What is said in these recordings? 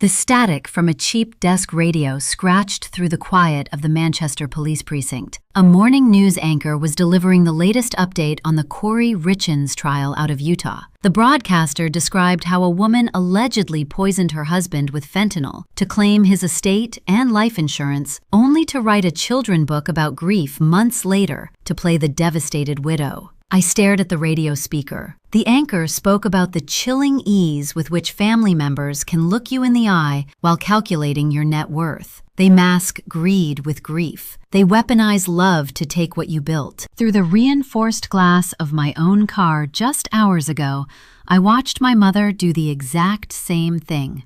The static from a cheap desk radio scratched through the quiet of the Manchester police precinct. A morning news anchor was delivering the latest update on the Corey Richins trial out of Utah. The broadcaster described how a woman allegedly poisoned her husband with fentanyl to claim his estate and life insurance, only to write a children's book about grief months later to play the devastated widow. I stared at the radio speaker. The anchor spoke about the chilling ease with which family members can look you in the eye while calculating your net worth. They mask greed with grief. They weaponize love to take what you built. Through the reinforced glass of my own car just hours ago, I watched my mother do the exact same thing.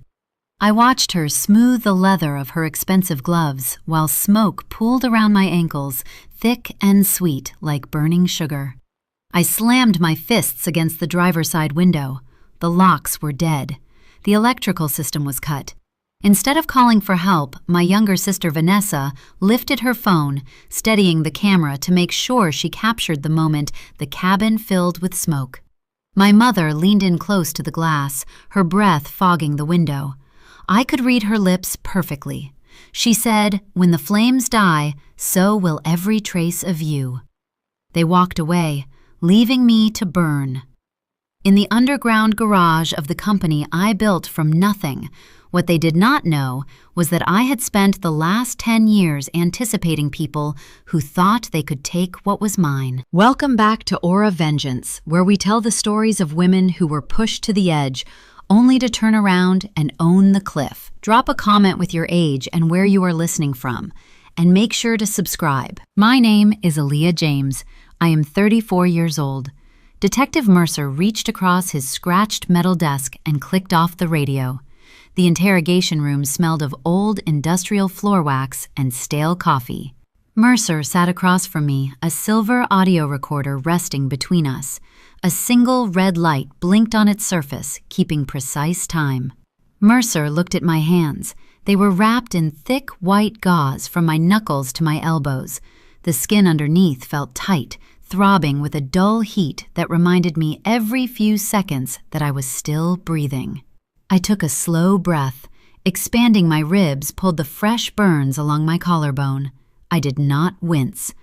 I watched her smooth the leather of her expensive gloves while smoke pooled around my ankles, thick and sweet like burning sugar. I slammed my fists against the driver's side window. The locks were dead. The electrical system was cut. Instead of calling for help, my younger sister Vanessa lifted her phone, steadying the camera to make sure she captured the moment the cabin filled with smoke. My mother leaned in close to the glass, her breath fogging the window. I could read her lips perfectly. She said, "When the flames die, so will every trace of you." They walked away, leaving me to burn. In the underground garage of the company I built from nothing, what they did not know was that I had spent the last 10 years anticipating people who thought they could take what was mine. Welcome back to Aura Vengeance, where we tell the stories of women who were pushed to the edge, only to turn around and own the cliff. Drop a comment with your age and where you are listening from, and make sure to subscribe. My name is Aaliyah James. I am 34 years old. Detective Mercer reached across his scratched metal desk and clicked off the radio. The interrogation room smelled of old industrial floor wax and stale coffee. Mercer sat across from me, a silver audio recorder resting between us. A single red light blinked on its surface, keeping precise time. Mercer looked at my hands. They were wrapped in thick white gauze from my knuckles to my elbows. The skin underneath felt tight, throbbing with a dull heat that reminded me every few seconds that I was still breathing. I took a slow breath. Expanding my ribs pulled the fresh burns along my collarbone. I did not wince.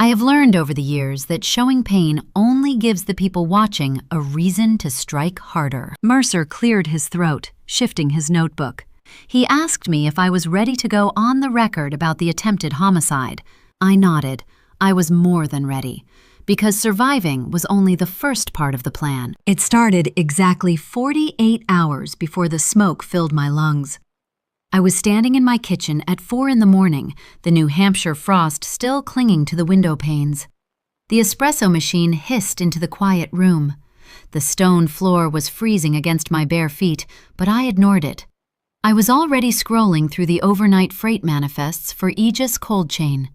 I have learned over the years that showing pain only gives the people watching a reason to strike harder. Mercer cleared his throat, shifting his notebook. He asked me if I was ready to go on the record about the attempted homicide. I nodded. I was more than ready, because surviving was only the first part of the plan. It started exactly 48 hours before the smoke filled my lungs. I was standing in my kitchen at 4 in the morning, the New Hampshire frost still clinging to the window panes. The espresso machine hissed into the quiet room. The stone floor was freezing against my bare feet, but I ignored it. I was already scrolling through the overnight freight manifests for Aegis Cold Chain.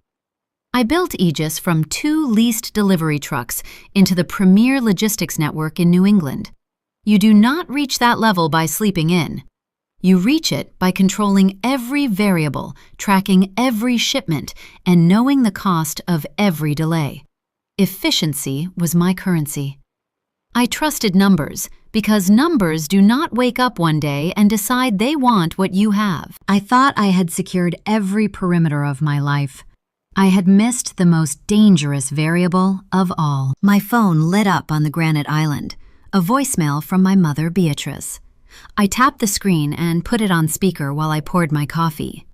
I built Aegis from 2 leased delivery trucks into the premier logistics network in New England. You do not reach that level by sleeping in. You reach it by controlling every variable, tracking every shipment, and knowing the cost of every delay. Efficiency was my currency. I trusted numbers, because numbers do not wake up one day and decide they want what you have. I thought I had secured every perimeter of my life. I had missed the most dangerous variable of all. My phone lit up on the granite island, a voicemail from my mother, Beatrice. I tapped the screen and put it on speaker while I poured my coffee.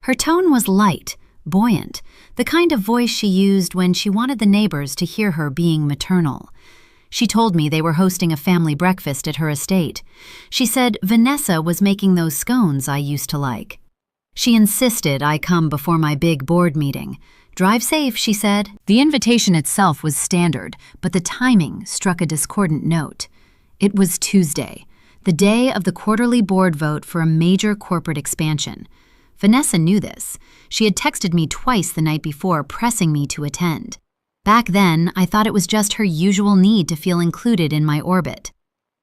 Her tone was light, buoyant, the kind of voice she used when she wanted the neighbors to hear her being maternal. She told me they were hosting a family breakfast at her estate. She said Vanessa was making those scones I used to like. She insisted I come before my big board meeting. Drive safe, she said. The invitation itself was standard, but the timing struck a discordant note. It was Tuesday, the day of the quarterly board vote for a major corporate expansion. Vanessa knew this. She had texted me twice the night before, pressing me to attend. Back then, I thought it was just her usual need to feel included in my orbit.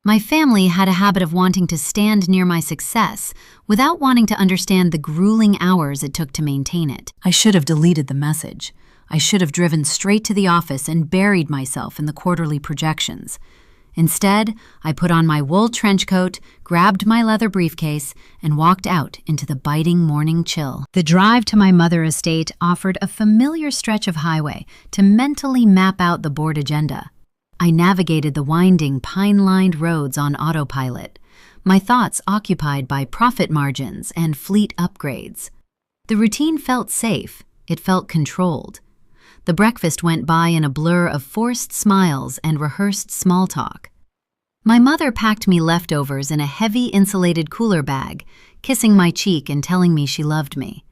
My family had a habit of wanting to stand near my success without wanting to understand the grueling hours it took to maintain it. I should have deleted the message. I should have driven straight to the office and buried myself in the quarterly projections. Instead, I put on my wool trench coat, grabbed my leather briefcase, and walked out into the biting morning chill. The drive to my mother estate offered a familiar stretch of highway to mentally map out the board agenda. I navigated the winding, pine-lined roads on autopilot, my thoughts occupied by profit margins and fleet upgrades. The routine felt safe. It felt controlled. The breakfast went by in a blur of forced smiles and rehearsed small talk. My mother packed me leftovers in a heavy insulated cooler bag, kissing my cheek and telling me she loved me.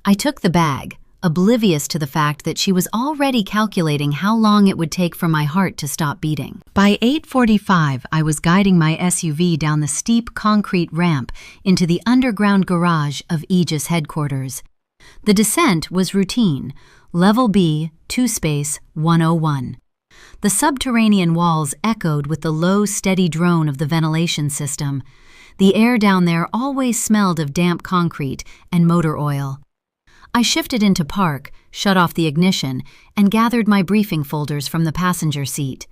I took the bag, oblivious to the fact that she was already calculating how long it would take for my heart to stop beating. By 8:45, I was guiding my SUV down the steep concrete ramp into the underground garage of Aegis headquarters. The descent was routine, Level B, 2-101. The subterranean walls echoed with the low, steady drone of the ventilation system. The air down there always smelled of damp concrete and motor oil. I shifted into park, shut off the ignition, and gathered my briefing folders from the passenger seat.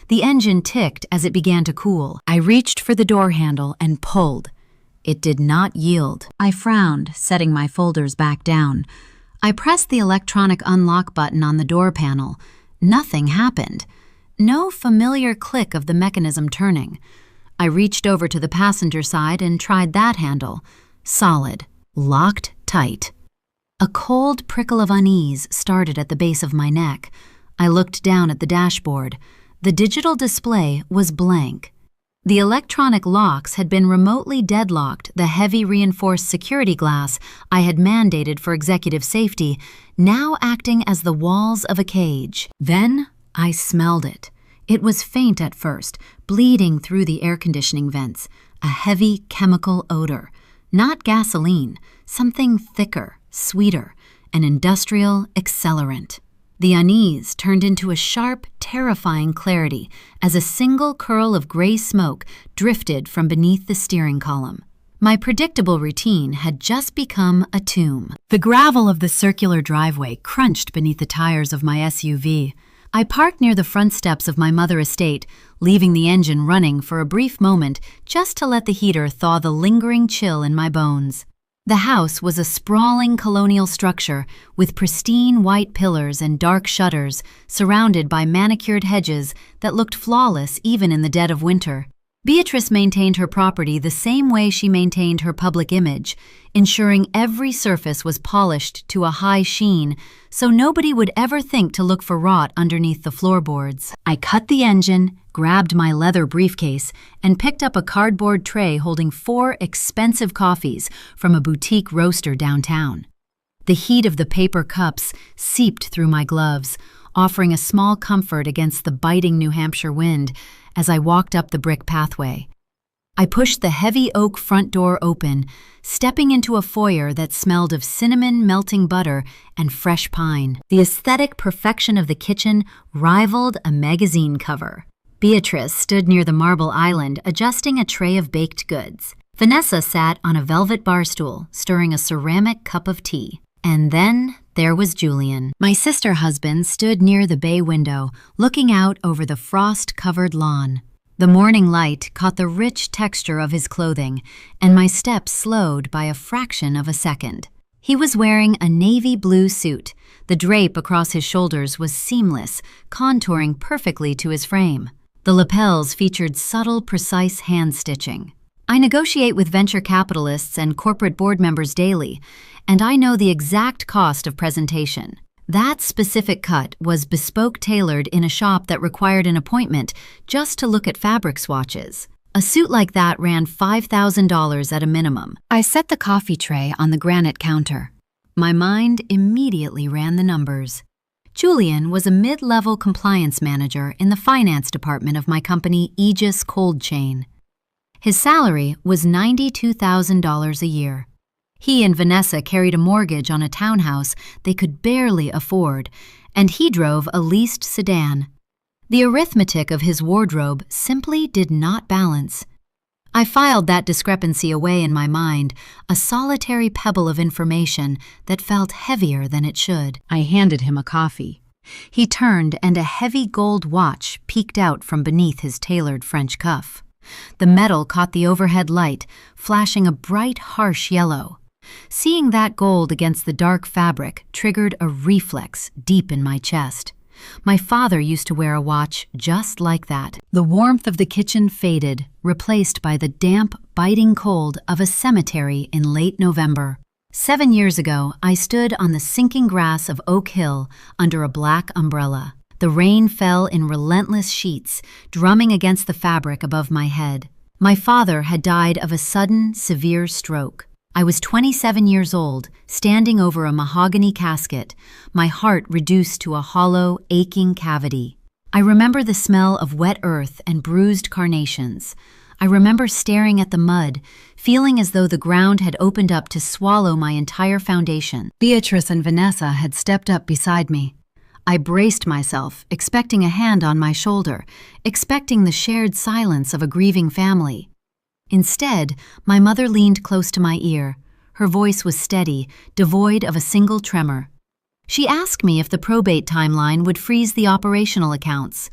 The engine ticked as it began to cool. I reached for the door handle and pulled. It did not yield. I frowned, setting my folders back down. I pressed the electronic unlock button on the door panel. Nothing happened. No familiar click of the mechanism turning. I reached over to the passenger side and tried that handle. Solid. Locked tight. A cold prickle of unease started at the base of my neck. I looked down at the dashboard. The digital display was blank. The electronic locks had been remotely deadlocked, the heavy reinforced security glass I had mandated for executive safety, now acting as the walls of a cage. Then I smelled it. It was faint at first, bleeding through the air conditioning vents, a heavy chemical odor. Not gasoline, something thicker, sweeter, an industrial accelerant. The unease turned into a sharp, terrifying clarity as a single curl of gray smoke drifted from beneath the steering column. My predictable routine had just become a tomb. The gravel of the circular driveway crunched beneath the tires of my SUV. I parked near the front steps of my mother estate, leaving the engine running for a brief moment just to let the heater thaw the lingering chill in my bones. The house was a sprawling colonial structure with pristine white pillars and dark shutters surrounded by manicured hedges that looked flawless even in the dead of winter. Beatrice maintained her property the same way she maintained her public image, ensuring every surface was polished to a high sheen so nobody would ever think to look for rot underneath the floorboards. I cut the engine, grabbed my leather briefcase, and picked up a cardboard tray holding 4 expensive coffees from a boutique roaster downtown. The heat of the paper cups seeped through my gloves, offering a small comfort against the biting New Hampshire wind as I walked up the brick pathway. I pushed the heavy oak front door open, stepping into a foyer that smelled of cinnamon, melting butter, and fresh pine. The aesthetic perfection of the kitchen rivaled a magazine cover. Beatrice stood near the marble island adjusting a tray of baked goods. Vanessa sat on a velvet bar stool, stirring a ceramic cup of tea. And then there was Julian. My sister-husband stood near the bay window, looking out over the frost-covered lawn. The morning light caught the rich texture of his clothing, and my steps slowed by a fraction of a second. He was wearing a navy blue suit. The drape across his shoulders was seamless, contouring perfectly to his frame. The lapels featured subtle, precise hand stitching. I negotiate with venture capitalists and corporate board members daily, and I know the exact cost of presentation. That specific cut was bespoke tailored in a shop that required an appointment just to look at fabric swatches. A suit like that ran $5,000 at a minimum. I set the coffee tray on the granite counter. My mind immediately ran the numbers. Julian was a mid-level compliance manager in the finance department of my company Aegis Cold Chain. His salary was $92,000 a year. He and Vanessa carried a mortgage on a townhouse they could barely afford, and he drove a leased sedan. The arithmetic of his wardrobe simply did not balance. I filed that discrepancy away in my mind, a solitary pebble of information that felt heavier than it should. I handed him a coffee. He turned and a heavy gold watch peeked out from beneath his tailored French cuff. The metal caught the overhead light, flashing a bright, harsh yellow. Seeing that gold against the dark fabric triggered a reflex deep in my chest. My father used to wear a watch just like that. The warmth of the kitchen faded, replaced by the damp, biting cold of a cemetery in late November. 7 years ago, I stood on the sinking grass of Oak Hill under a black umbrella. The rain fell in relentless sheets, drumming against the fabric above my head. My father had died of a sudden, severe stroke. I was 27 years old, standing over a mahogany casket, my heart reduced to a hollow, aching cavity. I remember the smell of wet earth and bruised carnations. I remember staring at the mud, feeling as though the ground had opened up to swallow my entire foundation. Beatrice and Vanessa had stepped up beside me. I braced myself, expecting a hand on my shoulder, expecting the shared silence of a grieving family. Instead, my mother leaned close to my ear. Her voice was steady, devoid of a single tremor. She asked me if the probate timeline would freeze the operational accounts.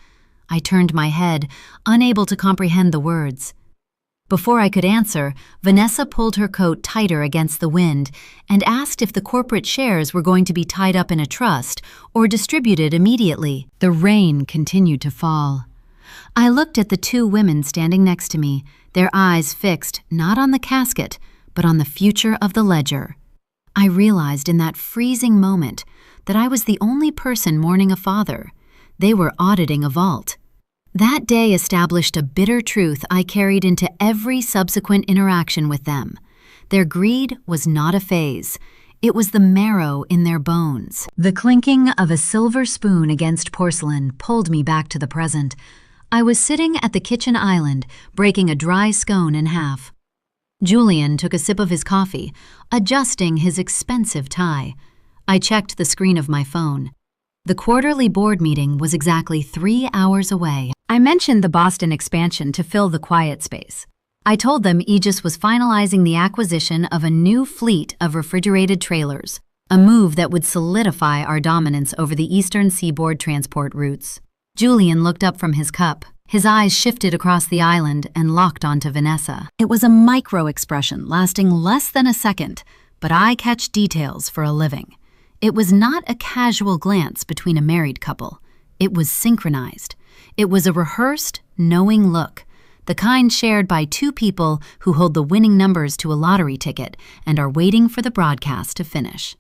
I turned my head, unable to comprehend the words. Before I could answer, Vanessa pulled her coat tighter against the wind and asked if the corporate shares were going to be tied up in a trust or distributed immediately. The rain continued to fall. I looked at the two women standing next to me, their eyes fixed not on the casket, but on the future of the ledger. I realized in that freezing moment that I was the only person mourning a father. They were auditing a vault. That day established a bitter truth I carried into every subsequent interaction with them. Their greed was not a phase. It was the marrow in their bones. The clinking of a silver spoon against porcelain pulled me back to the present. I was sitting at the kitchen island, breaking a dry scone in half. Julian took a sip of his coffee, adjusting his expensive tie. I checked the screen of my phone. The quarterly board meeting was exactly 3 hours away. I mentioned the Boston expansion to fill the quiet space. I told them Aegis was finalizing the acquisition of a new fleet of refrigerated trailers, a move that would solidify our dominance over the eastern seaboard transport routes. Julian looked up from his cup. His eyes shifted across the island and locked onto Vanessa. It was a micro-expression lasting less than a second, but I catch details for a living. It was not a casual glance between a married couple. It was synchronized. It was a rehearsed, knowing look, the kind shared by two people who hold the winning numbers to a lottery ticket and are waiting for the broadcast to finish.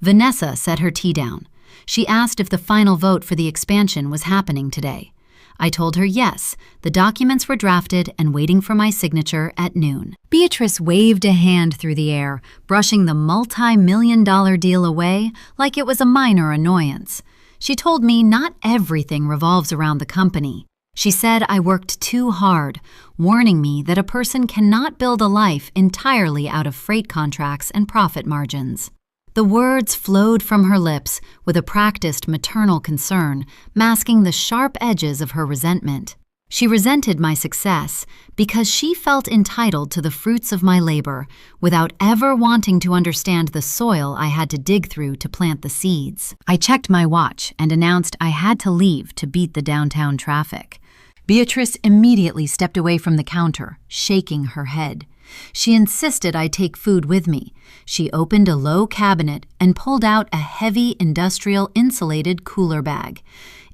Vanessa set her tea down. She asked if the final vote for the expansion was happening today. I told her yes, the documents were drafted and waiting for my signature at noon. Beatrice waved a hand through the air, brushing the multi-million-dollar deal away like it was a minor annoyance. She told me not everything revolves around the company. She said I worked too hard, warning me that a person cannot build a life entirely out of freight contracts and profit margins. The words flowed from her lips with a practiced maternal concern, masking the sharp edges of her resentment. She resented my success because she felt entitled to the fruits of my labor without ever wanting to understand the soil I had to dig through to plant the seeds. I checked my watch and announced I had to leave to beat the downtown traffic. Beatrice immediately stepped away from the counter, shaking her head. She insisted I take food with me. She opened a low cabinet and pulled out a heavy industrial insulated cooler bag.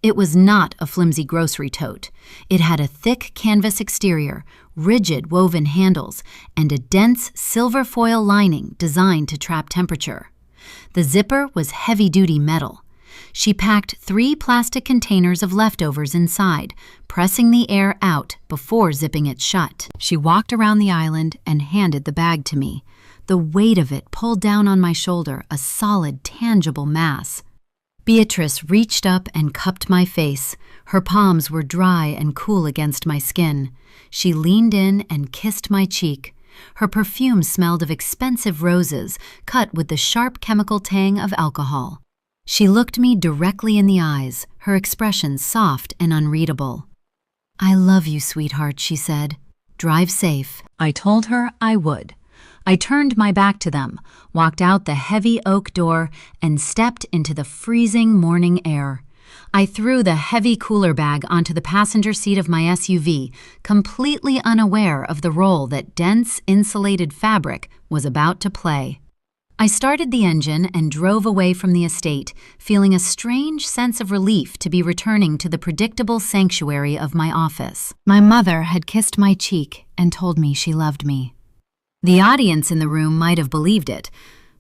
It was not a flimsy grocery tote. It had a thick canvas exterior, rigid woven handles, and a dense silver foil lining designed to trap temperature. The zipper was heavy-duty metal. She packed 3 plastic containers of leftovers inside, pressing the air out before zipping it shut. She walked around the island and handed the bag to me. The weight of it pulled down on my shoulder, a solid, tangible mass. Beatrice reached up and cupped my face. Her palms were dry and cool against my skin. She leaned in and kissed my cheek. Her perfume smelled of expensive roses, cut with the sharp chemical tang of alcohol. She looked me directly in the eyes, her expression soft and unreadable. "I love you, sweetheart," she said. "Drive safe." I told her I would. I turned my back to them, walked out the heavy oak door, and stepped into the freezing morning air. I threw the heavy cooler bag onto the passenger seat of my SUV, completely unaware of the role that dense, insulated fabric was about to play. I started the engine and drove away from the estate, feeling a strange sense of relief to be returning to the predictable sanctuary of my office. My mother had kissed my cheek and told me she loved me. The audience in the room might have believed it,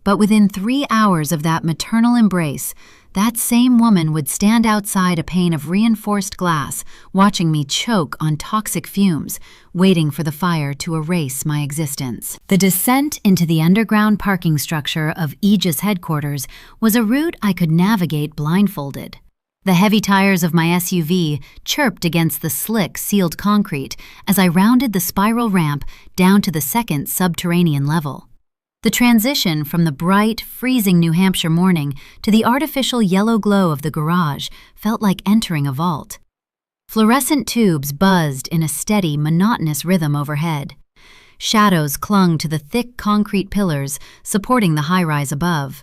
but within 3 hours of that maternal embrace, that same woman would stand outside a pane of reinforced glass, watching me choke on toxic fumes, waiting for the fire to erase my existence. The descent into the underground parking structure of Aegis headquarters was a route I could navigate blindfolded. The heavy tires of my SUV chirped against the slick, sealed concrete as I rounded the spiral ramp down to the second subterranean level. The transition from the bright, freezing New Hampshire morning to the artificial yellow glow of the garage felt like entering a vault. Fluorescent tubes buzzed in a steady, monotonous rhythm overhead. Shadows clung to the thick concrete pillars supporting the high-rise above.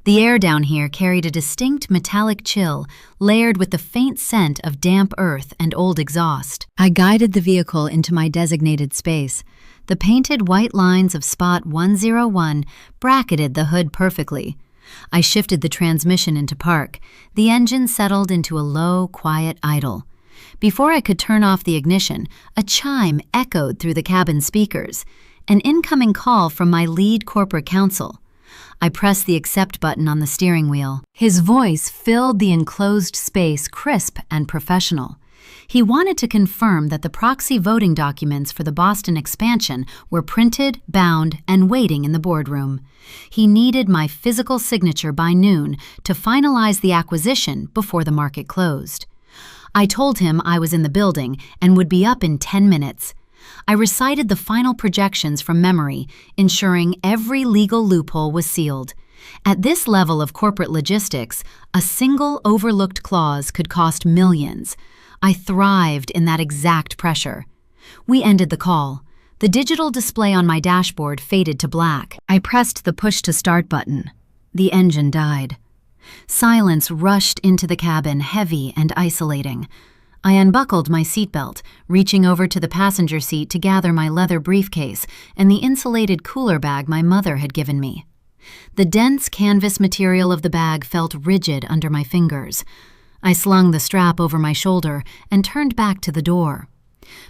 The air down here carried a distinct metallic chill, layered with the faint scent of damp earth and old exhaust. I guided the vehicle into my designated space. The painted white lines of Spot 101 bracketed the hood perfectly. I shifted the transmission into park. The engine settled into a low, quiet idle. Before I could turn off the ignition, a chime echoed through the cabin speakers, an incoming call from my lead corporate counsel. I pressed the accept button on the steering wheel. His voice filled the enclosed space, crisp and professional. He wanted to confirm that the proxy voting documents for the Boston expansion were printed, bound, and waiting in the boardroom. He needed my physical signature by noon to finalize the acquisition before the market closed. I told him I was in the building and would be up in 10 minutes. I recited the final projections from memory, ensuring every legal loophole was sealed. At this level of corporate logistics, a single overlooked clause could cost millions. I thrived in that exact pressure. We ended the call. The digital display on my dashboard faded to black. I pressed the push-to-start button. The engine died. Silence rushed into the cabin, heavy and isolating. I unbuckled my seatbelt, reaching over to the passenger seat to gather my leather briefcase and the insulated cooler bag my mother had given me. The dense canvas material of the bag felt rigid under my fingers. I slung the strap over my shoulder and turned back to the door.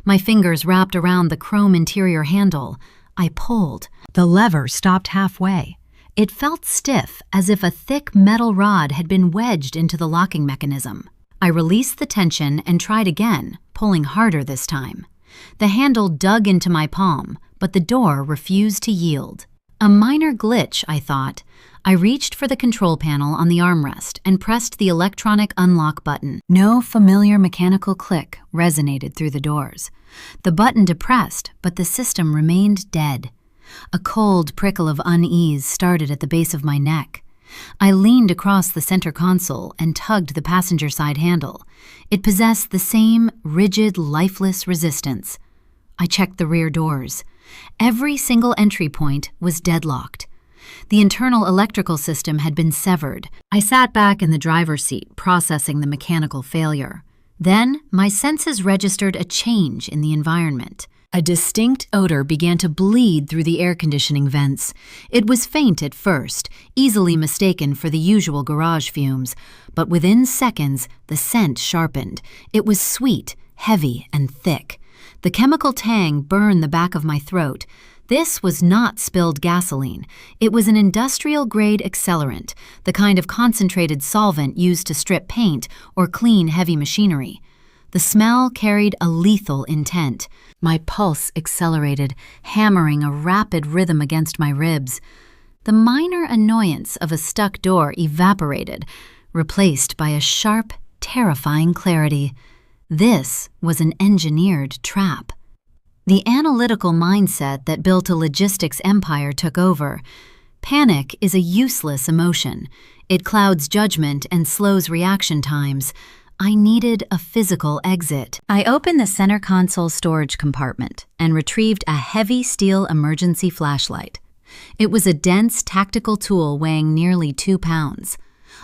My fingers wrapped around the chrome interior handle. I pulled. The lever stopped halfway. It felt stiff, as if a thick metal rod had been wedged into the locking mechanism. I released the tension and tried again, pulling harder this time. The handle dug into my palm, but the door refused to yield. A minor glitch, I thought. I reached for the control panel on the armrest and pressed the electronic unlock button. No familiar mechanical click resonated through the doors. The button depressed, but the system remained dead. A cold prickle of unease started at the base of my neck. I leaned across the center console and tugged the passenger side handle. It possessed the same rigid, lifeless resistance. I checked the rear doors. Every single entry point was deadlocked. The internal electrical system had been severed. I sat back in the driver's seat, processing the mechanical failure. Then, my senses registered a change in the environment. A distinct odor began to bleed through the air conditioning vents. It was faint at first, easily mistaken for the usual garage fumes, but within seconds, the scent sharpened. It was sweet, heavy, and thick. The chemical tang burned the back of my throat. This was not spilled gasoline. It was an industrial-grade accelerant, the kind of concentrated solvent used to strip paint or clean heavy machinery. The smell carried a lethal intent. My pulse accelerated, hammering a rapid rhythm against my ribs. The minor annoyance of a stuck door evaporated, replaced by a sharp, terrifying clarity. This was an engineered trap. The analytical mindset that built a logistics empire took over. Panic is a useless emotion. It clouds judgment and slows reaction times. I needed a physical exit. I opened the center console storage compartment and retrieved a heavy steel emergency flashlight. It was a dense, tactical tool weighing nearly 2 pounds.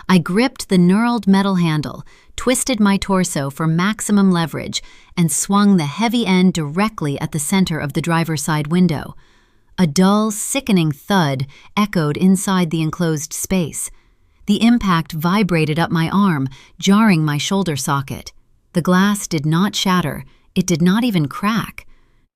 I gripped the knurled metal handle, twisted my torso for maximum leverage, and swung the heavy end directly at the center of the driver's side window. A dull, sickening thud echoed inside the enclosed space. The impact vibrated up my arm, jarring my shoulder socket. The glass did not shatter. It did not even crack.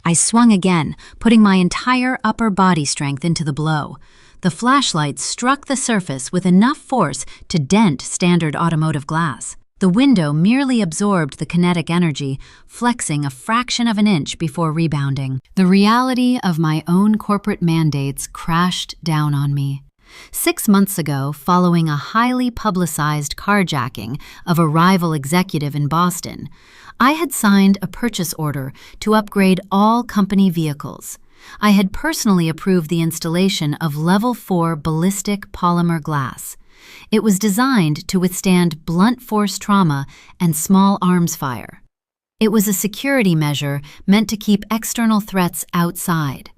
I swung again, putting my entire upper body strength into the blow. The flashlight struck the surface with enough force to dent standard automotive glass. The window merely absorbed the kinetic energy, flexing a fraction of an inch before rebounding. The reality of my own corporate mandates crashed down on me. 6 months ago, following a highly publicized carjacking of a rival executive in Boston, I had signed a purchase order to upgrade all company vehicles. I had personally approved the installation of Level 4 ballistic polymer glass. It was designed to withstand blunt force trauma and small arms fire. It was a security measure meant to keep external threats outside.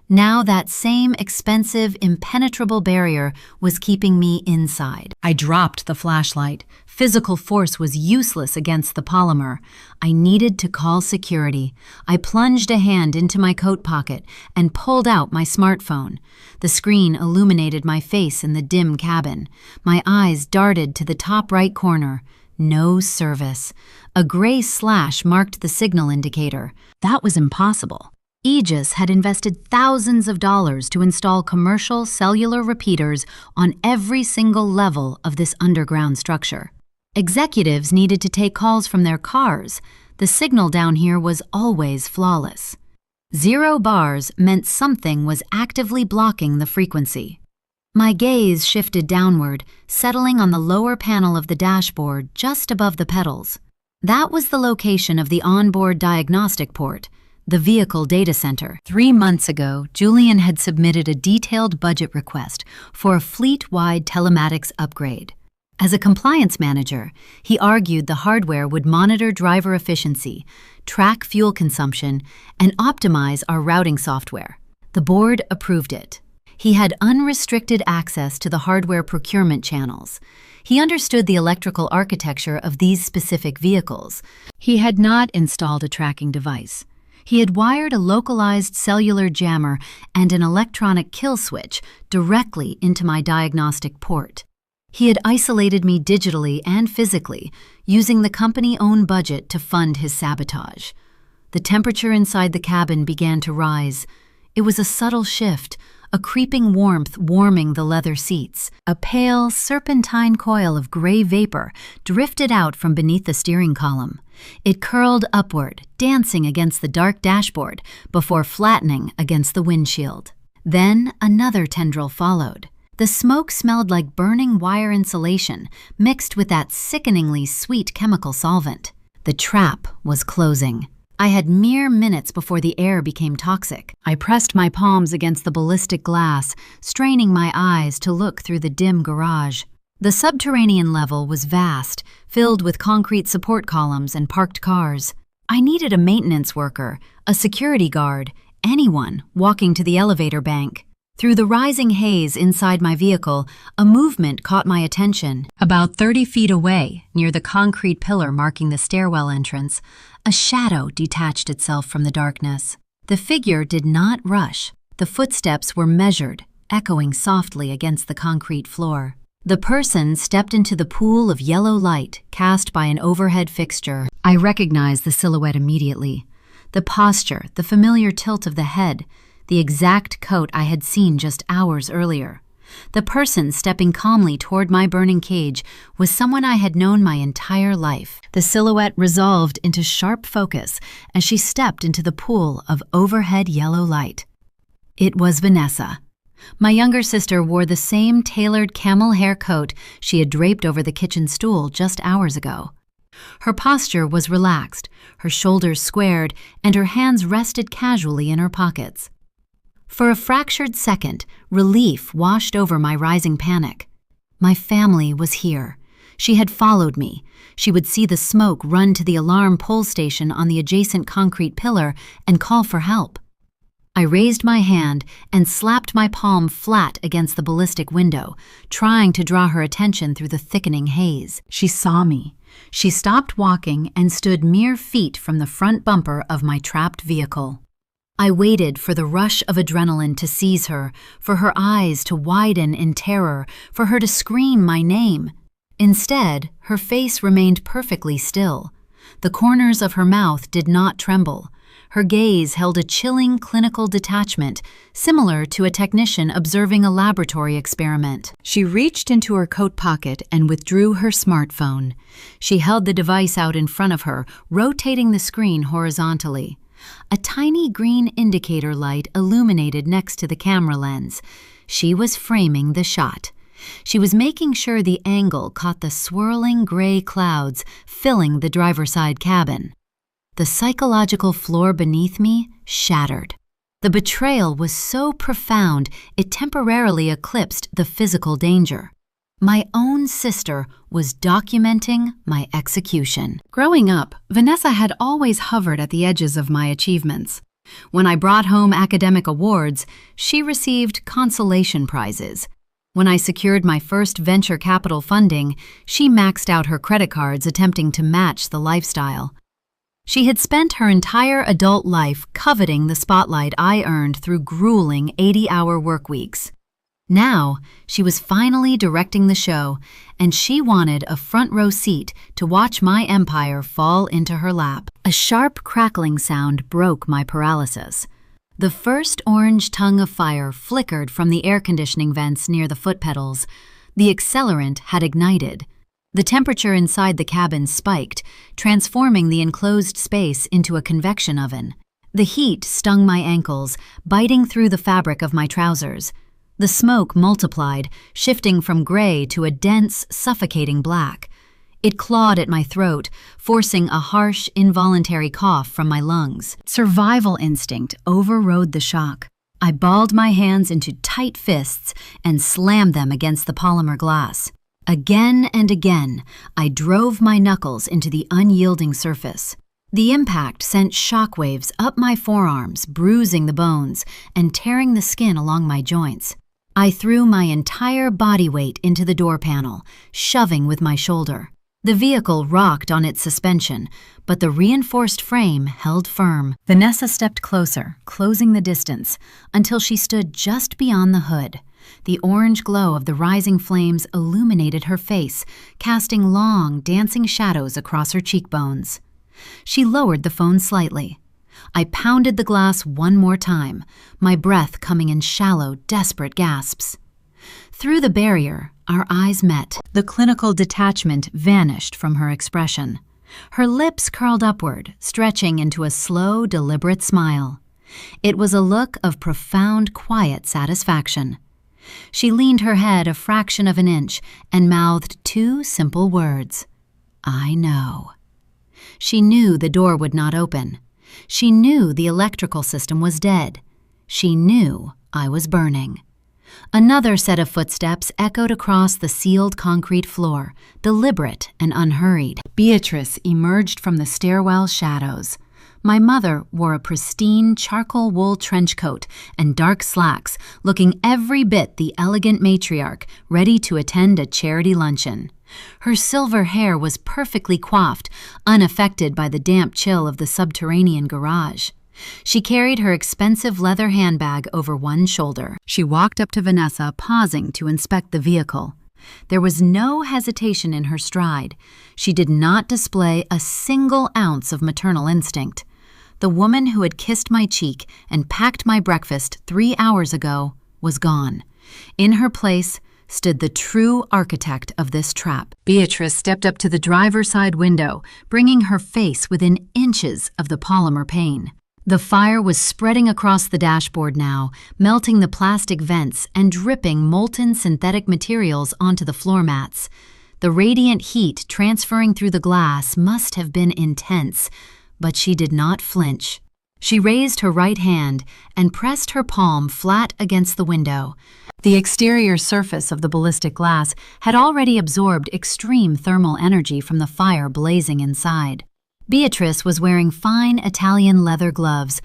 Now that same expensive, impenetrable barrier was keeping me inside. I dropped the flashlight. Physical force was useless against the polymer. I needed to call security. I plunged a hand into my coat pocket and pulled out my smartphone. The screen illuminated my face in the dim cabin. My eyes darted to the top right corner. No service. A gray slash marked the signal indicator. That was impossible. Aegis had invested thousands of dollars to install commercial cellular repeaters on every single level of this underground structure. Executives needed to take calls from their cars. The signal down here was always flawless. 0 bars meant something was actively blocking the frequency. My gaze shifted downward, settling on the lower panel of the dashboard just above the pedals. That was the location of the onboard diagnostic port, the vehicle data center. 3 months ago, Julian had submitted a detailed budget request for a fleet-wide telematics upgrade. As a compliance manager, he argued the hardware would monitor driver efficiency, track fuel consumption, and optimize our routing software. The board approved it. He had unrestricted access to the hardware procurement channels. He understood the electrical architecture of these specific vehicles. He had not installed a tracking device. He had wired a localized cellular jammer and an electronic kill switch directly into my diagnostic port. He had isolated me digitally and physically, using the company-owned budget to fund his sabotage. The temperature inside the cabin began to rise. It was a subtle shift, a creeping warmth warming the leather seats. A pale, serpentine coil of gray vapor drifted out from beneath the steering column. It curled upward, dancing against the dark dashboard before flattening against the windshield. Then another tendril followed. The smoke smelled like burning wire insulation mixed with that sickeningly sweet chemical solvent. The trap was closing. I had mere minutes before the air became toxic. I pressed my palms against the ballistic glass, straining my eyes to look through the dim garage. The subterranean level was vast, filled with concrete support columns and parked cars. I needed a maintenance worker, a security guard, anyone walking to the elevator bank. Through the rising haze inside my vehicle, a movement caught my attention. About 30 feet away, near the concrete pillar marking the stairwell entrance, a shadow detached itself from the darkness. The figure did not rush. The footsteps were measured, echoing softly against the concrete floor. The person stepped into the pool of yellow light cast by an overhead fixture. I recognized the silhouette immediately. The posture, the familiar tilt of the head, the exact coat I had seen just hours earlier. The person stepping calmly toward my burning cage was someone I had known my entire life. The silhouette resolved into sharp focus as she stepped into the pool of overhead yellow light. It was Vanessa. My younger sister wore the same tailored camel hair coat she had draped over the kitchen stool just hours ago. Her posture was relaxed, her shoulders squared, and her hands rested casually in her pockets. For a fractured second, relief washed over my rising panic. My family was here. She had followed me. She would see the smoke run to the alarm pole station on the adjacent concrete pillar and call for help. I raised my hand and slapped my palm flat against the ballistic window, trying to draw her attention through the thickening haze. She saw me. She stopped walking and stood mere feet from the front bumper of my trapped vehicle. I waited for the rush of adrenaline to seize her, for her eyes to widen in terror, for her to scream my name. Instead, her face remained perfectly still. The corners of her mouth did not tremble. Her gaze held a chilling clinical detachment, similar to a technician observing a laboratory experiment. She reached into her coat pocket and withdrew her smartphone. She held the device out in front of her, rotating the screen horizontally. A tiny green indicator light illuminated next to the camera lens. She was framing the shot. She was making sure the angle caught the swirling gray clouds filling the driver's side cabin. The psychological floor beneath me shattered. The betrayal was so profound it temporarily eclipsed the physical danger. My own sister was documenting my execution. Growing up, Vanessa had always hovered at the edges of my achievements. When I brought home academic awards, she received consolation prizes. When I secured my first venture capital funding, she maxed out her credit cards attempting to match the lifestyle. She had spent her entire adult life coveting the spotlight I earned through grueling 80-hour work weeks. Now, she was finally directing the show, and she wanted a front-row seat to watch my empire fall into her lap. A sharp crackling sound broke my paralysis. The first orange tongue of fire flickered from the air conditioning vents near the foot pedals. The accelerant had ignited. The temperature inside the cabin spiked, transforming the enclosed space into a convection oven. The heat stung my ankles, biting through the fabric of my trousers. The smoke multiplied, shifting from gray to a dense, suffocating black. It clawed at my throat, forcing a harsh, involuntary cough from my lungs. Survival instinct overrode the shock. I balled my hands into tight fists and slammed them against the polymer glass. Again and again, I drove my knuckles into the unyielding surface. The impact sent shockwaves up my forearms, bruising the bones and tearing the skin along my joints. I threw my entire body weight into the door panel, shoving with my shoulder. The vehicle rocked on its suspension, but the reinforced frame held firm. Vanessa stepped closer, closing the distance, until she stood just beyond the hood. The orange glow of the rising flames illuminated her face, casting long, dancing shadows across her cheekbones. She lowered the phone slightly. I pounded the glass one more time, my breath coming in shallow, desperate gasps. Through the barrier, our eyes met. The clinical detachment vanished from her expression. Her lips curled upward, stretching into a slow, deliberate smile. It was a look of profound, quiet satisfaction. She leaned her head a fraction of an inch and mouthed two simple words. "I know." She knew the door would not open. She knew the electrical system was dead. She knew I was burning. Another set of footsteps echoed across the sealed concrete floor, deliberate and unhurried. Beatrice emerged from the stairwell shadows. My mother wore a pristine charcoal wool trench coat and dark slacks, looking every bit the elegant matriarch ready to attend a charity luncheon. Her silver hair was perfectly coiffed, unaffected by the damp chill of the subterranean garage. She carried her expensive leather handbag over one shoulder. She walked up to Vanessa, pausing to inspect the vehicle. There was no hesitation in her stride. She did not display a single ounce of maternal instinct. The woman who had kissed my cheek and packed my breakfast 3 hours ago was gone. In her place stood the true architect of this trap. Beatrice stepped up to the driver's side window, bringing her face within inches of the polymer pane. The fire was spreading across the dashboard now, melting the plastic vents and dripping molten synthetic materials onto the floor mats. The radiant heat transferring through the glass must have been intense, but she did not flinch. She raised her right hand and pressed her palm flat against the window. The exterior surface of the ballistic glass had already absorbed extreme thermal energy from the fire blazing inside. Beatrice was wearing fine Italian leather gloves.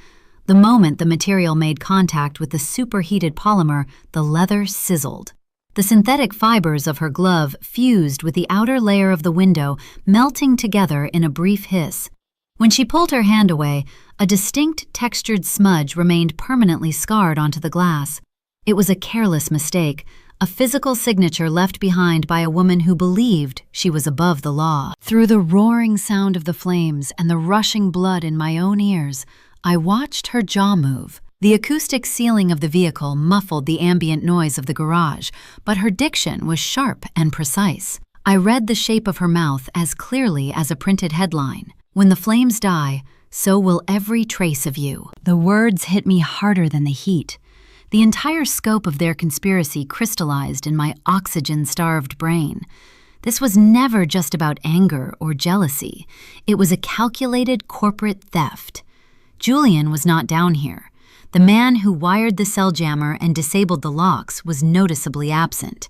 The moment the material made contact with the superheated polymer, the leather sizzled. The synthetic fibers of her glove fused with the outer layer of the window, melting together in a brief hiss. When she pulled her hand away, a distinct textured smudge remained permanently scarred onto the glass. It was a careless mistake, a physical signature left behind by a woman who believed she was above the law. Through the roaring sound of the flames and the rushing blood in my own ears, I watched her jaw move. The acoustic ceiling of the vehicle muffled the ambient noise of the garage, but her diction was sharp and precise. I read the shape of her mouth as clearly as a printed headline. When the flames die, so will every trace of you. The words hit me harder than the heat. The entire scope of their conspiracy crystallized in my oxygen-starved brain. This was never just about anger or jealousy. It was a calculated corporate theft. Julian was not down here. The man who wired the cell jammer and disabled the locks was noticeably absent.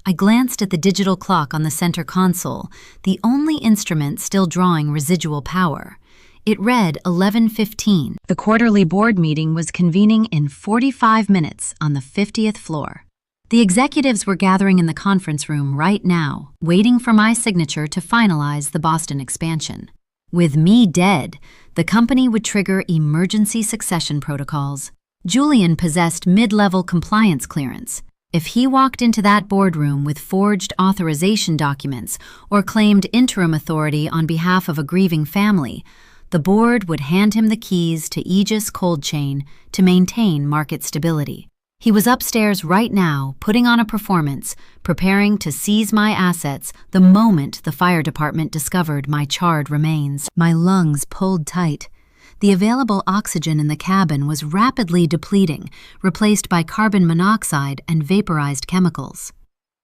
I glanced at the digital clock on the center console, the only instrument still drawing residual power. It read 11:15. The quarterly board meeting was convening in 45 minutes on the 50th floor. The executives were gathering in the conference room right now, waiting for my signature to finalize the Boston expansion. With me dead, the company would trigger emergency succession protocols. Julian possessed mid-level compliance clearance. If he walked into that boardroom with forged authorization documents or claimed interim authority on behalf of a grieving family, the board would hand him the keys to Aegis Cold Chain to maintain market stability. He was upstairs right now, putting on a performance, preparing to seize my assets the moment the fire department discovered my charred remains. My lungs pulled tight. The available oxygen in the cabin was rapidly depleting, replaced by carbon monoxide and vaporized chemicals.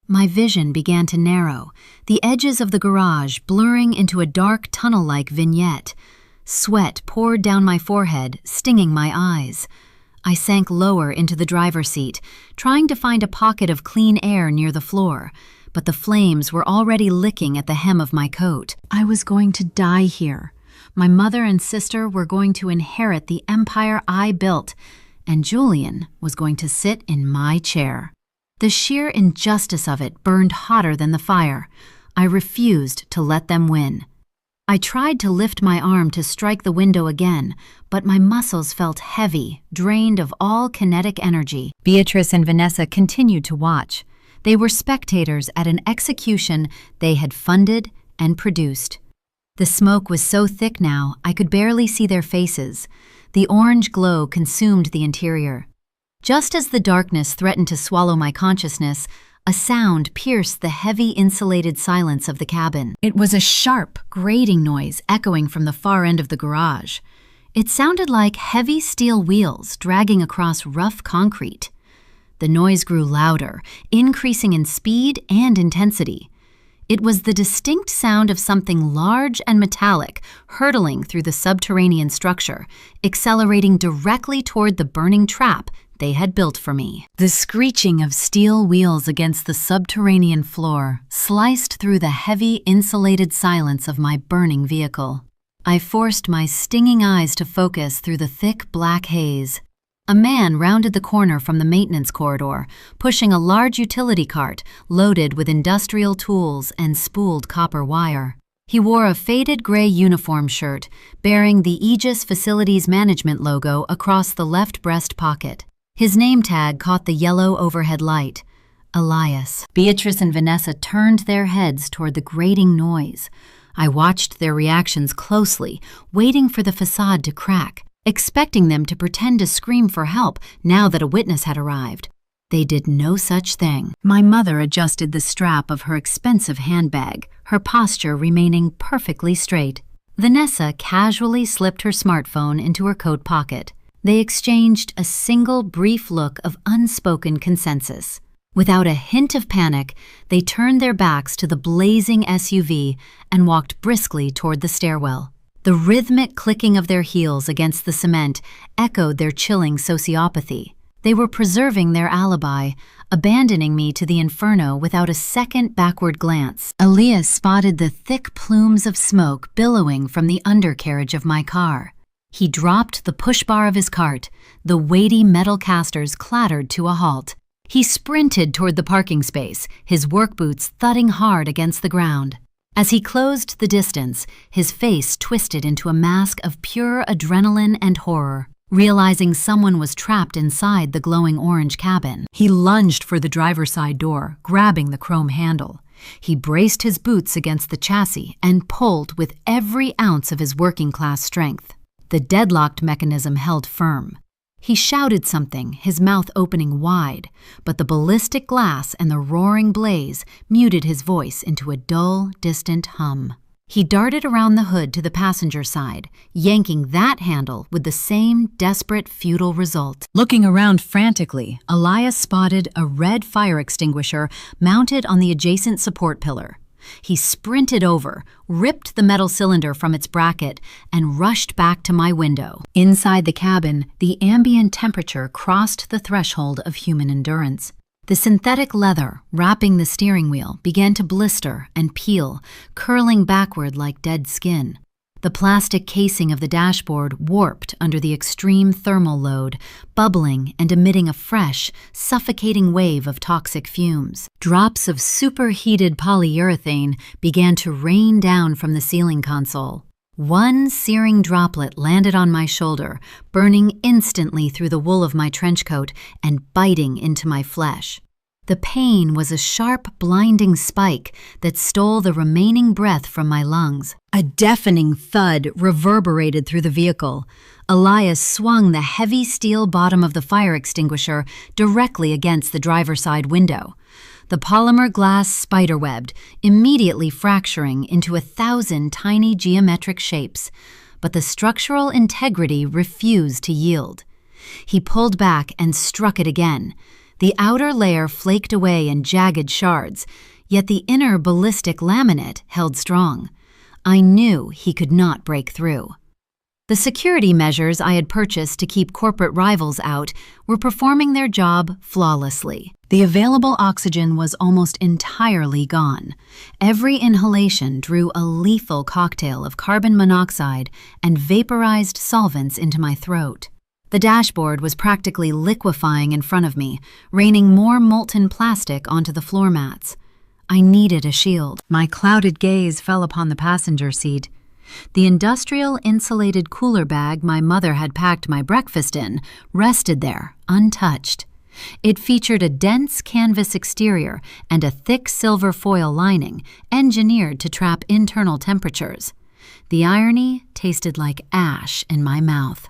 My vision began to narrow, the edges of the garage blurring into a dark tunnel-like vignette. Sweat poured down my forehead, stinging my eyes. I sank lower into the driver's seat, trying to find a pocket of clean air near the floor, but the flames were already licking at the hem of my coat. I was going to die here. My mother and sister were going to inherit the empire I built, and Julian was going to sit in my chair. The sheer injustice of it burned hotter than the fire. I refused to let them win. I tried to lift my arm to strike the window again, but my muscles felt heavy, drained of all kinetic energy. Beatrice and Vanessa continued to watch. They were spectators at an execution they had funded and produced. The smoke was so thick now, I could barely see their faces. The orange glow consumed the interior. Just as the darkness threatened to swallow my consciousness, a sound pierced the heavy insulated silence of the cabin. It was a sharp, grating noise echoing from the far end of the garage. It sounded like heavy steel wheels dragging across rough concrete. The noise grew louder, increasing in speed and intensity. It was the distinct sound of something large and metallic hurtling through the subterranean structure, accelerating directly toward the burning trap they had built for me. The screeching of steel wheels against the subterranean floor sliced through the heavy, insulated silence of my burning vehicle. I forced my stinging eyes to focus through the thick black haze. A man rounded the corner from the maintenance corridor, pushing a large utility cart loaded with industrial tools and spooled copper wire. He wore a faded gray uniform shirt, bearing the Aegis Facilities Management logo across the left breast pocket. His name tag caught the yellow overhead light. Elias. Beatrice and Vanessa turned their heads toward the grating noise. I watched their reactions closely, waiting for the facade to crack, expecting them to pretend to scream for help now that a witness had arrived. They did no such thing. My mother adjusted the strap of her expensive handbag, her posture remaining perfectly straight. Vanessa casually slipped her smartphone into her coat pocket. They exchanged a single brief look of unspoken consensus. Without a hint of panic, they turned their backs to the blazing SUV and walked briskly toward the stairwell. The rhythmic clicking of their heels against the cement echoed their chilling sociopathy. They were preserving their alibi, abandoning me to the inferno without a second backward glance. Elias spotted the thick plumes of smoke billowing from the undercarriage of my car. He dropped the push bar of his cart. The weighty metal casters clattered to a halt. He sprinted toward the parking space, his work boots thudding hard against the ground. As he closed the distance, his face twisted into a mask of pure adrenaline and horror. Realizing someone was trapped inside the glowing orange cabin, he lunged for the driver's side door, grabbing the chrome handle. He braced his boots against the chassis and pulled with every ounce of his working-class strength. The deadlocked mechanism held firm. He shouted something, his mouth opening wide, but the ballistic glass and the roaring blaze muted his voice into a dull, distant hum. He darted around the hood to the passenger side, yanking that handle with the same desperate, futile result. Looking around frantically, Elias spotted a red fire extinguisher mounted on the adjacent support pillar. He sprinted over, ripped the metal cylinder from its bracket, and rushed back to my window. Inside the cabin, the ambient temperature crossed the threshold of human endurance. The synthetic leather wrapping the steering wheel began to blister and peel, curling backward like dead skin. The plastic casing of the dashboard warped under the extreme thermal load, bubbling and emitting a fresh, suffocating wave of toxic fumes. Drops of superheated polyurethane began to rain down from the ceiling console. One searing droplet landed on my shoulder, burning instantly through the wool of my trench coat and biting into my flesh. The pain was a sharp, blinding spike that stole the remaining breath from my lungs. A deafening thud reverberated through the vehicle. Elias swung the heavy steel bottom of the fire extinguisher directly against the driver's side window. The polymer glass spiderwebbed, immediately fracturing into 1,000 tiny geometric shapes, but the structural integrity refused to yield. He pulled back and struck it again. The outer layer flaked away in jagged shards, yet the inner ballistic laminate held strong. I knew he could not break through. The security measures I had purchased to keep corporate rivals out were performing their job flawlessly. The available oxygen was almost entirely gone. Every inhalation drew a lethal cocktail of carbon monoxide and vaporized solvents into my throat. The dashboard was practically liquefying in front of me, raining more molten plastic onto the floor mats. I needed a shield. My clouded gaze fell upon the passenger seat. The industrial insulated cooler bag my mother had packed my breakfast in rested there, untouched. It featured a dense canvas exterior and a thick silver foil lining, engineered to trap internal temperatures. The irony tasted like ash in my mouth.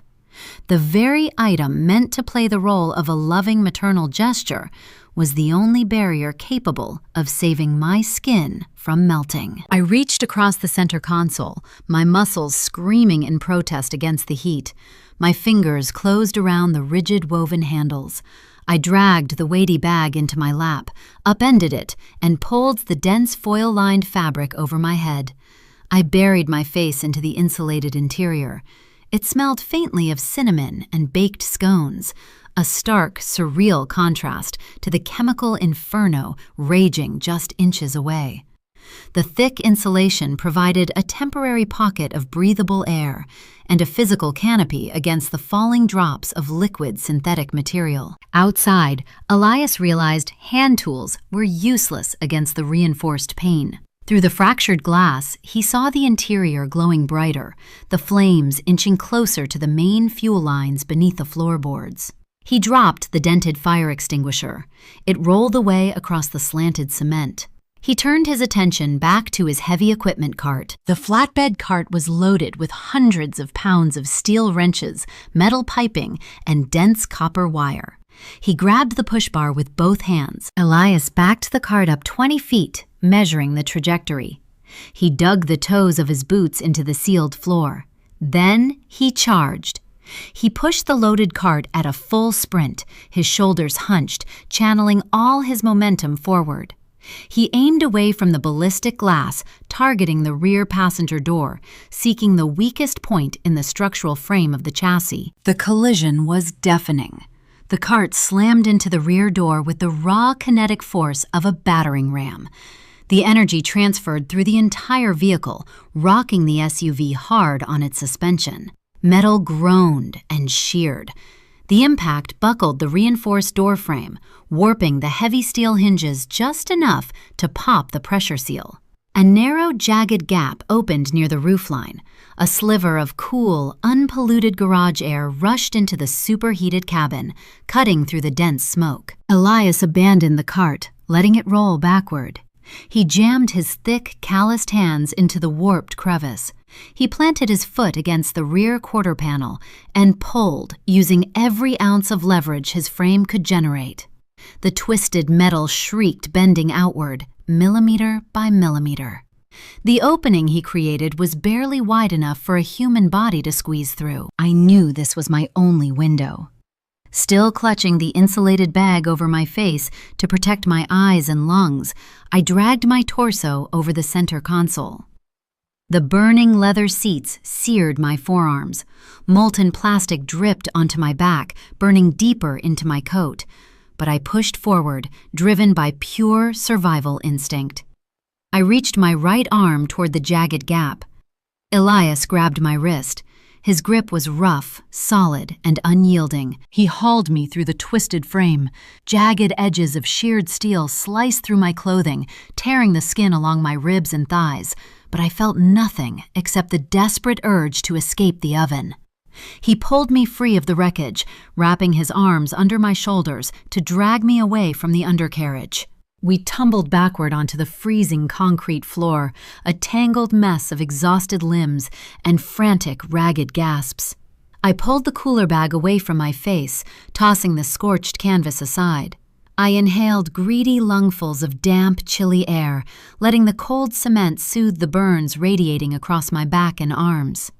The very item meant to play the role of a loving maternal gesture was the only barrier capable of saving my skin from melting. I reached across the center console, my muscles screaming in protest against the heat. My fingers closed around the rigid woven handles. I dragged the weighty bag into my lap, upended it, and pulled the dense foil-lined fabric over my head. I buried my face into the insulated interior. It smelled faintly of cinnamon and baked scones, a stark, surreal contrast to the chemical inferno raging just inches away. The thick insulation provided a temporary pocket of breathable air and a physical canopy against the falling drops of liquid synthetic material. Outside, Elias realized hand tools were useless against the reinforced pain. Through the fractured glass, he saw the interior glowing brighter, the flames inching closer to the main fuel lines beneath the floorboards. He dropped the dented fire extinguisher. It rolled away across the slanted cement. He turned his attention back to his heavy equipment cart. The flatbed cart was loaded with hundreds of pounds of steel wrenches, metal piping, and dense copper wire. He grabbed the push bar with both hands. Elias backed the cart up 20 feet, measuring the trajectory. He dug the toes of his boots into the sealed floor. Then he charged. He pushed the loaded cart at a full sprint, his shoulders hunched, channeling all his momentum forward. He aimed away from the ballistic glass, targeting the rear passenger door, seeking the weakest point in the structural frame of the chassis. The collision was deafening. The cart slammed into the rear door with the raw kinetic force of a battering ram. The energy transferred through the entire vehicle, rocking the SUV hard on its suspension. Metal groaned and sheared. The impact buckled the reinforced door frame, warping the heavy steel hinges just enough to pop the pressure seal. A narrow, jagged gap opened near the roofline. A sliver of cool, unpolluted garage air rushed into the superheated cabin, cutting through the dense smoke. Elias abandoned the cart, letting it roll backward. He jammed his thick, calloused hands into the warped crevice. He planted his foot against the rear quarter panel and pulled, using every ounce of leverage his frame could generate. The twisted metal shrieked, bending outward, millimeter by millimeter. The opening he created was barely wide enough for a human body to squeeze through. I knew this was my only window. Still clutching the insulated bag over my face to protect my eyes and lungs, I dragged my torso over the center console. The burning leather seats seared my forearms. Molten plastic dripped onto my back, burning deeper into my coat. But I pushed forward, driven by pure survival instinct. I reached my right arm toward the jagged gap. Elias grabbed my wrist. His grip was rough, solid, and unyielding. He hauled me through the twisted frame. Jagged edges of sheared steel sliced through my clothing, tearing the skin along my ribs and thighs, but I felt nothing except the desperate urge to escape the oven. He pulled me free of the wreckage, wrapping his arms under my shoulders to drag me away from the undercarriage. We tumbled backward onto the freezing concrete floor, a tangled mess of exhausted limbs and frantic, ragged gasps. I pulled the cooler bag away from my face, tossing the scorched canvas aside. I inhaled greedy lungfuls of damp, chilly air, letting the cold cement soothe the burns radiating across my back and arms.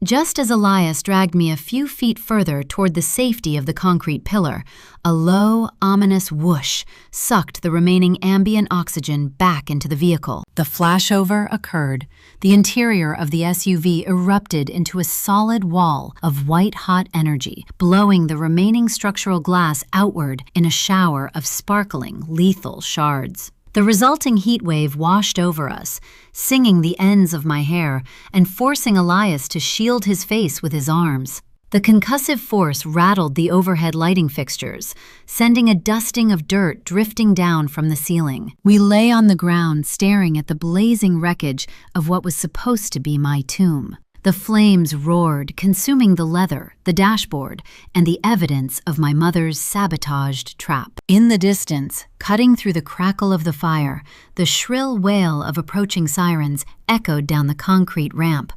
Just as Elias dragged me a few feet further toward the safety of the concrete pillar, a low, ominous whoosh sucked the remaining ambient oxygen back into the vehicle. The flashover occurred. The interior of the SUV erupted into a solid wall of white-hot energy, blowing the remaining structural glass outward in a shower of sparkling, lethal shards. The resulting heat wave washed over us, singing the ends of my hair and forcing Elias to shield his face with his arms. The concussive force rattled the overhead lighting fixtures, sending a dusting of dirt drifting down from the ceiling. We lay on the ground staring at the blazing wreckage of what was supposed to be my tomb. The flames roared, consuming the leather, the dashboard, and the evidence of my mother's sabotaged trap. In the distance, cutting through the crackle of the fire, the shrill wail of approaching sirens echoed down the concrete ramp.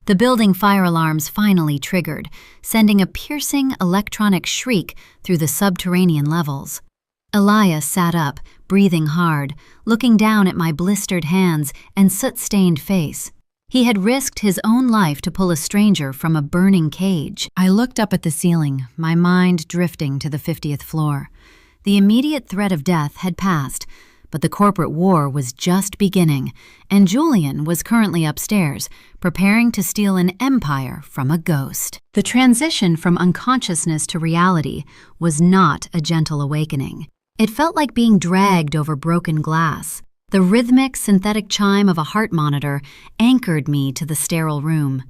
The building fire alarms finally triggered, sending a piercing electronic shriek through the subterranean levels. Elias sat up, breathing hard, looking down at my blistered hands and soot-stained face. He had risked his own life to pull a stranger from a burning cage. I looked up at the ceiling, my mind drifting to the 50th floor. The immediate threat of death had passed, but the corporate war was just beginning, and Julian was currently upstairs, preparing to steal an empire from a ghost. The transition from unconsciousness to reality was not a gentle awakening. It felt like being dragged over broken glass. The rhythmic, synthetic chime of a heart monitor anchored me to the sterile room.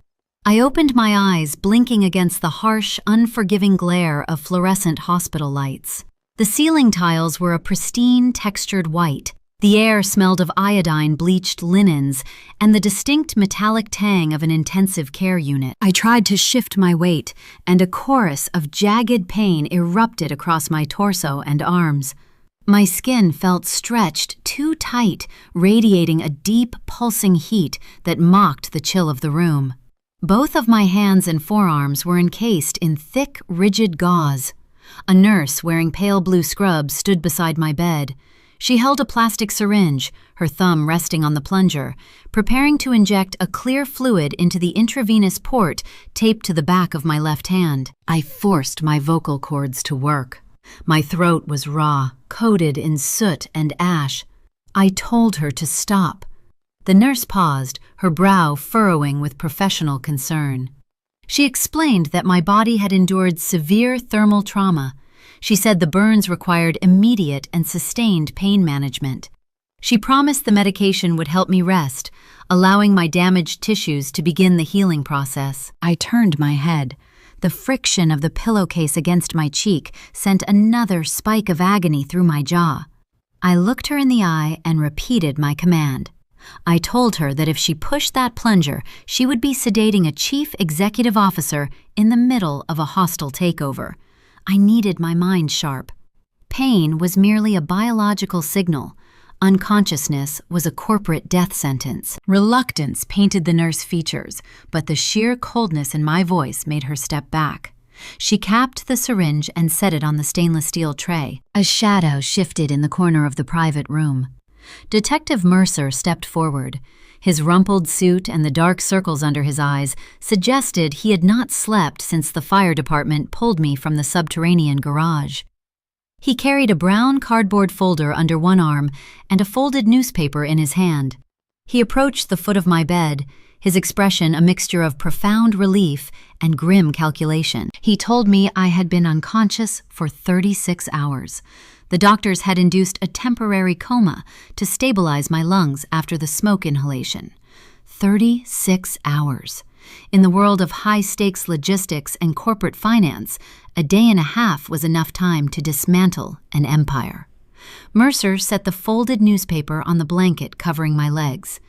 I opened my eyes, blinking against the harsh, unforgiving glare of fluorescent hospital lights. The ceiling tiles were a pristine, textured white. The air smelled of iodine-bleached linens and the distinct metallic tang of an intensive care unit. I tried to shift my weight, and a chorus of jagged pain erupted across my torso and arms. My skin felt stretched too tight, radiating a deep, pulsing heat that mocked the chill of the room. Both of my hands and forearms were encased in thick, rigid gauze. A nurse wearing pale blue scrubs stood beside my bed. She held a plastic syringe, her thumb resting on the plunger, preparing to inject a clear fluid into the intravenous port taped to the back of my left hand. I forced my vocal cords to work. My throat was raw, coated in soot and ash. I told her to stop. The nurse paused, her brow furrowing with professional concern. She explained that my body had endured severe thermal trauma. She said the burns required immediate and sustained pain management. She promised the medication would help me rest, allowing my damaged tissues to begin the healing process. I turned my head. The friction of the pillowcase against my cheek sent another spike of agony through my jaw. I looked her in the eye and repeated my command. I told her that if she pushed that plunger, she would be sedating a chief executive officer in the middle of a hostile takeover. I needed my mind sharp. Pain was merely a biological signal. Unconsciousness was a corporate death sentence. Reluctance painted the nurse features, but the sheer coldness in my voice made her step back. She capped the syringe and set it on the stainless steel tray. A shadow shifted in the corner of the private room. Detective Mercer stepped forward. His rumpled suit and the dark circles under his eyes suggested he had not slept since the fire department pulled me from the subterranean garage. He carried a brown cardboard folder under one arm and a folded newspaper in his hand. He approached the foot of my bed, his expression a mixture of profound relief and grim calculation. He told me I had been unconscious for 36 hours. The doctors had induced a temporary coma to stabilize my lungs after the smoke inhalation. 36 hours. In the world of high-stakes logistics and corporate finance, a day and a half was enough time to dismantle an empire. Mercer set the folded newspaper on the blanket covering my legs.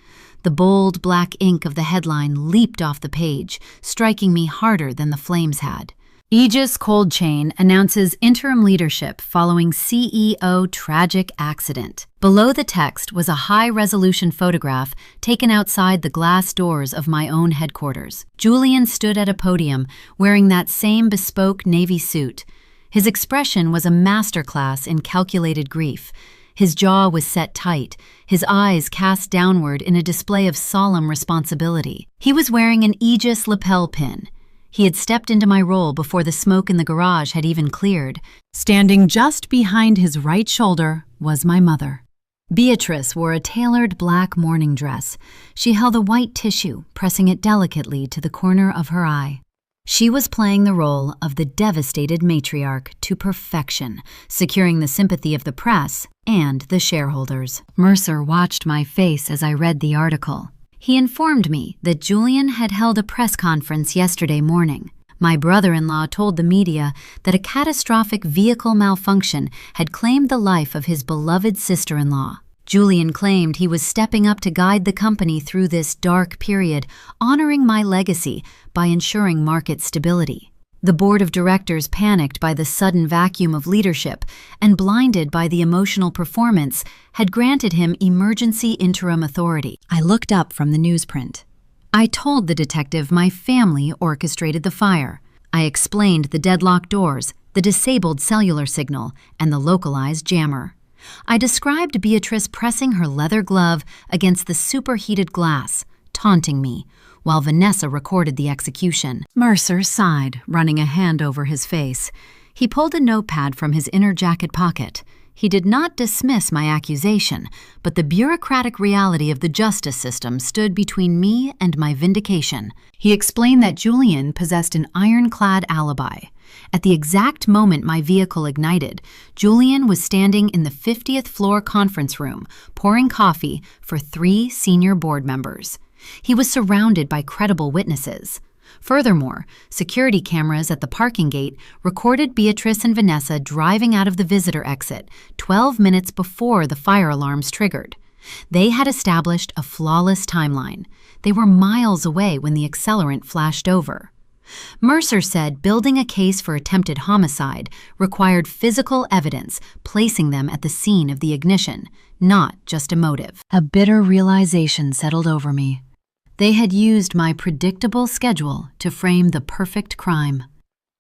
The bold black ink of the headline leaped off the page, striking me harder than the flames had. Aegis Cold Chain announces interim leadership following CEO tragic accident. Below the text was a high-resolution photograph taken outside the glass doors of my own headquarters. Julian stood at a podium wearing that same bespoke navy suit. His expression was a masterclass in calculated grief. His jaw was set tight, his eyes cast downward in a display of solemn responsibility. He was wearing an Aegis lapel pin. He had stepped into my role before the smoke in the garage had even cleared. Standing just behind his right shoulder was my mother. Beatrice wore a tailored black morning dress. She held a white tissue, pressing it delicately to the corner of her eye. She was playing the role of the devastated matriarch to perfection, securing the sympathy of the press and the shareholders. Mercer watched my face as I read the article. He informed me that Julian had held a press conference yesterday morning. My brother-in-law told the media that a catastrophic vehicle malfunction had claimed the life of his beloved sister-in-law. Julian claimed he was stepping up to guide the company through this dark period, honoring my legacy by ensuring market stability. The board of directors, panicked by the sudden vacuum of leadership and blinded by the emotional performance, had granted him emergency interim authority. I looked up from the newsprint. I told the detective my family orchestrated the fire. I explained the deadlocked doors, the disabled cellular signal, and the localized jammer. I described Beatrice pressing her leather glove against the superheated glass, taunting me, while Vanessa recorded the execution. Mercer sighed, running a hand over his face. He pulled a notepad from his inner jacket pocket. He did not dismiss my accusation, but the bureaucratic reality of the justice system stood between me and my vindication. He explained that Julian possessed an ironclad alibi. At the exact moment my vehicle ignited, Julian was standing in the 50th floor conference room, pouring coffee for 3 senior board members. He was surrounded by credible witnesses. Furthermore, security cameras at the parking gate recorded Beatrice and Vanessa driving out of the visitor exit 12 minutes before the fire alarms triggered. They had established a flawless timeline. They were miles away when the accelerant flashed over. Mercer said building a case for attempted homicide required physical evidence, placing them at the scene of the ignition, not just a motive. A bitter realization settled over me. They had used my predictable schedule to frame the perfect crime.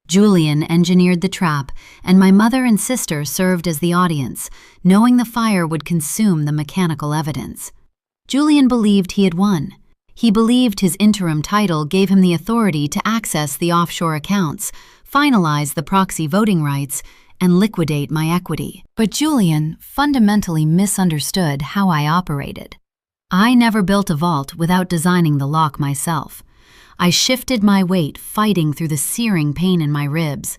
Julian engineered the trap, and my mother and sister served as the audience, knowing the fire would consume the mechanical evidence. Julian believed he had won. He believed his interim title gave him the authority to access the offshore accounts, finalize the proxy voting rights, and liquidate my equity. But Julian fundamentally misunderstood how I operated. I never built a vault without designing the lock myself. I shifted my weight, fighting through the searing pain in my ribs.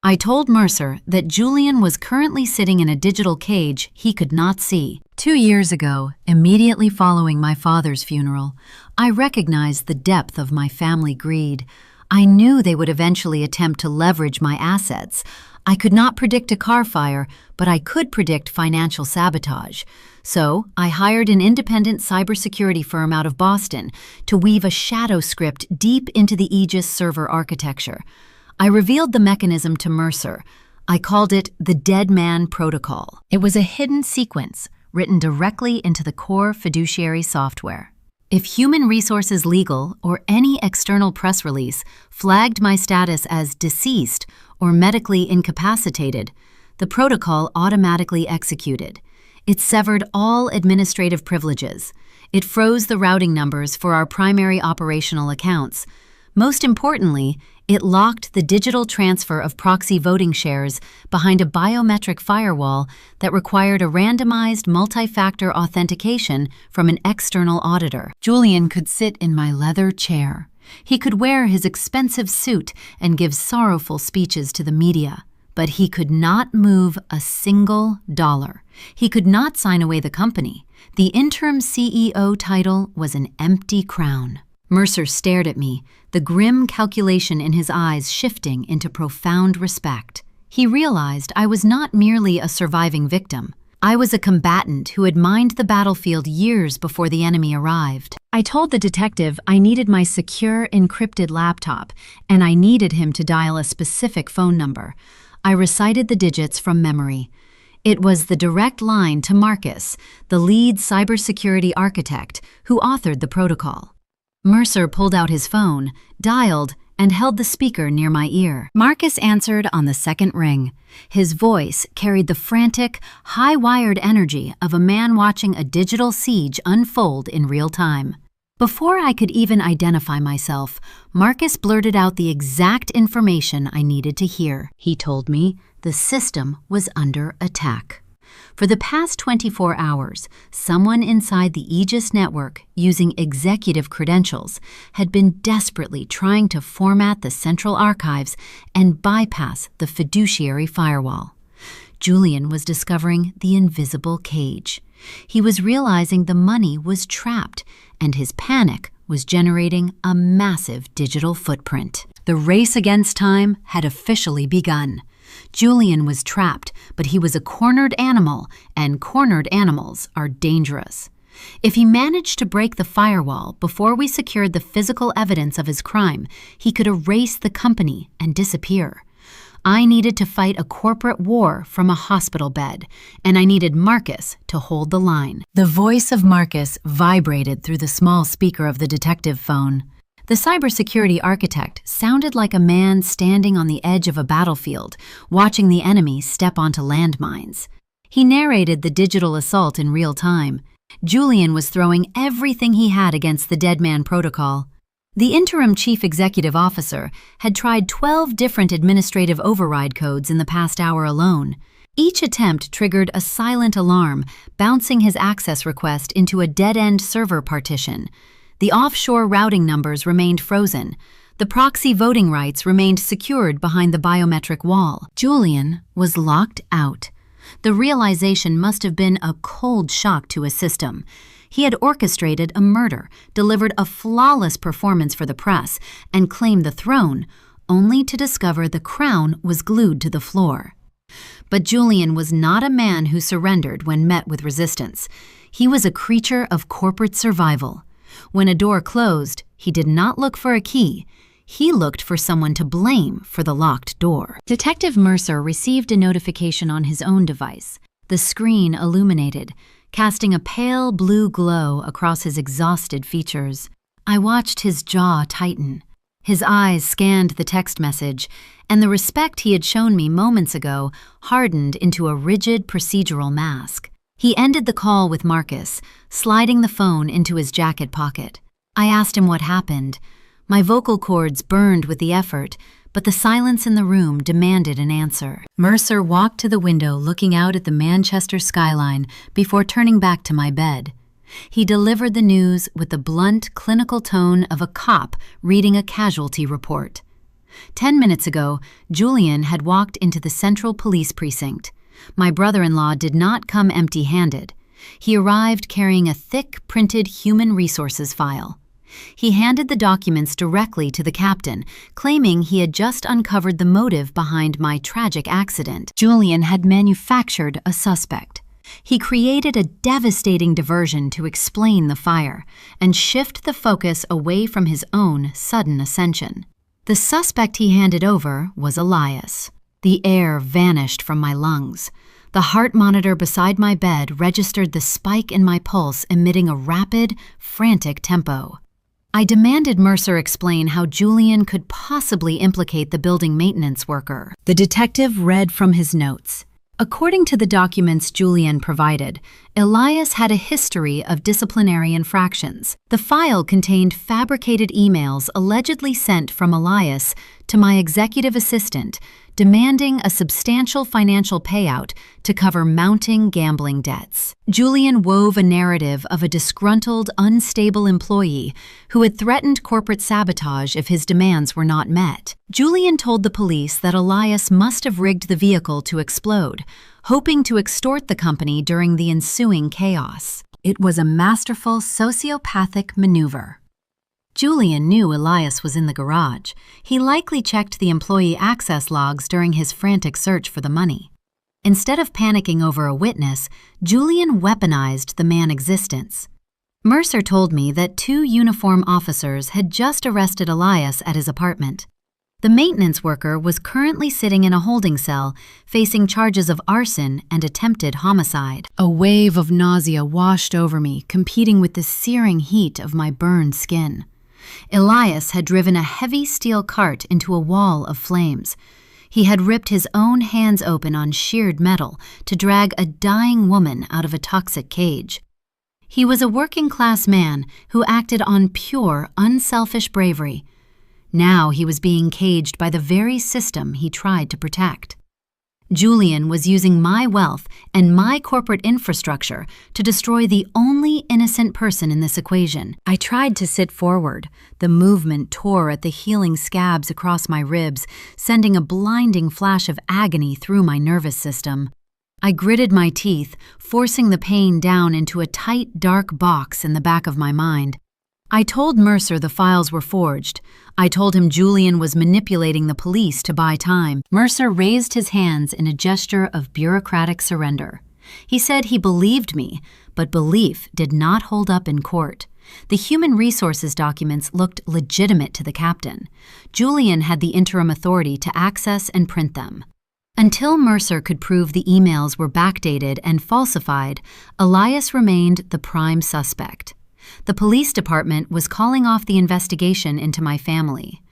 I told Mercer that Julian was currently sitting in a digital cage he could not see. 2 years ago, immediately following my father's funeral, I recognized the depth of my family greed. I knew they would eventually attempt to leverage my assets. I could not predict a car fire, but I could predict financial sabotage. So, I hired an independent cybersecurity firm out of Boston to weave a shadow script deep into the Aegis server architecture. I revealed the mechanism to Mercer. I called it the Dead Man Protocol. It was a hidden sequence written directly into the core fiduciary software. If Human Resources Legal or any external press release flagged my status as deceased or medically incapacitated, the protocol automatically executed. It severed all administrative privileges. It froze the routing numbers for our primary operational accounts. Most importantly, it locked the digital transfer of proxy voting shares behind a biometric firewall that required a randomized multi-factor authentication from an external auditor. Julian could sit in my leather chair. He could wear his expensive suit and give sorrowful speeches to the media. But he could not move a single dollar. He could not sign away the company. The interim CEO title was an empty crown. Mercer stared at me, the grim calculation in his eyes shifting into profound respect. He realized I was not merely a surviving victim. I was a combatant who had mined the battlefield years before the enemy arrived. I told the detective I needed my secure, encrypted laptop, and I needed him to dial a specific phone number. I recited the digits from memory. It was the direct line to Marcus, the lead cybersecurity architect who authored the protocol. Mercer pulled out his phone, dialed, and held the speaker near my ear. Marcus answered on the second ring. His voice carried the frantic, high-wired energy of a man watching a digital siege unfold in real time. Before I could even identify myself, Marcus blurted out the exact information I needed to hear. He told me the system was under attack. For the past 24 hours, someone inside the Aegis network, using executive credentials, had been desperately trying to format the central archives and bypass the fiduciary firewall. Julian was discovering the invisible cage. He was realizing the money was trapped, and his panic was generating a massive digital footprint. The race against time had officially begun. Julian was trapped, but he was a cornered animal, and cornered animals are dangerous. If he managed to break the firewall before we secured the physical evidence of his crime, he could erase the company and disappear. I needed to fight a corporate war from a hospital bed, and I needed Marcus to hold the line. The voice of Marcus vibrated through the small speaker of the detective phone. The cybersecurity architect sounded like a man standing on the edge of a battlefield, watching the enemy step onto landmines. He narrated the digital assault in real time. Julian was throwing everything he had against the Dead Man Protocol. The interim chief executive officer had tried 12 different administrative override codes in the past hour alone. Each attempt triggered a silent alarm, bouncing his access request into a dead-end server partition. The offshore routing numbers remained frozen. The proxy voting rights remained secured behind the biometric wall. Julian was locked out. The realization must have been a cold shock to his system. He had orchestrated a murder, delivered a flawless performance for the press, and claimed the throne, only to discover the crown was glued to the floor. But Julian was not a man who surrendered when met with resistance. He was a creature of corporate survival. When a door closed, he did not look for a key. He looked for someone to blame for the locked door. Detective Mercer received a notification on his own device. The screen illuminated, casting a pale blue glow across his exhausted features. I watched his jaw tighten. His eyes scanned the text message, and the respect he had shown me moments ago hardened into a rigid procedural mask. He ended the call with Marcus, sliding the phone into his jacket pocket. I asked him what happened. My vocal cords burned with the effort, but the silence in the room demanded an answer. Mercer walked to the window looking out at the Manchester skyline before turning back to my bed. He delivered the news with the blunt, clinical tone of a cop reading a casualty report. 10 minutes ago, Julian had walked into the Central Police Precinct. My brother-in-law did not come empty-handed. He arrived carrying a thick, printed human resources file. He handed the documents directly to the captain, claiming he had just uncovered the motive behind my tragic accident. Julian had manufactured a suspect. He created a devastating diversion to explain the fire and shift the focus away from his own sudden ascension. The suspect he handed over was Elias. The air vanished from my lungs. The heart monitor beside my bed registered the spike in my pulse, emitting a rapid, frantic tempo. I demanded Mercer explain how Julian could possibly implicate the building maintenance worker. The detective read from his notes. According to the documents Julian provided, Elias had a history of disciplinary infractions. The file contained fabricated emails allegedly sent from Elias to my executive assistant, demanding a substantial financial payout to cover mounting gambling debts. Julian wove a narrative of a disgruntled, unstable employee who had threatened corporate sabotage if his demands were not met. Julian told the police that Elias must have rigged the vehicle to explode, hoping to extort the company during the ensuing chaos. It was a masterful sociopathic maneuver. Julian knew Elias was in the garage. He likely checked the employee access logs during his frantic search for the money. Instead of panicking over a witness, Julian weaponized the man's existence. Mercer told me that 2 uniformed officers had just arrested Elias at his apartment. The maintenance worker was currently sitting in a holding cell, facing charges of arson and attempted homicide. A wave of nausea washed over me, competing with the searing heat of my burned skin. Elias had driven a heavy steel cart into a wall of flames. He had ripped his own hands open on sheared metal to drag a dying woman out of a toxic cage. He was a working-class man who acted on pure, unselfish bravery. Now he was being caged by the very system he tried to protect. Julian was using my wealth and my corporate infrastructure to destroy the only innocent person in this equation. I tried to sit forward. The movement tore at the healing scabs across my ribs, sending a blinding flash of agony through my nervous system. I gritted my teeth, forcing the pain down into a tight, dark box in the back of my mind. I told Mercer the files were forged. I told him Julian was manipulating the police to buy time. Mercer raised his hands in a gesture of bureaucratic surrender. He said he believed me, but belief did not hold up in court. The human resources documents looked legitimate to the captain. Julian had the interim authority to access and print them. Until Mercer could prove the emails were backdated and falsified, Elias remained the prime suspect. The police department was calling off the investigation into my family.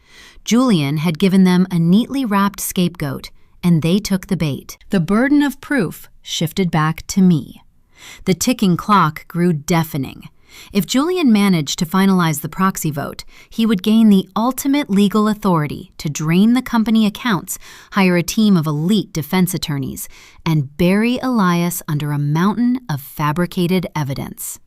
Julian had given them a neatly wrapped scapegoat, and they took the bait. The burden of proof shifted back to me. The ticking clock grew deafening. If Julian managed to finalize the proxy vote, he would gain the ultimate legal authority to drain the company accounts, hire a team of elite defense attorneys, and bury Elias under a mountain of fabricated evidence.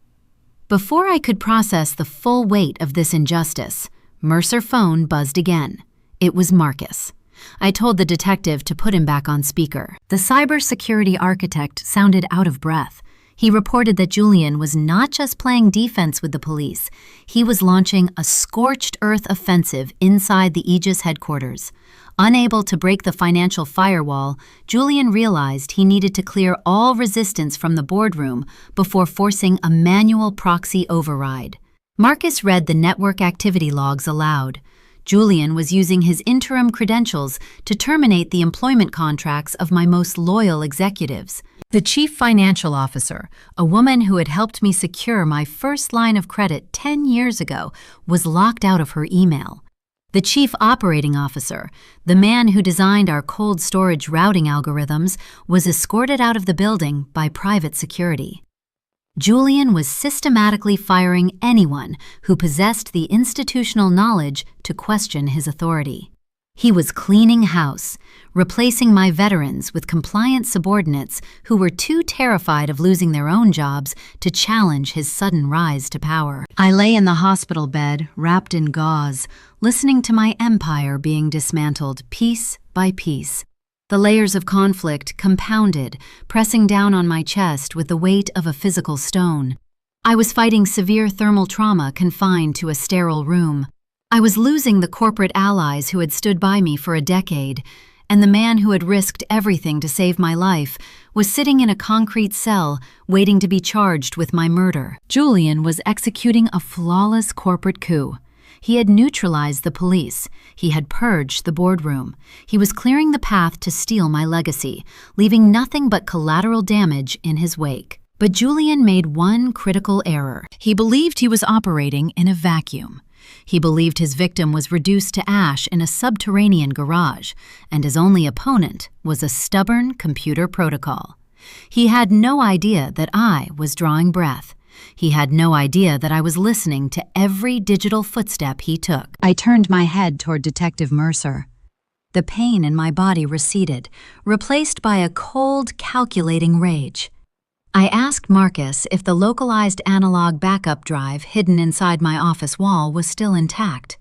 Before I could process the full weight of this injustice, Mercer's phone buzzed again. It was Marcus. I told the detective to put him back on speaker. The cybersecurity architect sounded out of breath. He reported that Julian was not just playing defense with the police. He was launching a scorched earth offensive inside the Aegis headquarters. Unable to break the financial firewall, Julian realized he needed to clear all resistance from the boardroom before forcing a manual proxy override. Marcus read the network activity logs aloud. Julian was using his interim credentials to terminate the employment contracts of my most loyal executives. The chief financial officer, a woman who had helped me secure my first line of credit 10 years ago, was locked out of her email. The chief operating officer, the man who designed our cold storage routing algorithms, was escorted out of the building by private security. Julian was systematically firing anyone who possessed the institutional knowledge to question his authority. He was cleaning house, replacing my veterans with compliant subordinates who were too terrified of losing their own jobs to challenge his sudden rise to power. I lay in the hospital bed, wrapped in gauze, listening to my empire being dismantled piece by piece. The layers of conflict compounded, pressing down on my chest with the weight of a physical stone. I was fighting severe thermal trauma confined to a sterile room. I was losing the corporate allies who had stood by me for a decade, and the man who had risked everything to save my life was sitting in a concrete cell waiting to be charged with my murder. Julian was executing a flawless corporate coup. He had neutralized the police. He had purged the boardroom. He was clearing the path to steal my legacy, leaving nothing but collateral damage in his wake. But Julian made one critical error. He believed he was operating in a vacuum. He believed his victim was reduced to ash in a subterranean garage, and his only opponent was a stubborn computer protocol. He had no idea that I was drawing breath. He had no idea that I was listening to every digital footstep he took. I turned my head toward Detective Mercer. The pain in my body receded, replaced by a cold, calculating rage. I asked Marcus if the localized analog backup drive hidden inside my office wall was still intact.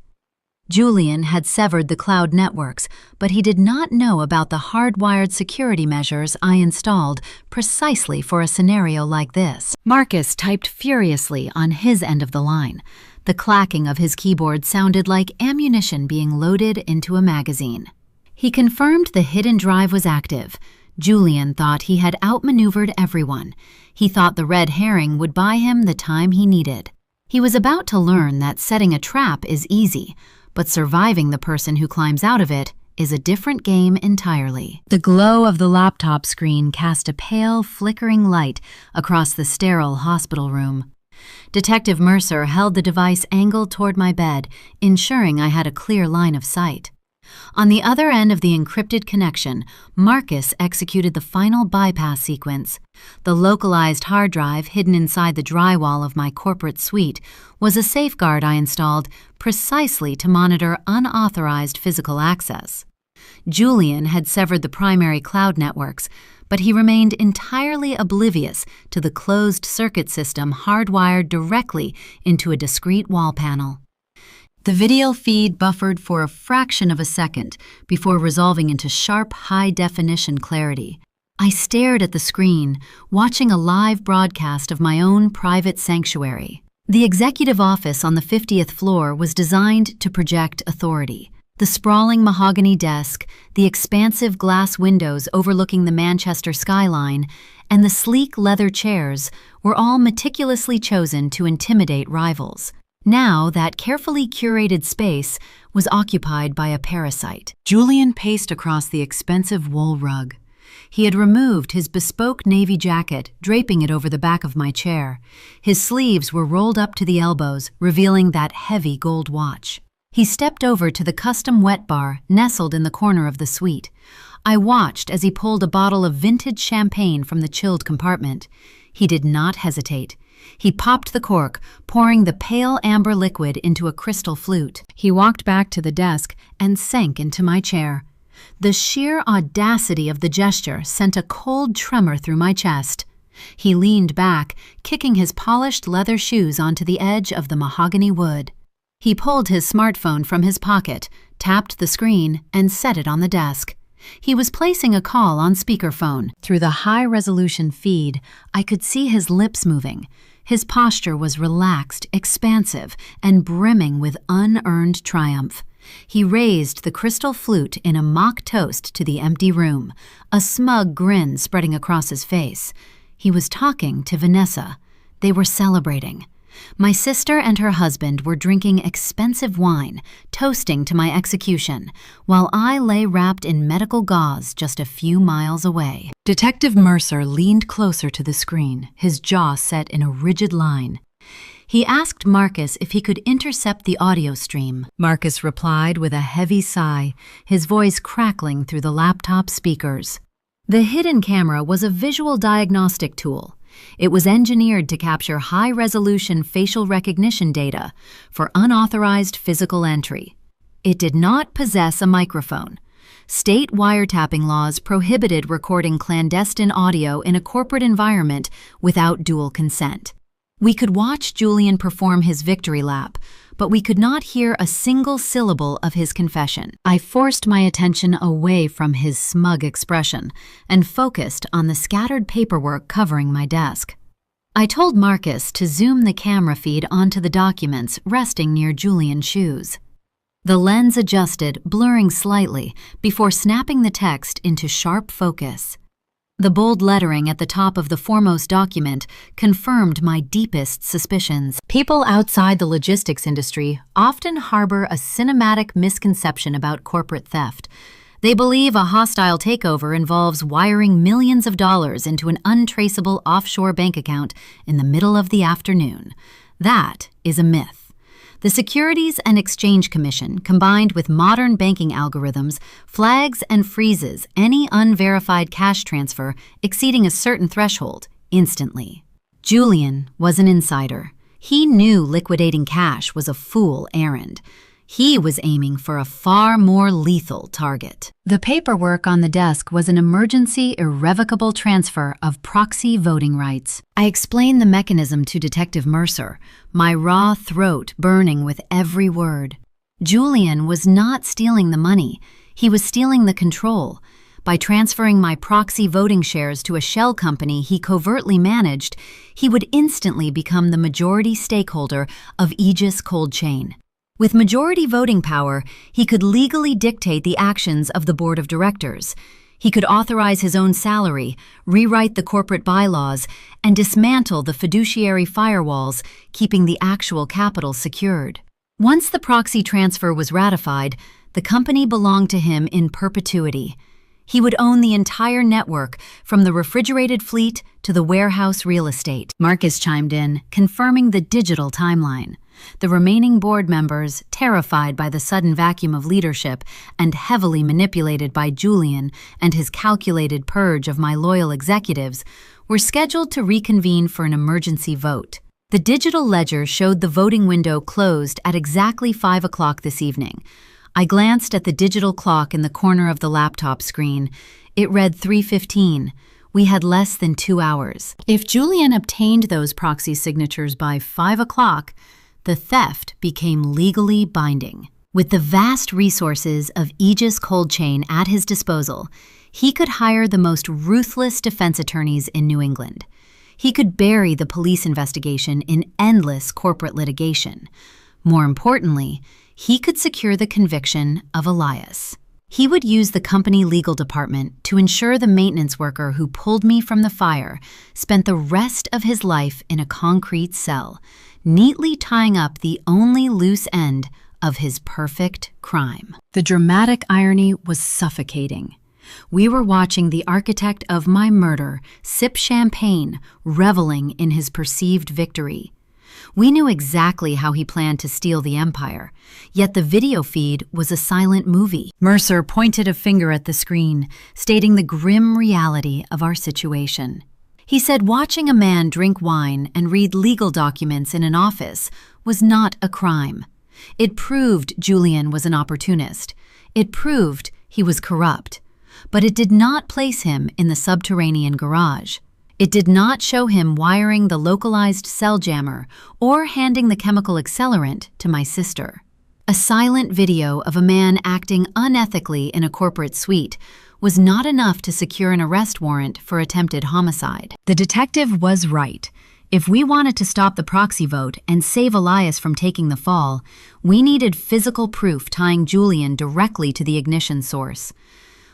Julian had severed the cloud networks, but he did not know about the hardwired security measures I installed precisely for a scenario like this. Marcus typed furiously on his end of the line. The clacking of his keyboard sounded like ammunition being loaded into a magazine. He confirmed the hidden drive was active. Julian thought he had outmaneuvered everyone. He thought the red herring would buy him the time he needed. He was about to learn that setting a trap is easy, but surviving the person who climbs out of it is a different game entirely. The glow of the laptop screen cast a pale, flickering light across the sterile hospital room. Detective Mercer held the device angled toward my bed, ensuring I had a clear line of sight. On the other end of the encrypted connection, Marcus executed the final bypass sequence. The localized hard drive hidden inside the drywall of my corporate suite was a safeguard I installed precisely to monitor unauthorized physical access. Julian had severed the primary cloud networks, but he remained entirely oblivious to the closed circuit system hardwired directly into a discrete wall panel. The video feed buffered for a fraction of a second before resolving into sharp, high-definition clarity. I stared at the screen, watching a live broadcast of my own private sanctuary. The executive office on the 50th floor was designed to project authority. The sprawling mahogany desk, the expansive glass windows overlooking the Manchester skyline, and the sleek leather chairs were all meticulously chosen to intimidate rivals. Now, that carefully curated space was occupied by a parasite. Julian paced across the expensive wool rug. He had removed his bespoke navy jacket, draping it over the back of my chair. His sleeves were rolled up to the elbows, revealing that heavy gold watch. He stepped over to the custom wet bar nestled in the corner of the suite. I watched as he pulled a bottle of vintage champagne from the chilled compartment. He did not hesitate. He popped the cork, pouring the pale amber liquid into a crystal flute. He walked back to the desk and sank into my chair. The sheer audacity of the gesture sent a cold tremor through my chest. He leaned back, kicking his polished leather shoes onto the edge of the mahogany wood. He pulled his smartphone from his pocket, tapped the screen, and set it on the desk. He was placing a call on speakerphone. Through the high-resolution feed, I could see his lips moving. His posture was relaxed, expansive, and brimming with unearned triumph. He raised the crystal flute in a mock toast to the empty room, a smug grin spreading across his face. He was talking to Vanessa. They were celebrating. My sister and her husband were drinking expensive wine, toasting to my execution, while I lay wrapped in medical gauze just a few miles away. Detective Mercer leaned closer to the screen, his jaw set in a rigid line. He asked Marcus if he could intercept the audio stream. Marcus replied with a heavy sigh, his voice crackling through the laptop speakers. The hidden camera was a visual diagnostic tool. It was engineered to capture high-resolution facial recognition data for unauthorized physical entry. It did not possess a microphone. State wiretapping laws prohibited recording clandestine audio in a corporate environment without dual consent. We could watch Julian perform his victory lap, but we could not hear a single syllable of his confession. I forced my attention away from his smug expression and focused on the scattered paperwork covering my desk. I told Marcus to zoom the camera feed onto the documents resting near Julian's shoes. The lens adjusted, blurring slightly, before snapping the text into sharp focus. The bold lettering at the top of the foremost document confirmed my deepest suspicions. People outside the logistics industry often harbor a cinematic misconception about corporate theft. They believe a hostile takeover involves wiring millions of dollars into an untraceable offshore bank account in the middle of the afternoon. That is a myth. The Securities and Exchange Commission, combined with modern banking algorithms, flags and freezes any unverified cash transfer exceeding a certain threshold instantly. Julian was an insider. He knew liquidating cash was a fool errand. He was aiming for a far more lethal target. The paperwork on the desk was an emergency irrevocable transfer of proxy voting rights. I explained the mechanism to Detective Mercer, my raw throat burning with every word. Julian was not stealing the money. He was stealing the control. By transferring my proxy voting shares to a shell company he covertly managed, he would instantly become the majority stakeholder of Aegis Cold Chain. With majority voting power, he could legally dictate the actions of the board of directors. He could authorize his own salary, rewrite the corporate bylaws, and dismantle the fiduciary firewalls, keeping the actual capital secured. Once the proxy transfer was ratified, the company belonged to him in perpetuity. He would own the entire network, from the refrigerated fleet to the warehouse real estate. Marcus chimed in, confirming the digital timeline. The remaining board members, terrified by the sudden vacuum of leadership and heavily manipulated by Julian and his calculated purge of my loyal executives, were scheduled to reconvene for an emergency vote. The digital ledger showed the voting window closed at exactly 5 o'clock this evening. I glanced at the digital clock in the corner of the laptop screen. It read 3:15. We had less than 2 hours. If Julian obtained those proxy signatures by 5 o'clock, the theft became legally binding. With the vast resources of Aegis Cold Chain at his disposal, he could hire the most ruthless defense attorneys in New England. He could bury the police investigation in endless corporate litigation. More importantly, he could secure the conviction of Elias. He would use the company legal department to ensure the maintenance worker who pulled me from the fire spent the rest of his life in a concrete cell, neatly tying up the only loose end of his perfect crime. The dramatic irony was suffocating. We were watching the architect of my murder sip champagne, reveling in his perceived victory. We knew exactly how he planned to steal the empire, yet the video feed was a silent movie. Mercer pointed a finger at the screen, stating the grim reality of our situation. He said watching a man drink wine and read legal documents in an office was not a crime. It proved Julian was an opportunist. It proved he was corrupt. But it did not place him in the subterranean garage. It did not show him wiring the localized cell jammer or handing the chemical accelerant to my sister. A silent video of a man acting unethically in a corporate suite was not enough to secure an arrest warrant for attempted homicide. The detective was right. If we wanted to stop the proxy vote and save Elias from taking the fall, we needed physical proof tying Julian directly to the ignition source.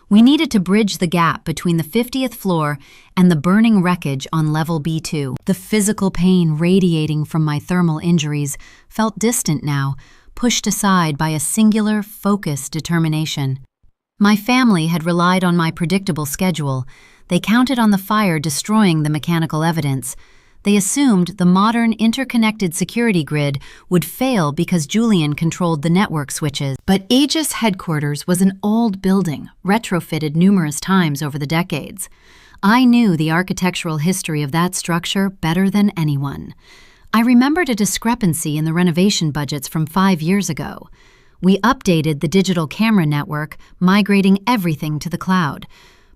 We needed to bridge the gap between the 50th floor and the burning wreckage on level B2. The physical pain radiating from my thermal injuries felt distant now, pushed aside by a singular, focused determination. My family had relied on my predictable schedule. They counted on the fire destroying the mechanical evidence. They assumed the modern interconnected security grid would fail because Julian controlled the network switches. But Aegis headquarters was an old building, retrofitted numerous times over the decades. I knew the architectural history of that structure better than anyone. I remembered a discrepancy in the renovation budgets from 5 years ago. We updated the digital camera network, migrating everything to the cloud.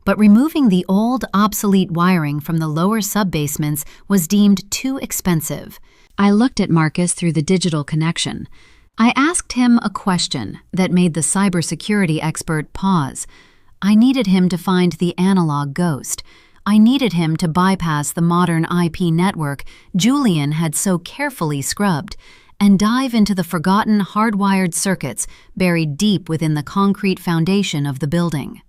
But removing the old, obsolete wiring from the lower sub-basements was deemed too expensive. I looked at Marcus through the digital connection. I asked him a question that made the cybersecurity expert pause. I needed him to find the analog ghost. I needed him to bypass the modern IP network Julian had so carefully scrubbed and dive into the forgotten hardwired circuits buried deep within the concrete foundation of the building.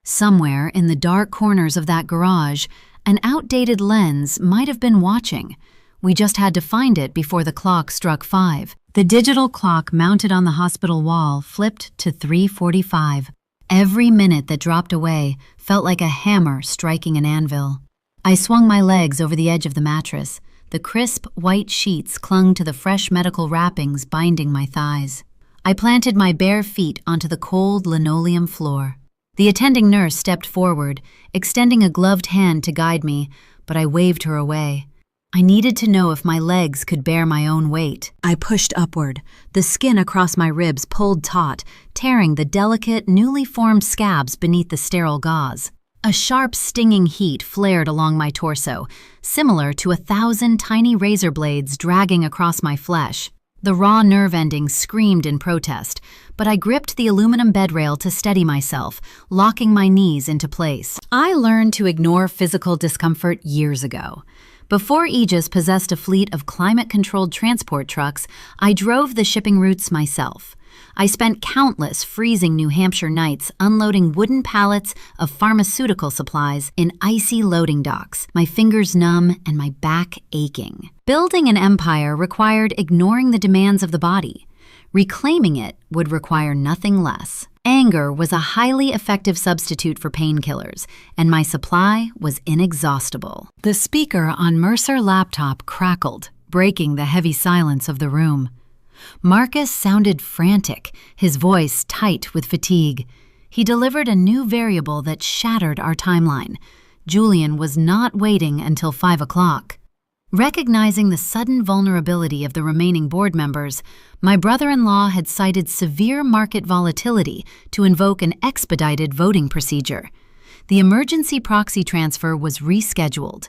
Somewhere in the dark corners of that garage, an outdated lens might have been watching. We just had to find it before the clock struck 5. The digital clock mounted on the hospital wall flipped to 3:45. Every minute that dropped away felt like a hammer striking an anvil. I swung my legs over the edge of the mattress. The crisp, white sheets clung to the fresh medical wrappings binding my thighs. I planted my bare feet onto the cold linoleum floor. The attending nurse stepped forward, extending a gloved hand to guide me, but I waved her away. I needed to know if my legs could bear my own weight. I pushed upward. The skin across my ribs pulled taut, tearing the delicate, newly formed scabs beneath the sterile gauze. A sharp, stinging heat flared along my torso, similar to 1,000 tiny razor blades dragging across my flesh. The raw nerve endings screamed in protest, but I gripped the aluminum bedrail to steady myself, locking my knees into place. I learned to ignore physical discomfort years ago. Before Aegis possessed a fleet of climate-controlled transport trucks, I drove the shipping routes myself. I spent countless freezing New Hampshire nights unloading wooden pallets of pharmaceutical supplies in icy loading docks, my fingers numb and my back aching. Building an empire required ignoring the demands of the body. Reclaiming it would require nothing less. Anger was a highly effective substitute for painkillers, and my supply was inexhaustible. The speaker on Mercer laptop crackled, breaking the heavy silence of the room. Marcus sounded frantic, his voice tight with fatigue. He delivered a new variable that shattered our timeline. Julian was not waiting until 5 o'clock. Recognizing the sudden vulnerability of the remaining board members, my brother-in-law had cited severe market volatility to invoke an expedited voting procedure. The emergency proxy transfer was rescheduled.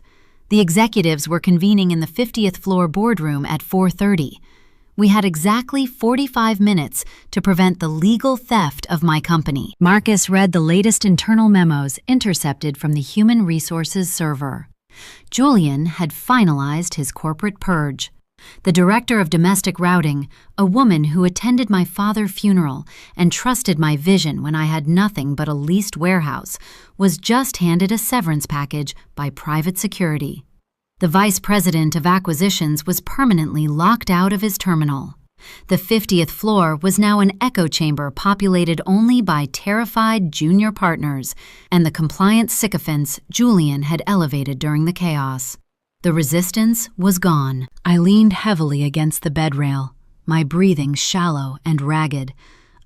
The executives were convening in the 50th floor boardroom at 4:30. We had exactly 45 minutes to prevent the legal theft of my company. Marcus read the latest internal memos intercepted from the Human Resources server. Julian had finalized his corporate purge. The director of domestic routing, a woman who attended my father's funeral and trusted my vision when I had nothing but a leased warehouse, was just handed a severance package by private security. The vice president of acquisitions was permanently locked out of his terminal. The 50th floor was now an echo chamber populated only by terrified junior partners and the compliant sycophants Julian had elevated during the chaos. The resistance was gone. I leaned heavily against the bedrail, my breathing shallow and ragged.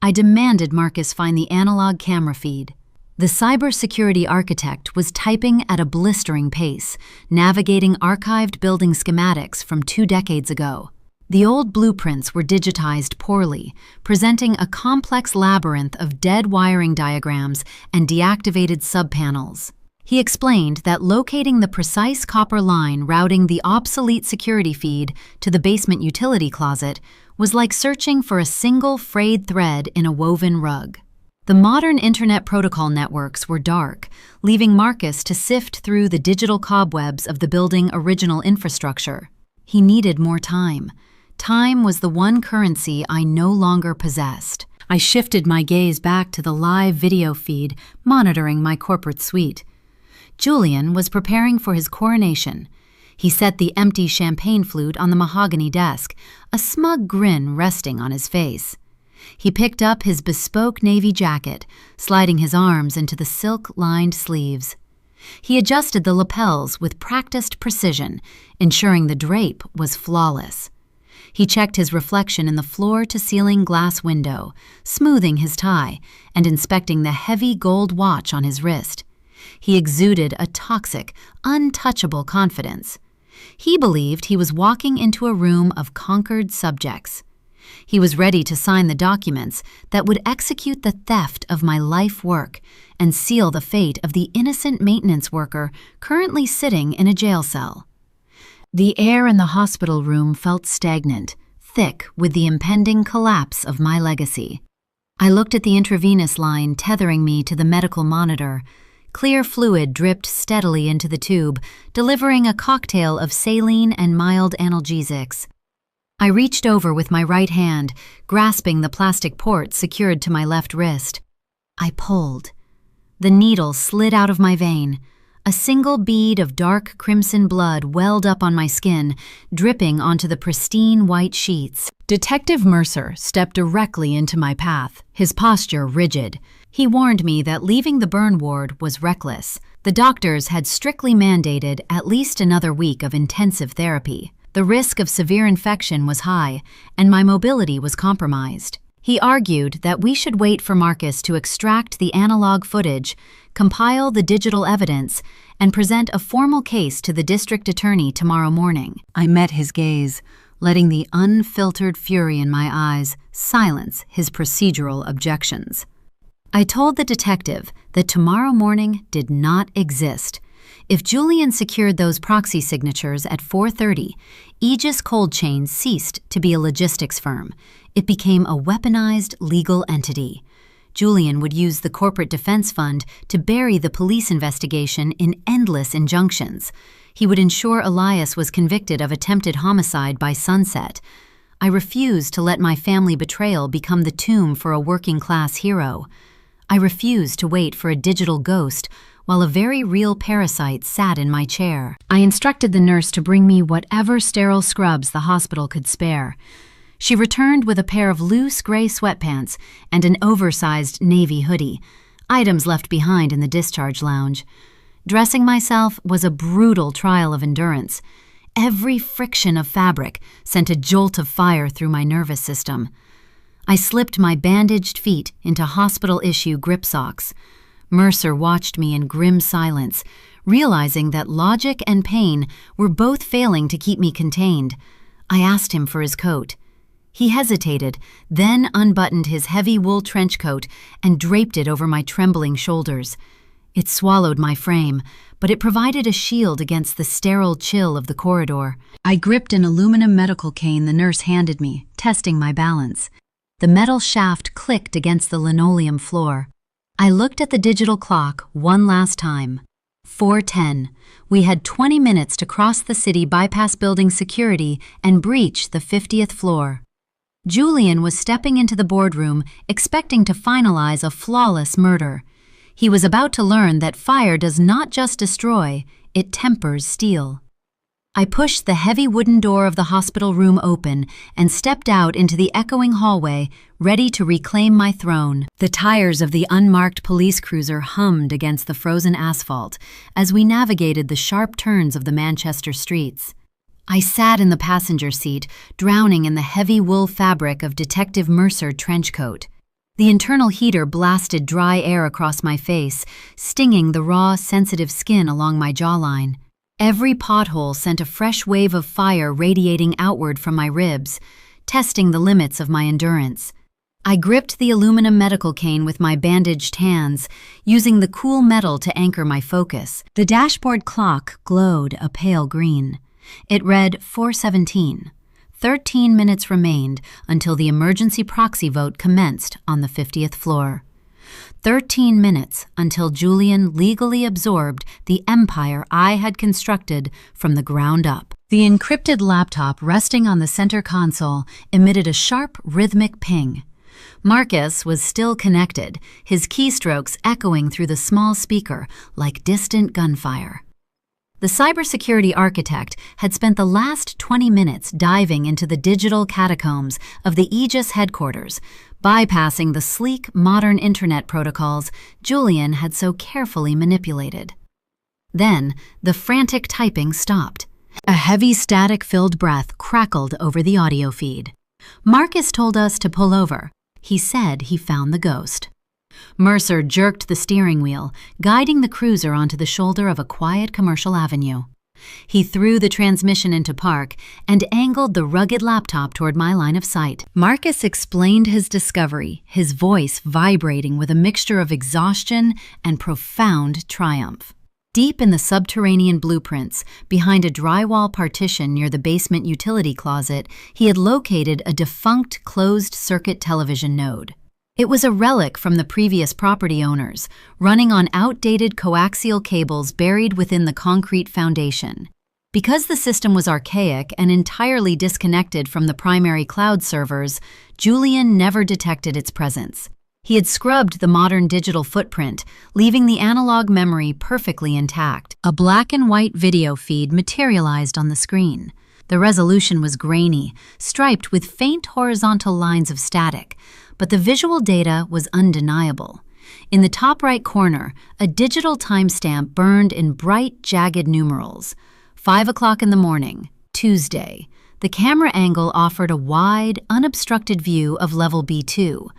I demanded Marcus find the analog camera feed. The cybersecurity architect was typing at a blistering pace, navigating archived building schematics from 2 decades ago. The old blueprints were digitized poorly, presenting a complex labyrinth of dead wiring diagrams and deactivated subpanels. He explained that locating the precise copper line routing the obsolete security feed to the basement utility closet was like searching for a single frayed thread in a woven rug. The modern Internet protocol networks were dark, leaving Marcus to sift through the digital cobwebs of the building's original infrastructure. He needed more time. Time was the one currency I no longer possessed. I shifted my gaze back to the live video feed, monitoring my corporate suite. Julian was preparing for his coronation. He set the empty champagne flute on the mahogany desk, a smug grin resting on his face. He picked up his bespoke navy jacket, sliding his arms into the silk-lined sleeves. He adjusted the lapels with practiced precision, ensuring the drape was flawless. He checked his reflection in the floor-to-ceiling glass window, smoothing his tie and inspecting the heavy gold watch on his wrist. He exuded a toxic, untouchable confidence. He believed he was walking into a room of conquered subjects. He was ready to sign the documents that would execute the theft of my life work and seal the fate of the innocent maintenance worker currently sitting in a jail cell. The air in the hospital room felt stagnant, thick with the impending collapse of my legacy. I looked at the intravenous line tethering me to the medical monitor. Clear fluid dripped steadily into the tube, delivering a cocktail of saline and mild analgesics. I reached over with my right hand, grasping the plastic port secured to my left wrist. I pulled. The needle slid out of my vein. A single bead of dark crimson blood welled up on my skin, dripping onto the pristine white sheets. Detective Mercer stepped directly into my path, his posture rigid. He warned me that leaving the burn ward was reckless. The doctors had strictly mandated at least another week of intensive therapy. The risk of severe infection was high, and my mobility was compromised. He argued that we should wait for Marcus to extract the analog footage, compile the digital evidence, and present a formal case to the district attorney tomorrow morning. I met his gaze, letting the unfiltered fury in my eyes silence his procedural objections. I told the detective that tomorrow morning did not exist. If Julian secured those proxy signatures at 4:30, Aegis Cold Chain ceased to be a logistics firm. It became a weaponized legal entity. Julian would use the corporate defense fund to bury the police investigation in endless injunctions. He would ensure Elias was convicted of attempted homicide by sunset. I refused to let my family betrayal become the tomb for a working-class hero. I refused to wait for a digital ghost while a very real parasite sat in my chair. I instructed the nurse to bring me whatever sterile scrubs the hospital could spare. She returned with a pair of loose gray sweatpants and an oversized navy hoodie, items left behind in the discharge lounge. Dressing myself was a brutal trial of endurance. Every friction of fabric sent a jolt of fire through my nervous system. I slipped my bandaged feet into hospital-issue grip socks. Mercer watched me in grim silence, realizing that logic and pain were both failing to keep me contained. I asked him for his coat. He hesitated, then unbuttoned his heavy wool trench coat and draped it over my trembling shoulders. It swallowed my frame, but it provided a shield against the sterile chill of the corridor. I gripped an aluminum medical cane the nurse handed me, testing my balance. The metal shaft clicked against the linoleum floor. I looked at the digital clock one last time. 4:10. We had 20 minutes to cross the city, bypass building security, and breach the 50th floor. Julian was stepping into the boardroom, expecting to finalize a flawless murder. He was about to learn that fire does not just destroy, it tempers steel. I pushed the heavy wooden door of the hospital room open and stepped out into the echoing hallway, ready to reclaim my throne. The tires of the unmarked police cruiser hummed against the frozen asphalt as we navigated the sharp turns of the Manchester streets. I sat in the passenger seat, drowning in the heavy wool fabric of Detective Mercer trench coat. The internal heater blasted dry air across my face, stinging the raw, sensitive skin along my jawline. Every pothole sent a fresh wave of fire radiating outward from my ribs, testing the limits of my endurance. I gripped the aluminum medical cane with my bandaged hands, using the cool metal to anchor my focus. The dashboard clock glowed a pale green. It read 4:17. 13 minutes remained until the emergency proxy vote commenced on the 50th floor. 13 minutes until Julian legally absorbed the empire I had constructed from the ground up. The encrypted laptop resting on the center console emitted a sharp, rhythmic ping. Marcus was still connected, his keystrokes echoing through the small speaker like distant gunfire. The cybersecurity architect had spent the last 20 minutes diving into the digital catacombs of the Aegis headquarters, bypassing the sleek, modern internet protocols Julian had so carefully manipulated. Then, the frantic typing stopped. A heavy static-filled breath crackled over the audio feed. Marcus told us to pull over. He said he found the ghost. Mercer jerked the steering wheel, guiding the cruiser onto the shoulder of a quiet commercial avenue. He threw the transmission into park and angled the rugged laptop toward my line of sight. Marcus explained his discovery, his voice vibrating with a mixture of exhaustion and profound triumph. Deep in the subterranean blueprints, behind a drywall partition near the basement utility closet, he had located a defunct closed-circuit television node. It was a relic from the previous property owners, running on outdated coaxial cables buried within the concrete foundation. Because the system was archaic and entirely disconnected from the primary cloud servers, Julian never detected its presence. He had scrubbed the modern digital footprint, leaving the analog memory perfectly intact. A black and white video feed materialized on the screen. The resolution was grainy, striped with faint horizontal lines of static, but the visual data was undeniable. In the top right corner, a digital timestamp burned in bright, jagged numerals. 5 o'clock in the morning, Tuesday. The camera angle offered a wide, unobstructed view of level B2.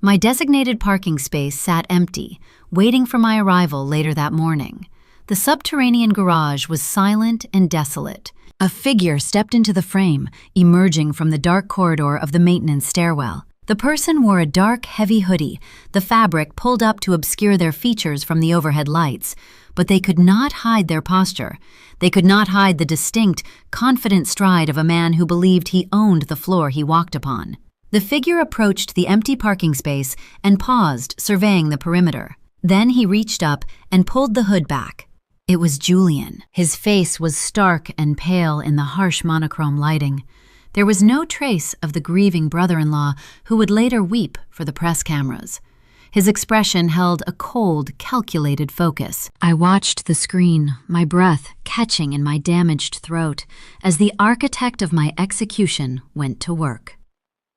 My designated parking space sat empty, waiting for my arrival later that morning. The subterranean garage was silent and desolate. A figure stepped into the frame, emerging from the dark corridor of the maintenance stairwell. The person wore a dark, heavy hoodie, the fabric pulled up to obscure their features from the overhead lights. But they could not hide their posture. They could not hide the distinct, confident stride of a man who believed he owned the floor he walked upon. The figure approached the empty parking space and paused, surveying the perimeter. Then he reached up and pulled the hood back. It was Julian. His face was stark and pale in the harsh monochrome lighting. There was no trace of the grieving brother-in-law who would later weep for the press cameras. His expression held a cold, calculated focus. I watched the screen, my breath catching in my damaged throat, as the architect of my execution went to work.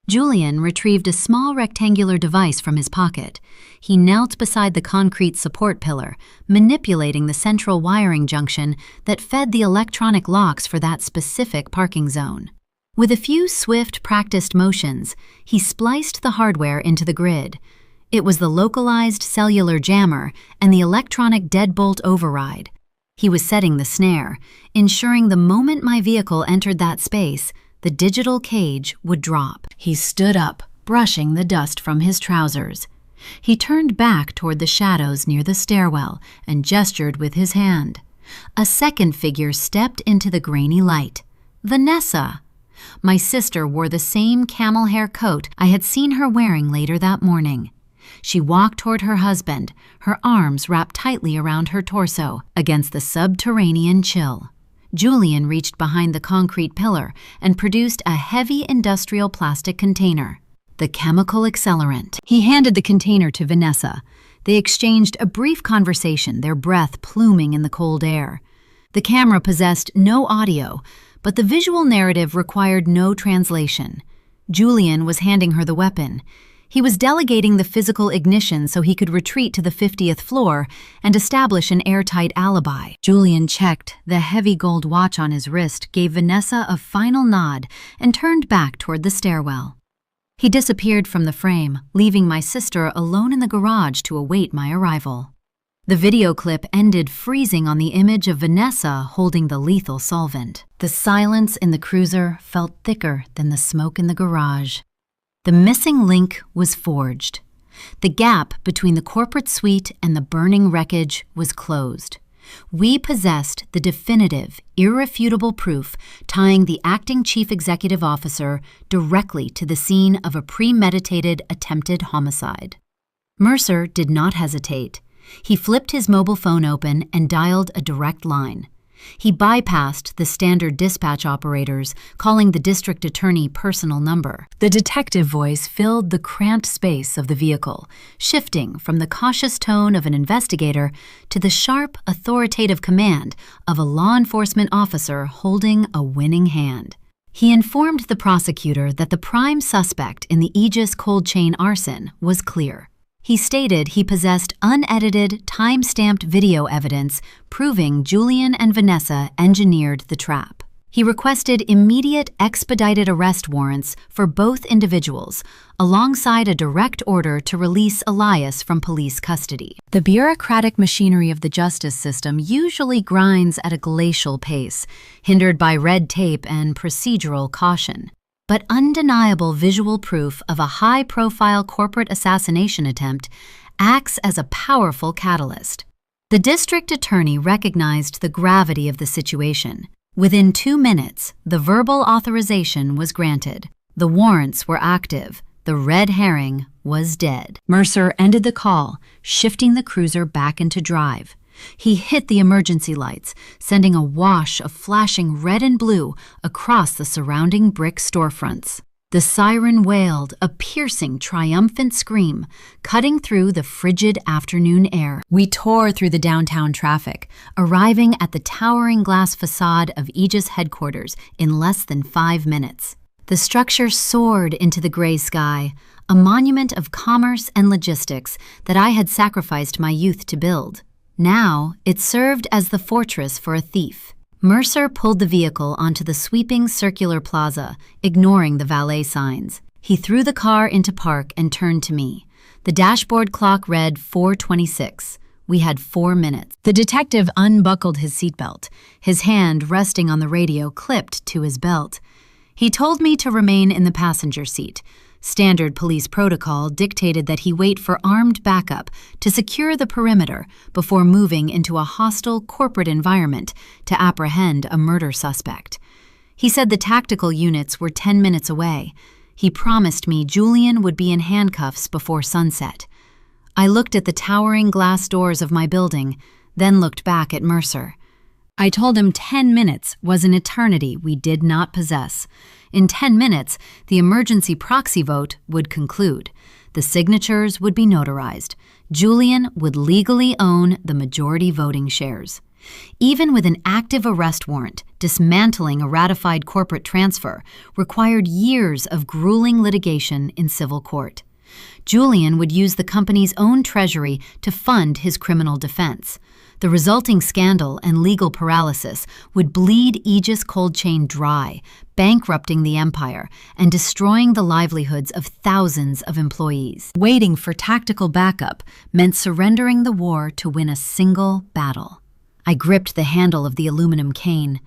Julian retrieved a small rectangular device from his pocket. He knelt beside the concrete support pillar, manipulating the central wiring junction that fed the electronic locks for that specific parking zone. With a few swift, practiced motions, he spliced the hardware into the grid. It was the localized cellular jammer and the electronic deadbolt override. He was setting the snare, ensuring the moment my vehicle entered that space, the digital cage would drop. He stood up, brushing the dust from his trousers. He turned back toward the shadows near the stairwell and gestured with his hand. A second figure stepped into the grainy light. Vanessa. My sister wore the same camel hair coat I had seen her wearing later that morning. She walked toward her husband, her arms wrapped tightly around her torso against the subterranean chill. Julian reached behind the concrete pillar and produced a heavy industrial plastic container, the chemical accelerant. He handed the container to Vanessa. They exchanged a brief conversation, their breath pluming in the cold air. The camera possessed no audio, but the visual narrative required no translation. Julian was handing her the weapon. He was delegating the physical ignition so he could retreat to the 50th floor and establish an airtight alibi. Julian checked. The heavy gold watch on his wrist gave Vanessa a final nod and turned back toward the stairwell. He disappeared from the frame, leaving my sister alone in the garage to await my arrival. The video clip ended freezing on the image of Vanessa holding the lethal solvent. The silence in the cruiser felt thicker than the smoke in the garage. The missing link was forged. The gap between the corporate suite and the burning wreckage was closed. We possessed the definitive, irrefutable proof tying the acting chief executive officer directly to the scene of a premeditated attempted homicide. Mercer did not hesitate. He flipped his mobile phone open and dialed a direct line. He bypassed the standard dispatch operators, calling the district attorney personal number. The detective voice filled the cramped space of the vehicle, shifting from the cautious tone of an investigator to the sharp, authoritative command of a law enforcement officer holding a winning hand. He informed the prosecutor that the prime suspect in the Aegis cold chain arson was clear. He stated he possessed unedited, time-stamped video evidence proving Julian and Vanessa engineered the trap. He requested immediate expedited arrest warrants for both individuals, alongside a direct order to release Elias from police custody. The bureaucratic machinery of the justice system usually grinds at a glacial pace, hindered by red tape and procedural caution. But undeniable visual proof of a high-profile corporate assassination attempt acts as a powerful catalyst. The district attorney recognized the gravity of the situation. Within 2 minutes, the verbal authorization was granted. The warrants were active. The red herring was dead. Mercer ended the call, shifting the cruiser back into drive. He hit the emergency lights, sending a wash of flashing red and blue across the surrounding brick storefronts. The siren wailed, a piercing, triumphant scream, cutting through the frigid afternoon air. We tore through the downtown traffic, arriving at the towering glass facade of Aegis headquarters in less than 5 minutes. The structure soared into the gray sky, a monument of commerce and logistics that I had sacrificed my youth to build. Now, it served as the fortress for a thief. Mercer pulled the vehicle onto the sweeping circular plaza, ignoring the valet signs. He threw the car into park and turned to me. The dashboard clock read 4:26. We had 4 minutes. The detective unbuckled his seatbelt, his hand resting on the radio clipped to his belt. He told me to remain in the passenger seat. Standard police protocol dictated that he wait for armed backup to secure the perimeter before moving into a hostile corporate environment to apprehend a murder suspect. He said the tactical units were 10 minutes away. He promised me Julian would be in handcuffs before sunset. I looked at the towering glass doors of my building, then looked back at Mercer. I told him 10 minutes was an eternity we did not possess. In 10 minutes, the emergency proxy vote would conclude. The signatures would be notarized. Julian would legally own the majority voting shares. Even with an active arrest warrant, dismantling a ratified corporate transfer required years of grueling litigation in civil court. Julian would use the company's own treasury to fund his criminal defense. The resulting scandal and legal paralysis would bleed Aegis Cold Chain dry, bankrupting the empire and destroying the livelihoods of thousands of employees. Waiting for tactical backup meant surrendering the war to win a single battle. I gripped the handle of the aluminum cane.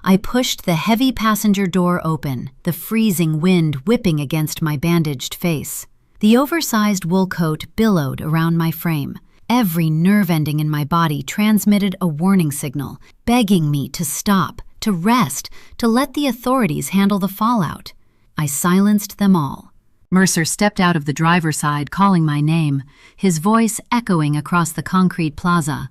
I pushed the heavy passenger door open, the freezing wind whipping against my bandaged face. The oversized wool coat billowed around my frame. Every nerve ending in my body transmitted a warning signal, begging me to stop, to rest, to let the authorities handle the fallout. I silenced them all. Mercer stepped out of the driver's side, calling my name, his voice echoing across the concrete plaza.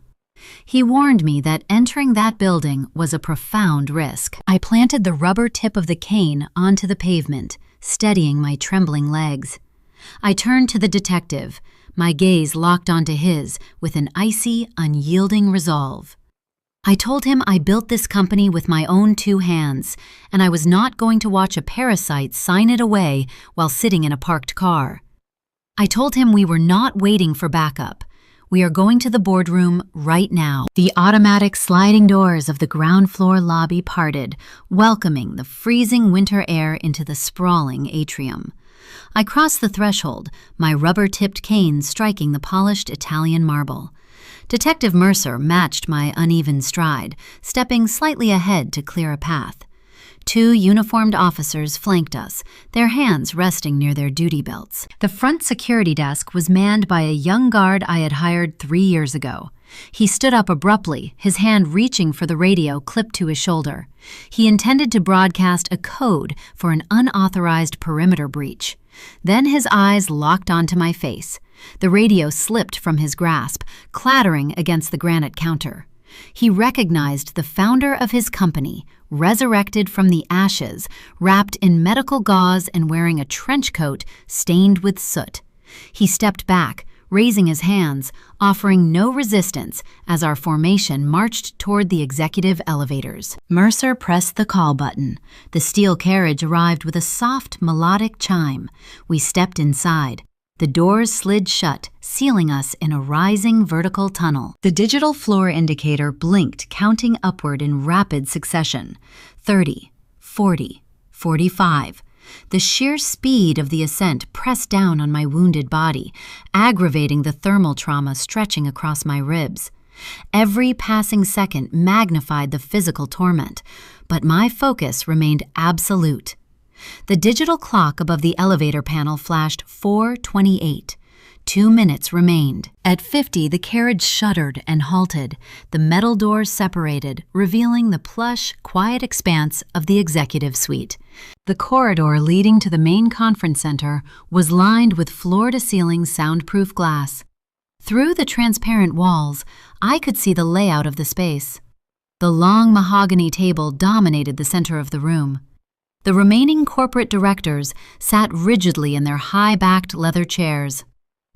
He warned me that entering that building was a profound risk. I planted the rubber tip of the cane onto the pavement, steadying my trembling legs. I turned to the detective, my gaze locked onto his with an icy, unyielding resolve. I told him I built this company with my own 2 hands, and I was not going to watch a parasite sign it away while sitting in a parked car. I told him we were not waiting for backup. We are going to the boardroom right now. The automatic sliding doors of the ground floor lobby parted, welcoming the freezing winter air into the sprawling atrium. I crossed the threshold, my rubber-tipped cane striking the polished Italian marble. Detective Mercer matched my uneven stride, stepping slightly ahead to clear a path. 2 uniformed officers flanked us, their hands resting near their duty belts. The front security desk was manned by a young guard I had hired 3 years ago. He stood up abruptly, his hand reaching for the radio clipped to his shoulder. He intended to broadcast a code for an unauthorized perimeter breach. Then his eyes locked onto my face. The radio slipped from his grasp, clattering against the granite counter. He recognized the founder of his company, resurrected from the ashes, wrapped in medical gauze and wearing a trench coat stained with soot. He stepped back, raising his hands, offering no resistance as our formation marched toward the executive elevators. Mercer pressed the call button. The steel carriage arrived with a soft, melodic chime. We stepped inside. The doors slid shut, sealing us in a rising vertical tunnel. The digital floor indicator blinked, counting upward in rapid succession. 30, 40, 45. The sheer speed of the ascent pressed down on my wounded body, aggravating the thermal trauma stretching across my ribs. Every passing second magnified the physical torment, but my focus remained absolute. The digital clock above the elevator panel flashed 4:28. 2 minutes remained. At 50, the carriage shuddered and halted. The metal doors separated, revealing the plush, quiet expanse of the executive suite. The corridor leading to the main conference center was lined with floor-to-ceiling soundproof glass. Through the transparent walls, I could see the layout of the space. The long mahogany table dominated the center of the room. The remaining corporate directors sat rigidly in their high-backed leather chairs.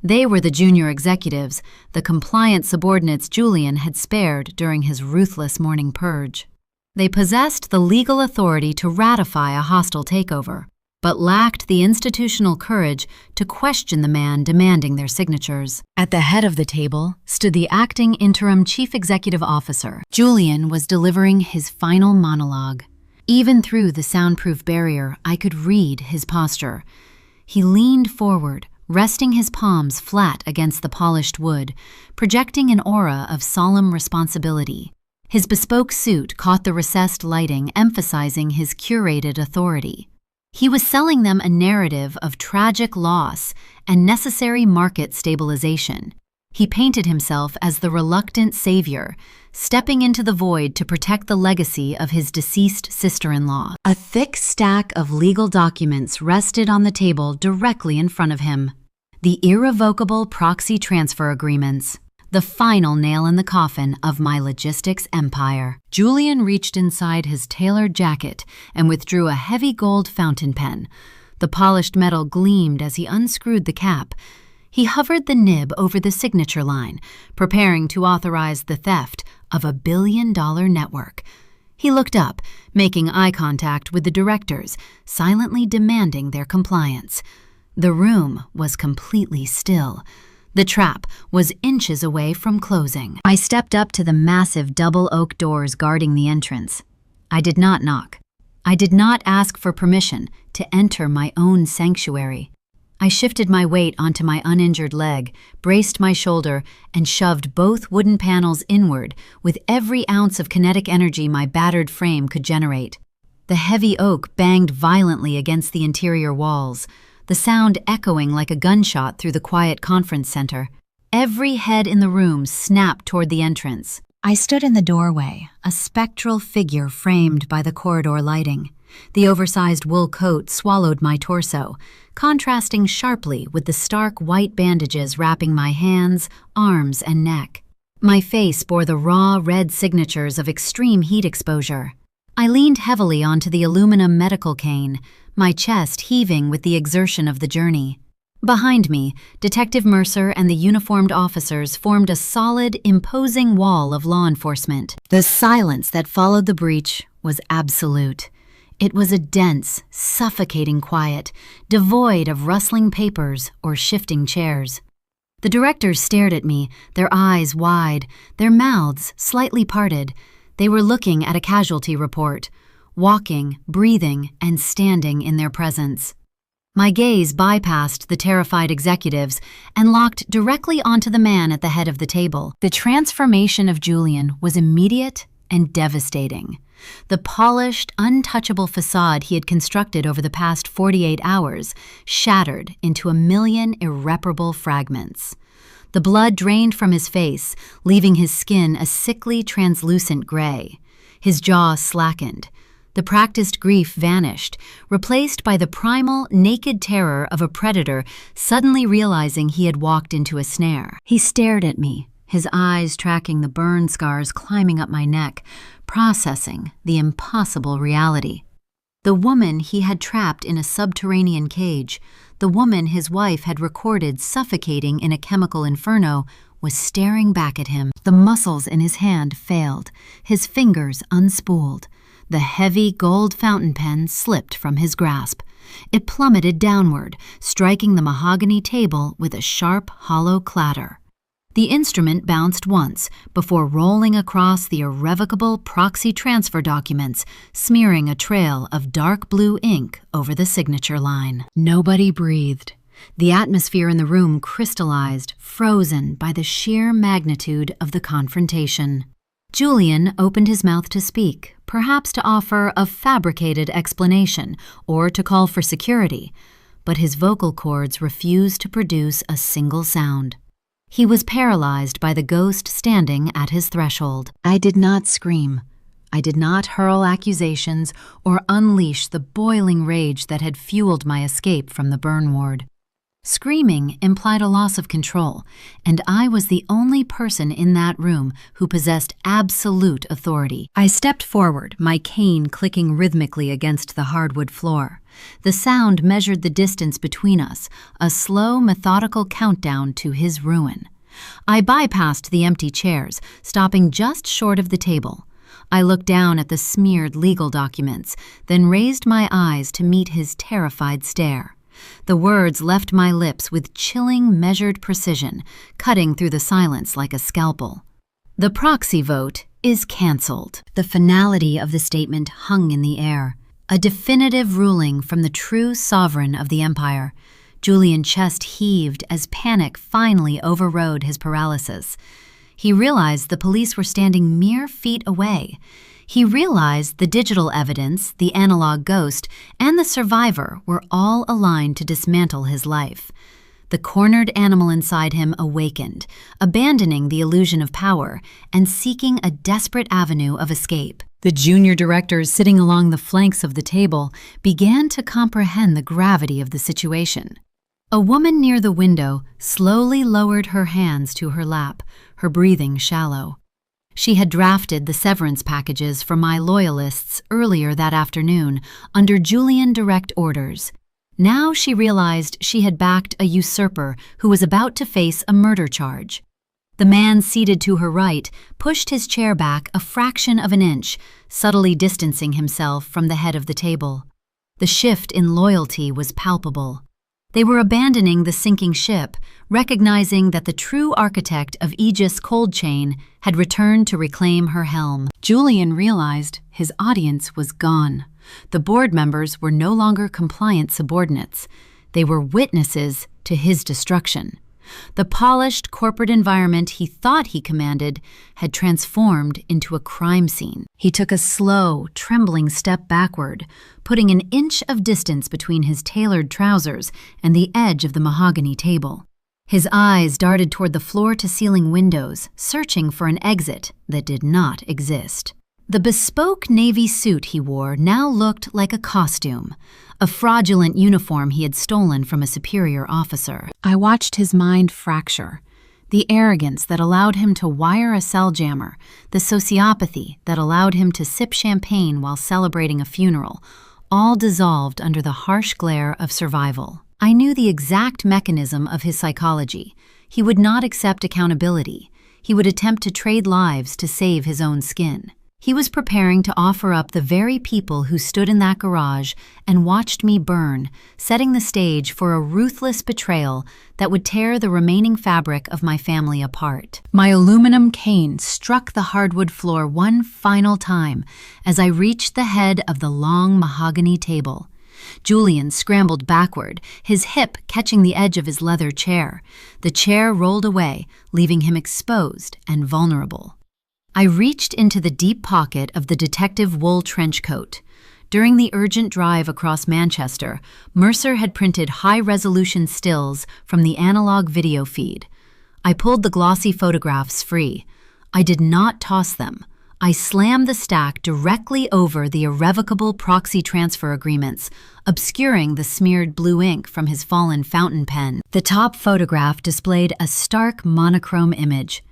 They were the junior executives, the compliant subordinates Julian had spared during his ruthless morning purge. They possessed the legal authority to ratify a hostile takeover, but lacked the institutional courage to question the man demanding their signatures. At the head of the table stood the acting interim chief executive officer. Julian was delivering his final monologue. Even through the soundproof barrier, I could read his posture. He leaned forward, resting his palms flat against the polished wood, projecting an aura of solemn responsibility. His bespoke suit caught the recessed lighting, emphasizing his curated authority. He was selling them a narrative of tragic loss and necessary market stabilization. He painted himself as the reluctant savior, stepping into the void to protect the legacy of his deceased sister-in-law. A thick stack of legal documents rested on the table directly in front of him. The irrevocable proxy transfer agreements, the final nail in the coffin of my logistics empire. Julian reached inside his tailored jacket and withdrew a heavy gold fountain pen. The polished metal gleamed as he unscrewed the cap. He hovered the nib over the signature line, preparing to authorize the theft of $1 billion network. He looked up, making eye contact with the directors, silently demanding their compliance. The room was completely still. The trap was inches away from closing. I stepped up to the massive double oak doors guarding the entrance. I did not knock. I did not ask for permission to enter my own sanctuary. I shifted my weight onto my uninjured leg, braced my shoulder, and shoved both wooden panels inward with every ounce of kinetic energy my battered frame could generate. The heavy oak banged violently against the interior walls, the sound echoing like a gunshot through the quiet conference center. Every head in the room snapped toward the entrance. I stood in the doorway, a spectral figure framed by the corridor lighting. The oversized wool coat swallowed my torso, contrasting sharply with the stark white bandages wrapping my hands, arms, and neck. My face bore the raw red signatures of extreme heat exposure. I leaned heavily onto the aluminum medical cane, my chest heaving with the exertion of the journey. Behind me, Detective Mercer and the uniformed officers formed a solid, imposing wall of law enforcement. The silence that followed the breach was absolute. It was a dense, suffocating quiet, devoid of rustling papers or shifting chairs. The directors stared at me, their eyes wide, their mouths slightly parted. They were looking at a casualty report, walking, breathing, and standing in their presence. My gaze bypassed the terrified executives and locked directly onto the man at the head of the table. The transformation of Julian was immediate and devastating. The polished, untouchable facade he had constructed over the past 48 hours shattered into a million irreparable fragments. The blood drained from his face, leaving his skin a sickly, translucent gray. His jaw slackened. The practiced grief vanished, replaced by the primal, naked terror of a predator suddenly realizing he had walked into a snare. He stared at me, his eyes tracking the burn scars climbing up my neck, processing the impossible reality. The woman he had trapped in a subterranean cage, the woman his wife had recorded suffocating in a chemical inferno, was staring back at him. The muscles in his hand failed, his fingers unspooled. The heavy gold fountain pen slipped from his grasp. It plummeted downward, striking the mahogany table with a sharp, hollow clatter. The instrument bounced once before rolling across the irrevocable proxy transfer documents, smearing a trail of dark blue ink over the signature line. Nobody breathed. The atmosphere in the room crystallized, frozen by the sheer magnitude of the confrontation. Julian opened his mouth to speak, perhaps to offer a fabricated explanation or to call for security, but his vocal cords refused to produce a single sound. He was paralyzed by the ghost standing at his threshold. I did not scream. I did not hurl accusations or unleash the boiling rage that had fueled my escape from the burn ward. Screaming implied a loss of control, and I was the only person in that room who possessed absolute authority. I stepped forward, my cane clicking rhythmically against the hardwood floor. The sound measured the distance between us, a slow, methodical countdown to his ruin. I bypassed the empty chairs, stopping just short of the table. I looked down at the smeared legal documents, then raised my eyes to meet his terrified stare. The words left my lips with chilling, measured precision, cutting through the silence like a scalpel. The proxy vote is canceled. The finality of the statement hung in the air, a definitive ruling from the true sovereign of the empire. Julian's chest heaved as panic finally overrode his paralysis. He realized the police were standing mere feet away. He realized the digital evidence, the analog ghost, and the survivor were all aligned to dismantle his life. The cornered animal inside him awakened, abandoning the illusion of power and seeking a desperate avenue of escape. The junior directors sitting along the flanks of the table began to comprehend the gravity of the situation. A woman near the window slowly lowered her hands to her lap, her breathing shallow. She had drafted the severance packages for my loyalists earlier that afternoon under Julian direct orders. Now she realized she had backed a usurper who was about to face a murder charge. The man seated to her right pushed his chair back a fraction of an inch, subtly distancing himself from the head of the table. The shift in loyalty was palpable. They were abandoning the sinking ship, recognizing that the true architect of Aegis Cold Chain had returned to reclaim her helm. Julian realized his audience was gone. The board members were no longer compliant subordinates. They were witnesses to his destruction. The polished corporate environment he thought he commanded had transformed into a crime scene. He took a slow, trembling step backward, putting an inch of distance between his tailored trousers and the edge of the mahogany table. His eyes darted toward the floor-to-ceiling windows, searching for an exit that did not exist. The bespoke navy suit he wore now looked like a costume, a fraudulent uniform he had stolen from a superior officer. I watched his mind fracture. The arrogance that allowed him to wire a cell jammer, the sociopathy that allowed him to sip champagne while celebrating a funeral, all dissolved under the harsh glare of survival. I knew the exact mechanism of his psychology. He would not accept accountability. He would attempt to trade lives to save his own skin. He was preparing to offer up the very people who stood in that garage and watched me burn, setting the stage for a ruthless betrayal that would tear the remaining fabric of my family apart. My aluminum cane struck the hardwood floor one final time as I reached the head of the long mahogany table. Julian scrambled backward, his hip catching the edge of his leather chair. The chair rolled away, leaving him exposed and vulnerable. I reached into the deep pocket of the detective wool trench coat. During the urgent drive across Manchester, Mercer had printed high-resolution stills from the analog video feed. I pulled the glossy photographs free. I did not toss them. I slammed the stack directly over the irrevocable proxy transfer agreements, obscuring the smeared blue ink from his fallen fountain pen. The top photograph displayed a stark monochrome image.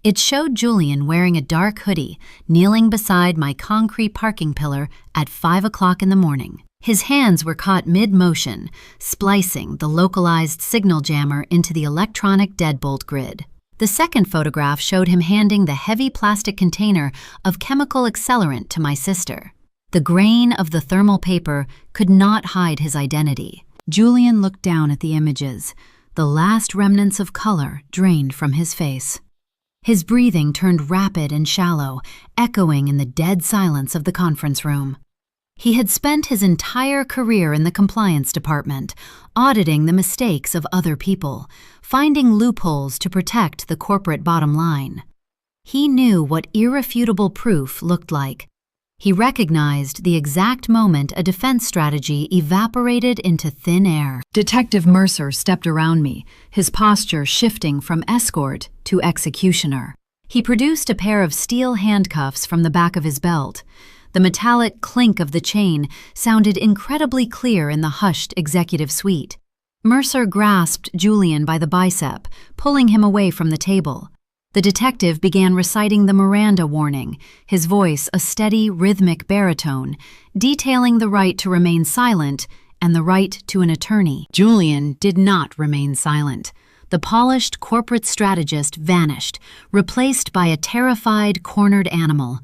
It showed Julian wearing a dark hoodie, kneeling beside my concrete parking pillar at 5 o'clock in the morning. His hands were caught mid-motion, splicing the localized signal jammer into the electronic deadbolt grid. The second photograph showed him handing the heavy plastic container of chemical accelerant to my sister. The grain of the thermal paper could not hide his identity. Julian looked down at the images. The last remnants of color drained from his face. His breathing turned rapid and shallow, echoing in the dead silence of the conference room. He had spent his entire career in the compliance department, auditing the mistakes of other people, finding loopholes to protect the corporate bottom line. He knew what irrefutable proof looked like. He recognized the exact moment a defense strategy evaporated into thin air. Detective Mercer stepped around me, his posture shifting from escort to executioner. He produced a pair of steel handcuffs from the back of his belt. The metallic clink of the chain sounded incredibly clear in the hushed executive suite. Mercer grasped Julian by the bicep, pulling him away from the table. The detective began reciting the Miranda warning, his voice a steady, rhythmic baritone, detailing the right to remain silent and the right to an attorney. Julian did not remain silent. The polished corporate strategist vanished, replaced by a terrified, cornered animal.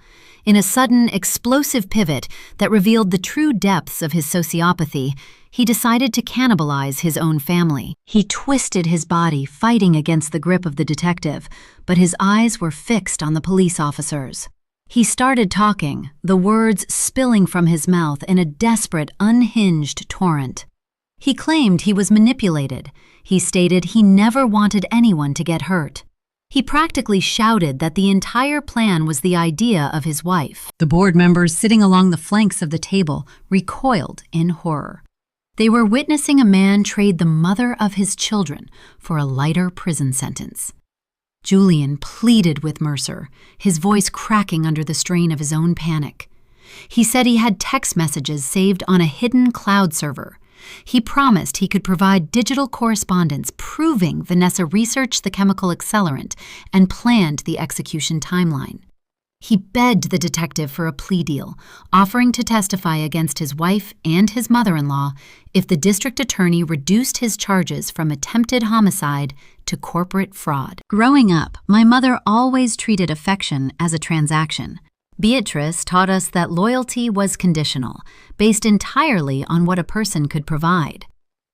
In a sudden, explosive pivot that revealed the true depths of his sociopathy, he decided to cannibalize his own family. He twisted his body, fighting against the grip of the detective, but his eyes were fixed on the police officers. He started talking, the words spilling from his mouth in a desperate, unhinged torrent. He claimed he was manipulated. He stated he never wanted anyone to get hurt. He practically shouted that the entire plan was the idea of his wife. The board members sitting along the flanks of the table recoiled in horror. They were witnessing a man trade the mother of his children for a lighter prison sentence. Julian pleaded with Mercer, his voice cracking under the strain of his own panic. He said he had text messages saved on a hidden cloud server. He promised he could provide digital correspondence proving Vanessa researched the chemical accelerant and planned the execution timeline. He begged the detective for a plea deal, offering to testify against his wife and his mother-in-law if the district attorney reduced his charges from attempted homicide to corporate fraud. Growing up, my mother always treated affection as a transaction. Beatrice taught us that loyalty was conditional, based entirely on what a person could provide.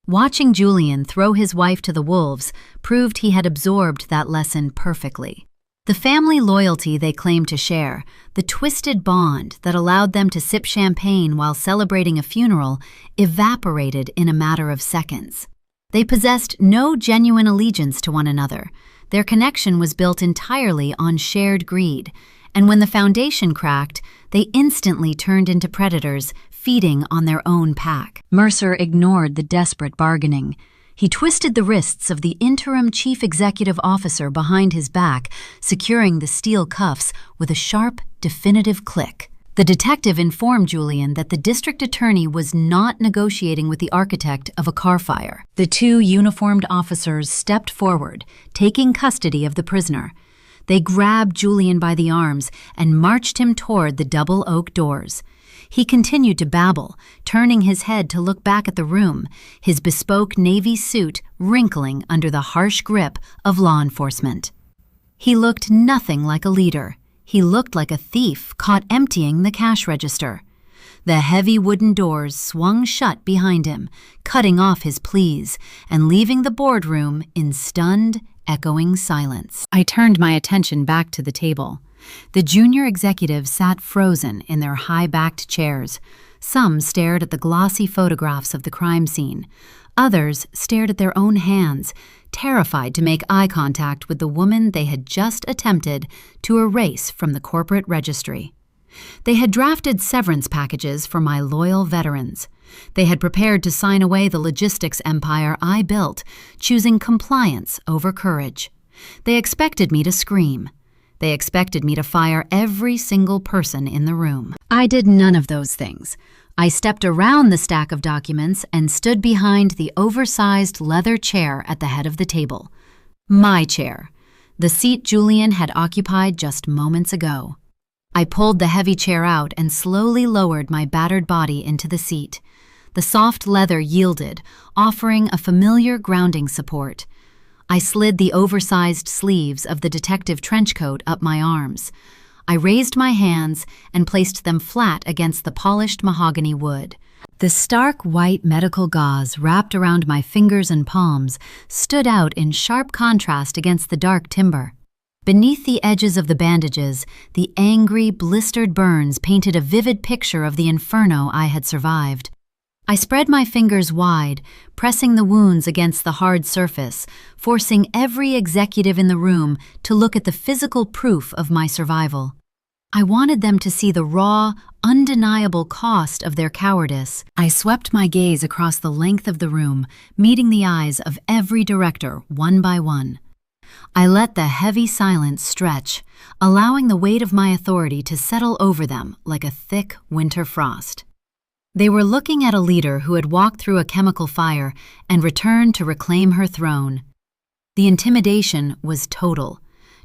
Watching Julian throw his wife to the wolves proved he had absorbed that lesson perfectly. The family loyalty they claimed to share, the twisted bond that allowed them to sip champagne while celebrating a funeral, evaporated in a matter of seconds. They possessed no genuine allegiance to one another. Their connection was built entirely on shared greed, and when the foundation cracked, they instantly turned into predators, feeding on their own pack. Mercer ignored the desperate bargaining. He twisted the wrists of the interim chief executive officer behind his back, securing the steel cuffs with a sharp, definitive click. The detective informed Julian that the district attorney was not negotiating with the architect of a car fire. The two uniformed officers stepped forward, taking custody of the prisoner. They grabbed Julian by the arms and marched him toward the double oak doors. He continued to babble, turning his head to look back at the room, his bespoke navy suit wrinkling under the harsh grip of law enforcement. He looked nothing like a leader. He looked like a thief caught emptying the cash register. The heavy wooden doors swung shut behind him, cutting off his pleas and leaving the boardroom in stunned, echoing silence. I turned my attention back to the table. The junior executives sat frozen in their high-backed chairs. Some stared at the glossy photographs of the crime scene. Others stared at their own hands, terrified to make eye contact with the woman they had just attempted to erase from the corporate registry. They had drafted severance packages for my loyal veterans. They had prepared to sign away the logistics empire I built, choosing compliance over courage. They expected me to scream. They expected me to fire every single person in the room. I did none of those things. I stepped around the stack of documents and stood behind the oversized leather chair at the head of the table. My chair, the seat Julian had occupied just moments ago. I pulled the heavy chair out and slowly lowered my battered body into the seat. The soft leather yielded, offering a familiar grounding support. I slid the oversized sleeves of the detective trench coat up my arms. I raised my hands and placed them flat against the polished mahogany wood. The stark white medical gauze wrapped around my fingers and palms stood out in sharp contrast against the dark timber. Beneath the edges of the bandages, the angry, blistered burns painted a vivid picture of the inferno I had survived. I spread my fingers wide, pressing the wounds against the hard surface, forcing every executive in the room to look at the physical proof of my survival. I wanted them to see the raw, undeniable cost of their cowardice. I swept my gaze across the length of the room, meeting the eyes of every director one by one. I let the heavy silence stretch, allowing the weight of my authority to settle over them like a thick winter frost. They were looking at a leader who had walked through a chemical fire and returned to reclaim her throne. The intimidation was total.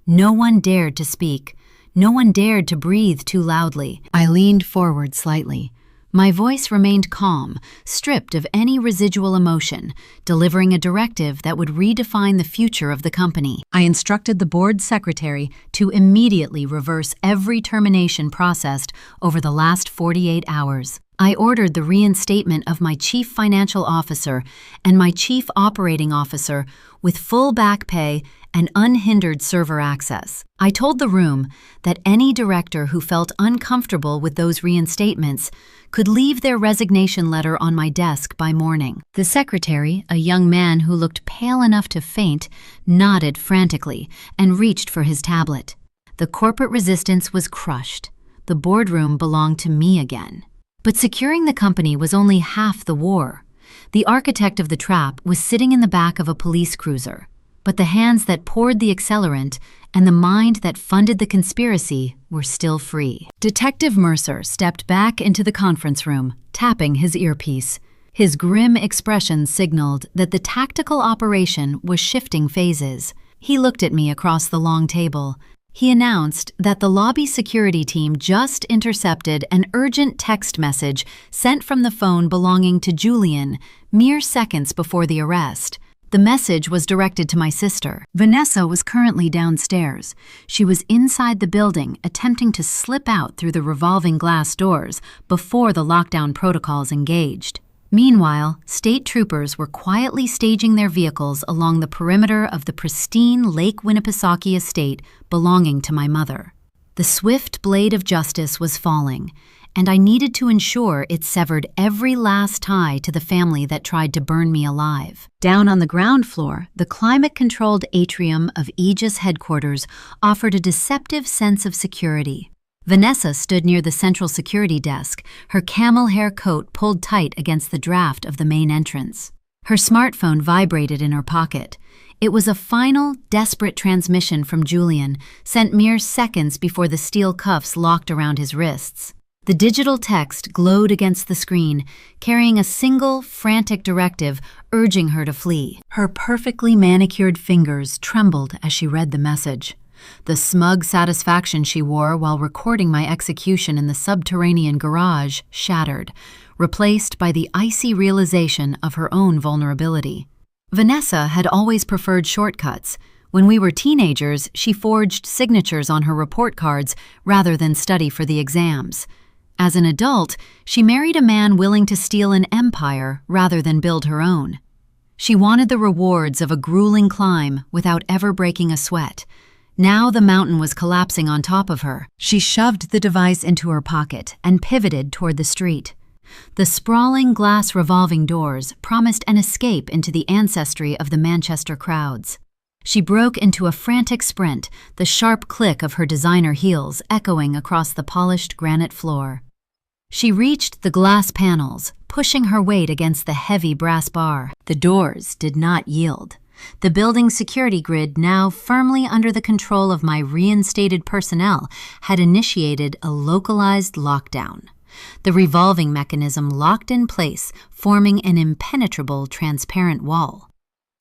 No one dared to speak. No one dared to breathe too loudly. I leaned forward slightly. My voice remained calm, stripped of any residual emotion, delivering a directive that would redefine the future of the company. I instructed the board secretary to immediately reverse every termination processed over the last 48 hours. I ordered the reinstatement of my chief financial officer and my chief operating officer with full back pay and unhindered server access. I told the room that any director who felt uncomfortable with those reinstatements could leave their resignation letter on my desk by morning. The secretary, a young man who looked pale enough to faint, nodded frantically and reached for his tablet. The corporate resistance was crushed. The boardroom belonged to me again. But securing the company was only half the war. The architect of the trap was sitting in the back of a police cruiser, but the hands that poured the accelerant and the mind that funded the conspiracy were still free. Detective Mercer stepped back into the conference room, tapping his earpiece. His grim expression signaled that the tactical operation was shifting phases. He looked at me across the long table. He announced that the lobby security team just intercepted an urgent text message sent from the phone belonging to Julian mere seconds before the arrest. The message was directed to my sister. Vanessa was currently downstairs. She was inside the building, attempting to slip out through the revolving glass doors before the lockdown protocols engaged. Meanwhile, state troopers were quietly staging their vehicles along the perimeter of the pristine Lake Winnipesaukee estate belonging to my mother. The swift blade of justice was falling, and I needed to ensure it severed every last tie to the family that tried to burn me alive. Down on the ground floor, the climate-controlled atrium of Aegis headquarters offered a deceptive sense of security. Vanessa stood near the central security desk, her camel hair coat pulled tight against the draft of the main entrance. Her smartphone vibrated in her pocket. It was a final, desperate transmission from Julian, sent mere seconds before the steel cuffs locked around his wrists. The digital text glowed against the screen, carrying a single, frantic directive urging her to flee. Her perfectly manicured fingers trembled as she read the message. The smug satisfaction she wore while recording my execution in the subterranean garage shattered, replaced by the icy realization of her own vulnerability. Vanessa had always preferred shortcuts. When we were teenagers, she forged signatures on her report cards rather than study for the exams. As an adult, she married a man willing to steal an empire rather than build her own. She wanted the rewards of a grueling climb without ever breaking a sweat. Now the mountain was collapsing on top of her. She shoved the device into her pocket and pivoted toward the street. The sprawling glass revolving doors promised an escape into the ancestry of the Manchester crowds. She broke into a frantic sprint, the sharp click of her designer heels echoing across the polished granite floor. She reached the glass panels, pushing her weight against the heavy brass bar. The doors did not yield. The building's security grid, now firmly under the control of my reinstated personnel, had initiated a localized lockdown. The revolving mechanism locked in place, forming an impenetrable, transparent wall.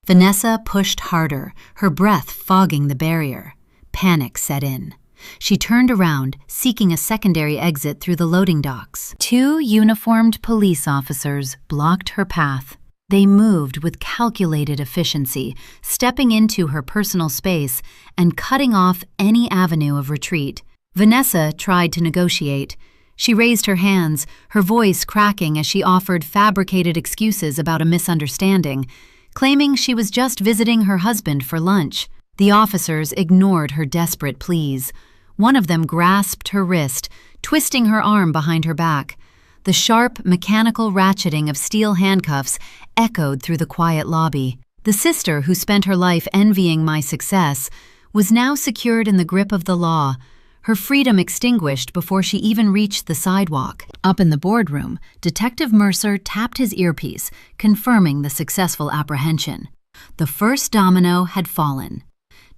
Vanessa pushed harder, her breath fogging the barrier. Panic set in. She turned around, seeking a secondary exit through the loading docks. 2 uniformed police officers blocked her path. They moved with calculated efficiency, stepping into her personal space and cutting off any avenue of retreat. Vanessa tried to negotiate. She raised her hands, her voice cracking as she offered fabricated excuses about a misunderstanding, claiming she was just visiting her husband for lunch. The officers ignored her desperate pleas. One of them grasped her wrist, twisting her arm behind her back. The sharp, mechanical ratcheting of steel handcuffs echoed through the quiet lobby. The sister, who spent her life envying my success, was now secured in the grip of the law, her freedom extinguished before she even reached the sidewalk. Up in the boardroom, Detective Mercer tapped his earpiece, confirming the successful apprehension. The first domino had fallen.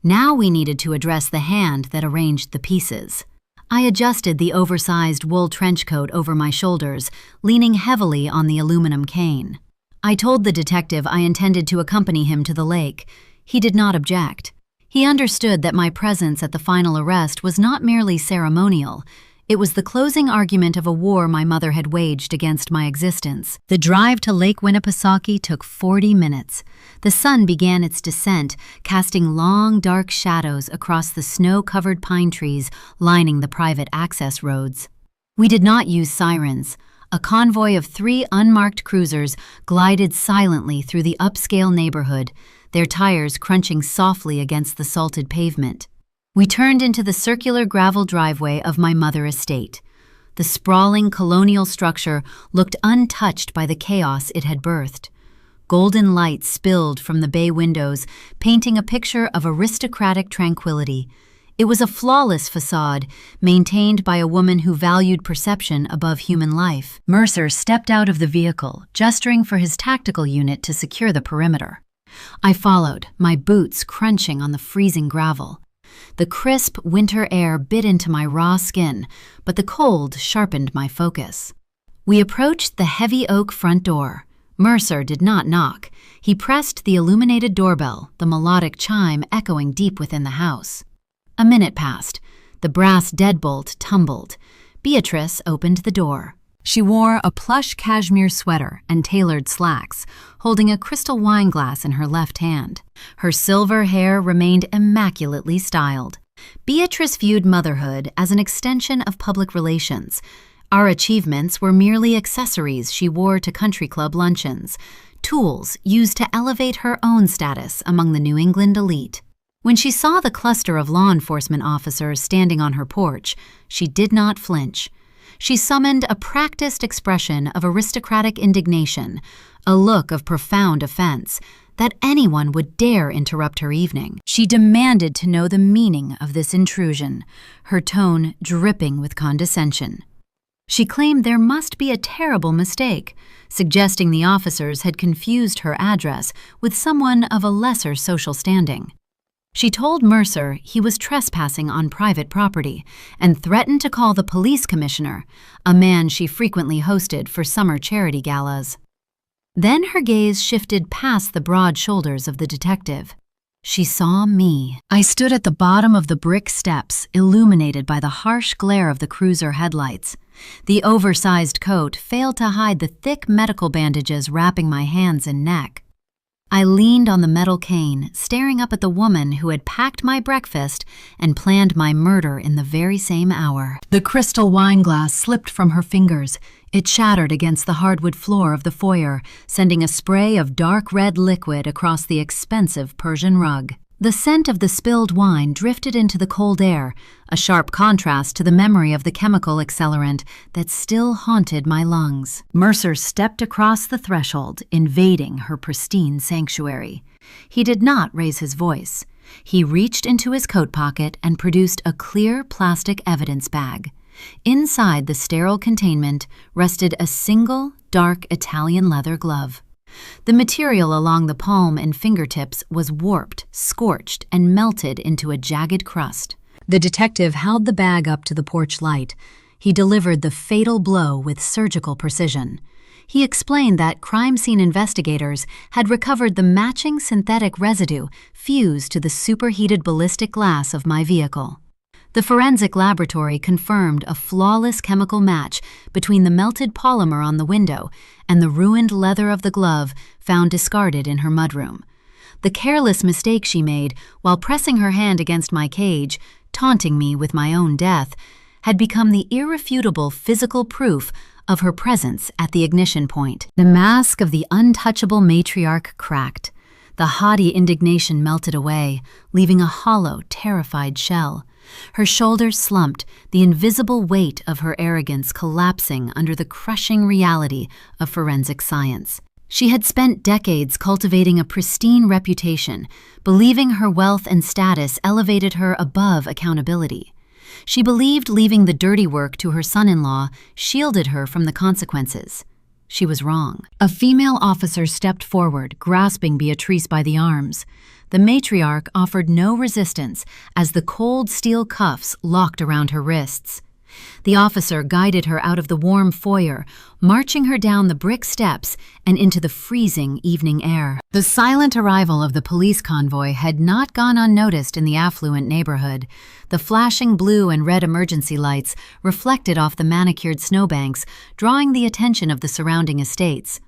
Now we needed to address the hand that arranged the pieces. I adjusted the oversized wool trench coat over my shoulders, leaning heavily on the aluminum cane. I told the detective I intended to accompany him to the lake. He did not object. He understood that my presence at the final arrest was not merely ceremonial. It was the closing argument of a war my mother had waged against my existence. The drive to Lake Winnipesaukee took 40 minutes. The sun began its descent, casting long, dark shadows across the snow-covered pine trees lining the private access roads. We did not use sirens. A convoy of 3 unmarked cruisers glided silently through the upscale neighborhood, their tires crunching softly against the salted pavement. We turned into the circular gravel driveway of my mother estate. The sprawling colonial structure looked untouched by the chaos it had birthed. Golden light spilled from the bay windows, painting a picture of aristocratic tranquility. It was a flawless facade, maintained by a woman who valued perception above human life. Mercer stepped out of the vehicle, gesturing for his tactical unit to secure the perimeter. I followed, my boots crunching on the freezing gravel. The crisp winter air bit into my raw skin, but the cold sharpened my focus. We approached the heavy oak front door. Mercer did not knock. He pressed the illuminated doorbell, the melodic chime echoing deep within the house. A minute passed. The brass deadbolt tumbled. Beatrice opened the door. She wore a plush cashmere sweater and tailored slacks, holding a crystal wine glass in her left hand. Her silver hair remained immaculately styled. Beatrice viewed motherhood as an extension of public relations. Our achievements were merely accessories she wore to country club luncheons, tools used to elevate her own status among the New England elite. When she saw the cluster of law enforcement officers standing on her porch, she did not flinch. She summoned a practiced expression of aristocratic indignation, a look of profound offense, that anyone would dare interrupt her evening. She demanded to know the meaning of this intrusion, her tone dripping with condescension. She claimed there must be a terrible mistake, suggesting the officers had confused her address with someone of a lesser social standing. She told Mercer he was trespassing on private property and threatened to call the police commissioner, a man she frequently hosted for summer charity galas. Then her gaze shifted past the broad shoulders of the detective. She saw me. I stood at the bottom of the brick steps, illuminated by the harsh glare of the cruiser headlights. The oversized coat failed to hide the thick medical bandages wrapping my hands and neck. I leaned on the metal cane, staring up at the woman who had packed my breakfast and planned my murder in the very same hour. The crystal wine glass slipped from her fingers. It shattered against the hardwood floor of the foyer, sending a spray of dark red liquid across the expensive Persian rug. The scent of the spilled wine drifted into the cold air, a sharp contrast to the memory of the chemical accelerant that still haunted my lungs. Mercer stepped across the threshold, invading her pristine sanctuary. He did not raise his voice. He reached into his coat pocket and produced a clear plastic evidence bag. Inside the sterile containment rested a single, dark Italian leather glove. The material along the palm and fingertips was warped, scorched, and melted into a jagged crust. The detective held the bag up to the porch light. He delivered the fatal blow with surgical precision. He explained that crime scene investigators had recovered the matching synthetic residue fused to the superheated ballistic glass of my vehicle. The forensic laboratory confirmed a flawless chemical match between the melted polymer on the window and the ruined leather of the glove found discarded in her mudroom. The careless mistake she made while pressing her hand against my cage taunting me with my own death, had become the irrefutable physical proof of her presence at the ignition point. The mask of the untouchable matriarch cracked. The haughty indignation melted away, leaving a hollow, terrified shell. Her shoulders slumped, the invisible weight of her arrogance collapsing under the crushing reality of forensic science. She had spent decades cultivating a pristine reputation, believing her wealth and status elevated her above accountability. She believed leaving the dirty work to her son-in-law shielded her from the consequences. She was wrong. A female officer stepped forward, grasping Beatrice by the arms. The matriarch offered no resistance as the cold steel cuffs locked around her wrists. The officer guided her out of the warm foyer, marching her down the brick steps and into the freezing evening air. The silent arrival of the police convoy had not gone unnoticed in the affluent neighborhood. The flashing blue and red emergency lights reflected off the manicured snowbanks, drawing the attention of the surrounding estates.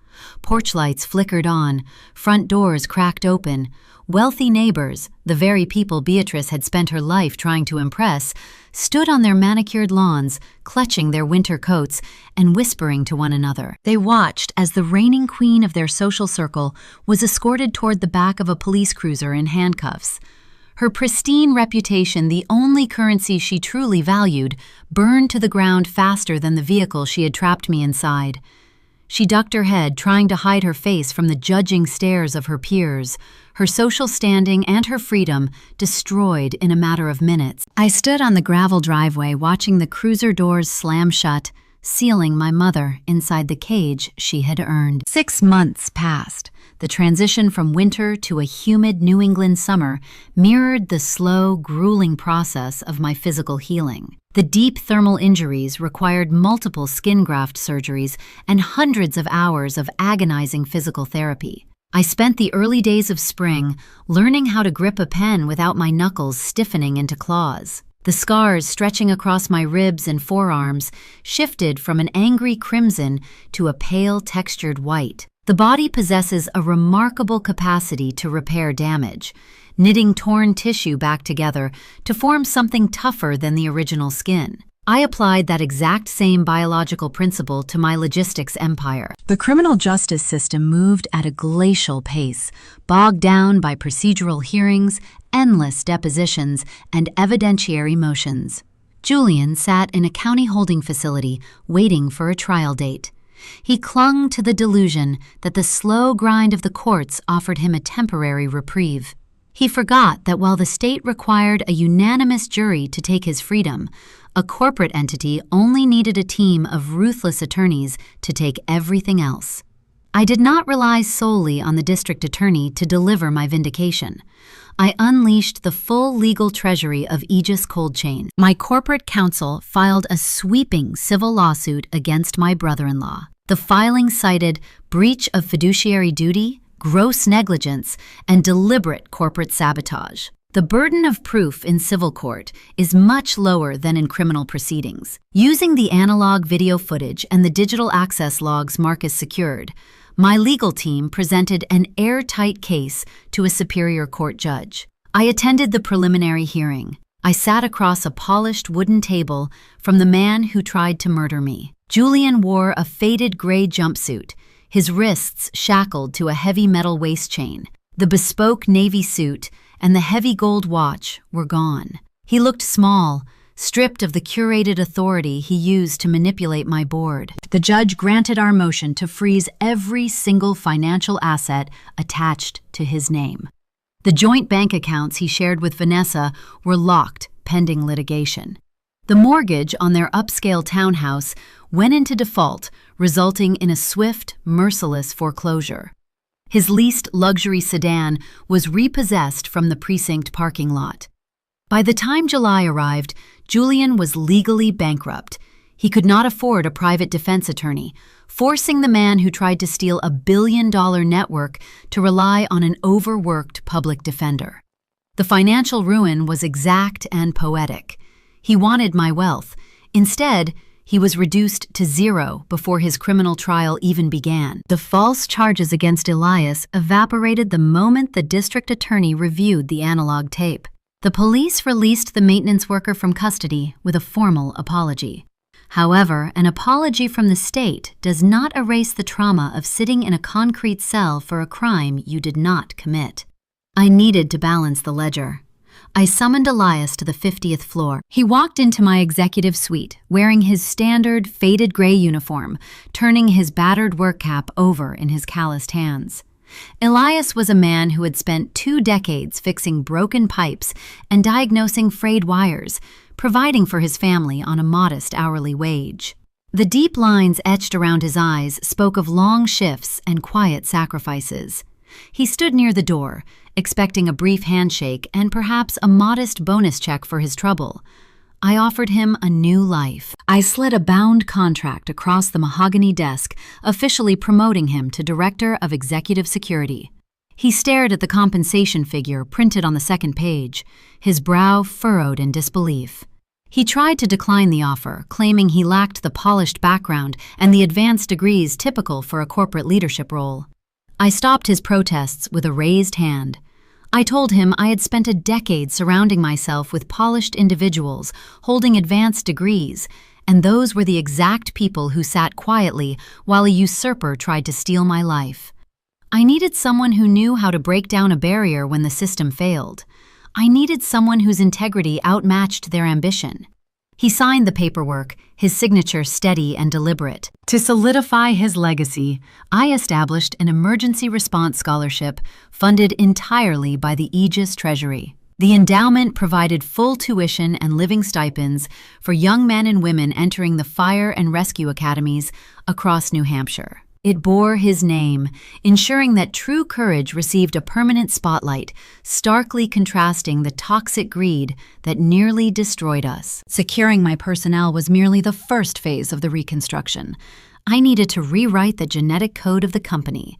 Porch lights flickered on, front doors cracked open. Wealthy neighbors, the very people Beatrice had spent her life trying to impress, stood on their manicured lawns, clutching their winter coats and whispering to one another. They watched as the reigning queen of their social circle was escorted toward the back of a police cruiser in handcuffs. Her pristine reputation, the only currency she truly valued, burned to the ground faster than the vehicle she had trapped me inside. She ducked her head, trying to hide her face from the judging stares of her peers, her social standing and her freedom destroyed in a matter of minutes. I stood on the gravel driveway watching the cruiser doors slam shut, sealing my mother inside the cage she had earned. 6 months passed. The transition from winter to a humid New England summer mirrored the slow, grueling process of my physical healing. The deep thermal injuries required multiple skin graft surgeries and hundreds of hours of agonizing physical therapy. I spent the early days of spring learning how to grip a pen without my knuckles stiffening into claws. The scars stretching across my ribs and forearms shifted from an angry crimson to a pale, textured white. The body possesses a remarkable capacity to repair damage, knitting torn tissue back together to form something tougher than the original skin. I applied that exact same biological principle to my logistics empire. The criminal justice system moved at a glacial pace, bogged down by procedural hearings, endless depositions, and evidentiary motions. Julian sat in a county holding facility waiting for a trial date. He clung to the delusion that the slow grind of the courts offered him a temporary reprieve. He forgot that while the state required a unanimous jury to take his freedom, a corporate entity only needed a team of ruthless attorneys to take everything else. I did not rely solely on the district attorney to deliver my vindication. I unleashed the full legal treasury of Aegis Coldchain. My corporate counsel filed a sweeping civil lawsuit against my brother-in-law. The filing cited breach of fiduciary duty, gross negligence, and deliberate corporate sabotage. The burden of proof in civil court is much lower than in criminal proceedings. Using the analog video footage and the digital access logs Marcus secured, my legal team presented an airtight case to a superior court judge. I attended the preliminary hearing. I sat across a polished wooden table from the man who tried to murder me. Julian wore a faded gray jumpsuit, his wrists shackled to a heavy metal waist chain. The bespoke navy suit and the heavy gold watch were gone. He looked small, stripped of the curated authority he used to manipulate my board. The judge granted our motion to freeze every single financial asset attached to his name. The joint bank accounts he shared with Vanessa were locked pending litigation. The mortgage on their upscale townhouse went into default, resulting in a swift, merciless foreclosure. His leased luxury sedan was repossessed from the precinct parking lot. By the time July arrived, Julian was legally bankrupt. He could not afford a private defense attorney, forcing the man who tried to steal $1 billion network to rely on an overworked public defender. The financial ruin was exact and poetic. He wanted my wealth. Instead, he was reduced to zero before his criminal trial even began. The false charges against Elias evaporated the moment the district attorney reviewed the analog tape. The police released the maintenance worker from custody with a formal apology. However, an apology from the state does not erase the trauma of sitting in a concrete cell for a crime you did not commit. I needed to balance the ledger. I summoned Elias to the 50th floor. He walked into my executive suite, wearing his standard faded gray uniform, turning his battered work cap over in his calloused hands. Elias was a man who had spent 2 decades fixing broken pipes and diagnosing frayed wires, providing for his family on a modest hourly wage. The deep lines etched around his eyes spoke of long shifts and quiet sacrifices. He stood near the door, expecting a brief handshake and perhaps a modest bonus check for his trouble. I offered him a new life. I slid a bound contract across the mahogany desk, officially promoting him to Director of Executive Security. He stared at the compensation figure printed on the second page, his brow furrowed in disbelief. He tried to decline the offer, claiming he lacked the polished background and the advanced degrees typical for a corporate leadership role. I stopped his protests with a raised hand. I told him I had spent a decade surrounding myself with polished individuals holding advanced degrees, and those were the exact people who sat quietly while a usurper tried to steal my life. I needed someone who knew how to break down a barrier when the system failed. I needed someone whose integrity outmatched their ambition. He signed the paperwork, his signature steady and deliberate. To solidify his legacy, I established an emergency response scholarship funded entirely by the Aegis Treasury. The endowment provided full tuition and living stipends for young men and women entering the fire and rescue academies across New Hampshire. It bore his name, ensuring that true courage received a permanent spotlight, starkly contrasting the toxic greed that nearly destroyed us. Securing my personnel was merely the first phase of the reconstruction. I needed to rewrite the genetic code of the company.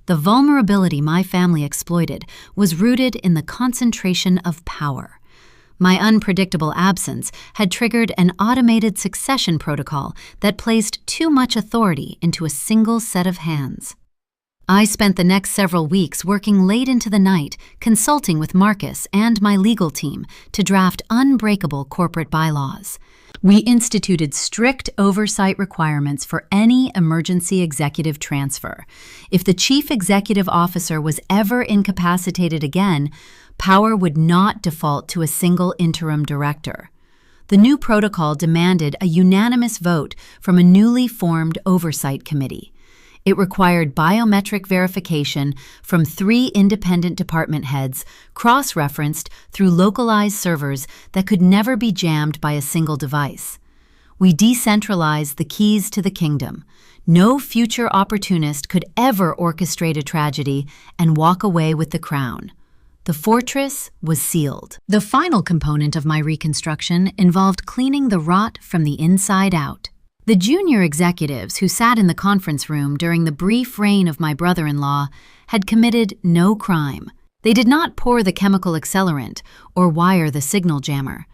The vulnerability my family exploited was rooted in the concentration of power. My unpredictable absence had triggered an automated succession protocol that placed too much authority into a single set of hands. I spent the next several weeks working late into the night, consulting with Marcus and my legal team to draft unbreakable corporate bylaws. We instituted strict oversight requirements for any emergency executive transfer. If the chief executive officer was ever incapacitated again, power would not default to a single interim director. The new protocol demanded a unanimous vote from a newly formed oversight committee. It required biometric verification from 3 independent department heads, cross-referenced through localized servers that could never be jammed by a single device. We decentralized the keys to the kingdom. No future opportunist could ever orchestrate a tragedy and walk away with the crown. The fortress was sealed. The final component of my reconstruction involved cleaning the rot from the inside out. The junior executives who sat in the conference room during the brief reign of my brother-in-law had committed no crime. They did not pour the chemical accelerant or wire the signal jammer,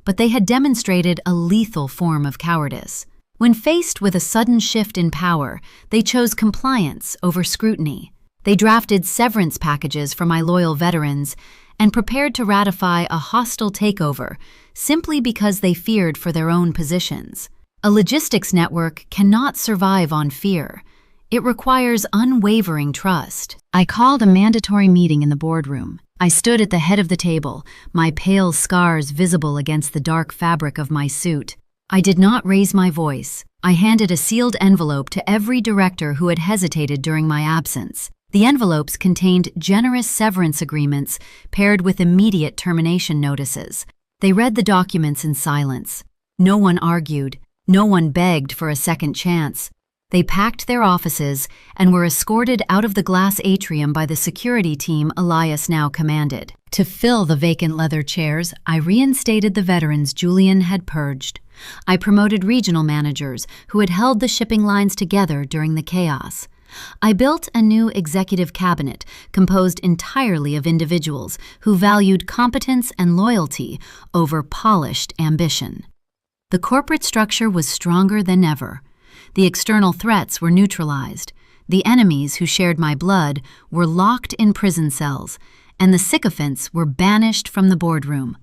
but they had demonstrated a lethal form of cowardice. When faced with a sudden shift in power, they chose compliance over scrutiny. They drafted severance packages for my loyal veterans and prepared to ratify a hostile takeover simply because they feared for their own positions. A logistics network cannot survive on fear. It requires unwavering trust. I called a mandatory meeting in the boardroom. I stood at the head of the table, my pale scars visible against the dark fabric of my suit. I did not raise my voice. I handed a sealed envelope to every director who had hesitated during my absence. The envelopes contained generous severance agreements paired with immediate termination notices. They read the documents in silence. No one argued. No one begged for a second chance. They packed their offices and were escorted out of the glass atrium by the security team Elias now commanded. To fill the vacant leather chairs, I reinstated the veterans Julian had purged. I promoted regional managers who had held the shipping lines together during the chaos. I built a new executive cabinet composed entirely of individuals who valued competence and loyalty over polished ambition. The corporate structure was stronger than ever. The external threats were neutralized. The enemies who shared my blood were locked in prison cells, and the sycophants were banished from the boardroom.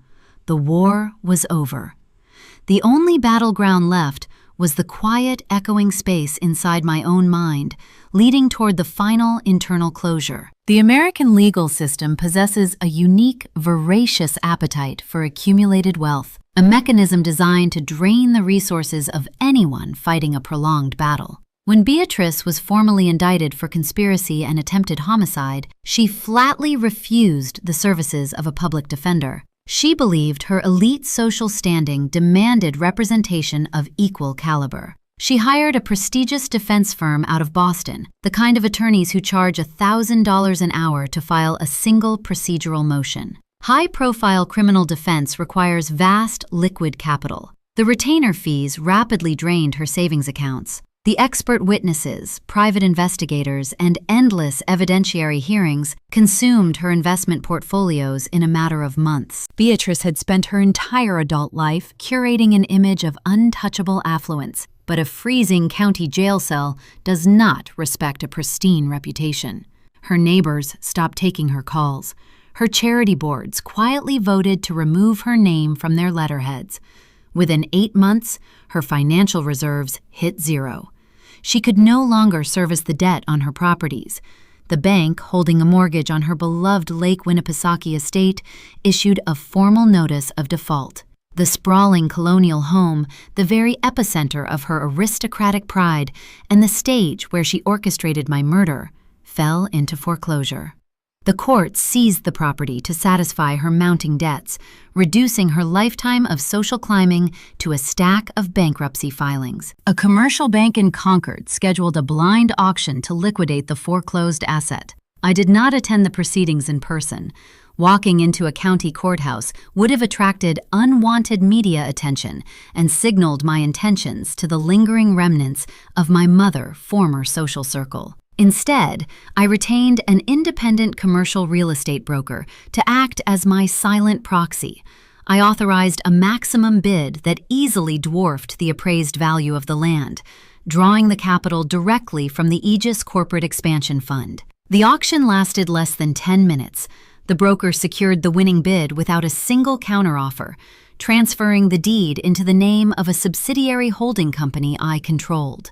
The war was over. The only battleground left was the quiet, echoing space inside my own mind, leading toward the final internal closure. The American legal system possesses a unique, voracious appetite for accumulated wealth, a mechanism designed to drain the resources of anyone fighting a prolonged battle. When Beatrice was formally indicted for conspiracy and attempted homicide, she flatly refused the services of a public defender. She believed her elite social standing demanded representation of equal caliber. She hired a prestigious defense firm out of Boston, the kind of attorneys who charge $1,000 an hour to file a single procedural motion. High-profile criminal defense requires vast liquid capital. The retainer fees rapidly drained her savings accounts. The expert witnesses, private investigators, and endless evidentiary hearings consumed her investment portfolios in a matter of months. Beatrice had spent her entire adult life curating an image of untouchable affluence, but a freezing county jail cell does not respect a pristine reputation. Her neighbors stopped taking her calls. Her charity boards quietly voted to remove her name from their letterheads. Within 8 months, her financial reserves hit zero. She could no longer service the debt on her properties. The bank, holding a mortgage on her beloved Lake Winnipesaukee estate, issued a formal notice of default. The sprawling colonial home, the very epicenter of her aristocratic pride, and the stage where she orchestrated my murder, fell into foreclosure. The court seized the property to satisfy her mounting debts, reducing her lifetime of social climbing to a stack of bankruptcy filings. A commercial bank in Concord scheduled a blind auction to liquidate the foreclosed asset. I did not attend the proceedings in person. Walking into a county courthouse would have attracted unwanted media attention and signaled my intentions to the lingering remnants of my mother's former social circle. Instead, I retained an independent commercial real estate broker to act as my silent proxy. I authorized a maximum bid that easily dwarfed the appraised value of the land, drawing the capital directly from the Aegis Corporate Expansion Fund. The auction lasted less than 10 minutes. The broker secured the winning bid without a single counteroffer, transferring the deed into the name of a subsidiary holding company I controlled.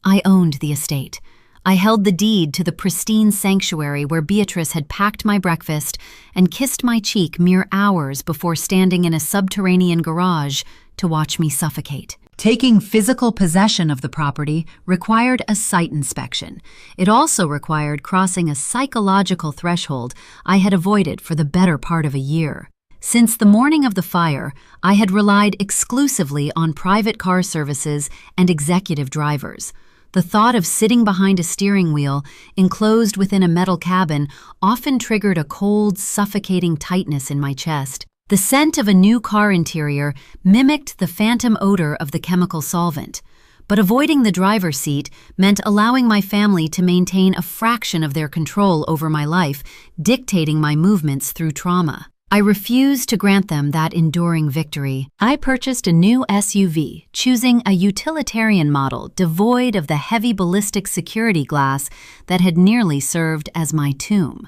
I owned the estate. I held the deed to the pristine sanctuary where Beatrice had packed my breakfast and kissed my cheek mere hours before standing in a subterranean garage to watch me suffocate. Taking physical possession of the property required a site inspection. It also required crossing a psychological threshold I had avoided for the better part of a year. Since the morning of the fire, I had relied exclusively on private car services and executive drivers. The thought of sitting behind a steering wheel, enclosed within a metal cabin, often triggered a cold, suffocating tightness in my chest. The scent of a new car interior mimicked the phantom odor of the chemical solvent, but avoiding the driver's seat meant allowing my family to maintain a fraction of their control over my life, dictating my movements through trauma. I refused to grant them that enduring victory. I purchased a new SUV, choosing a utilitarian model devoid of the heavy ballistic security glass that had nearly served as my tomb.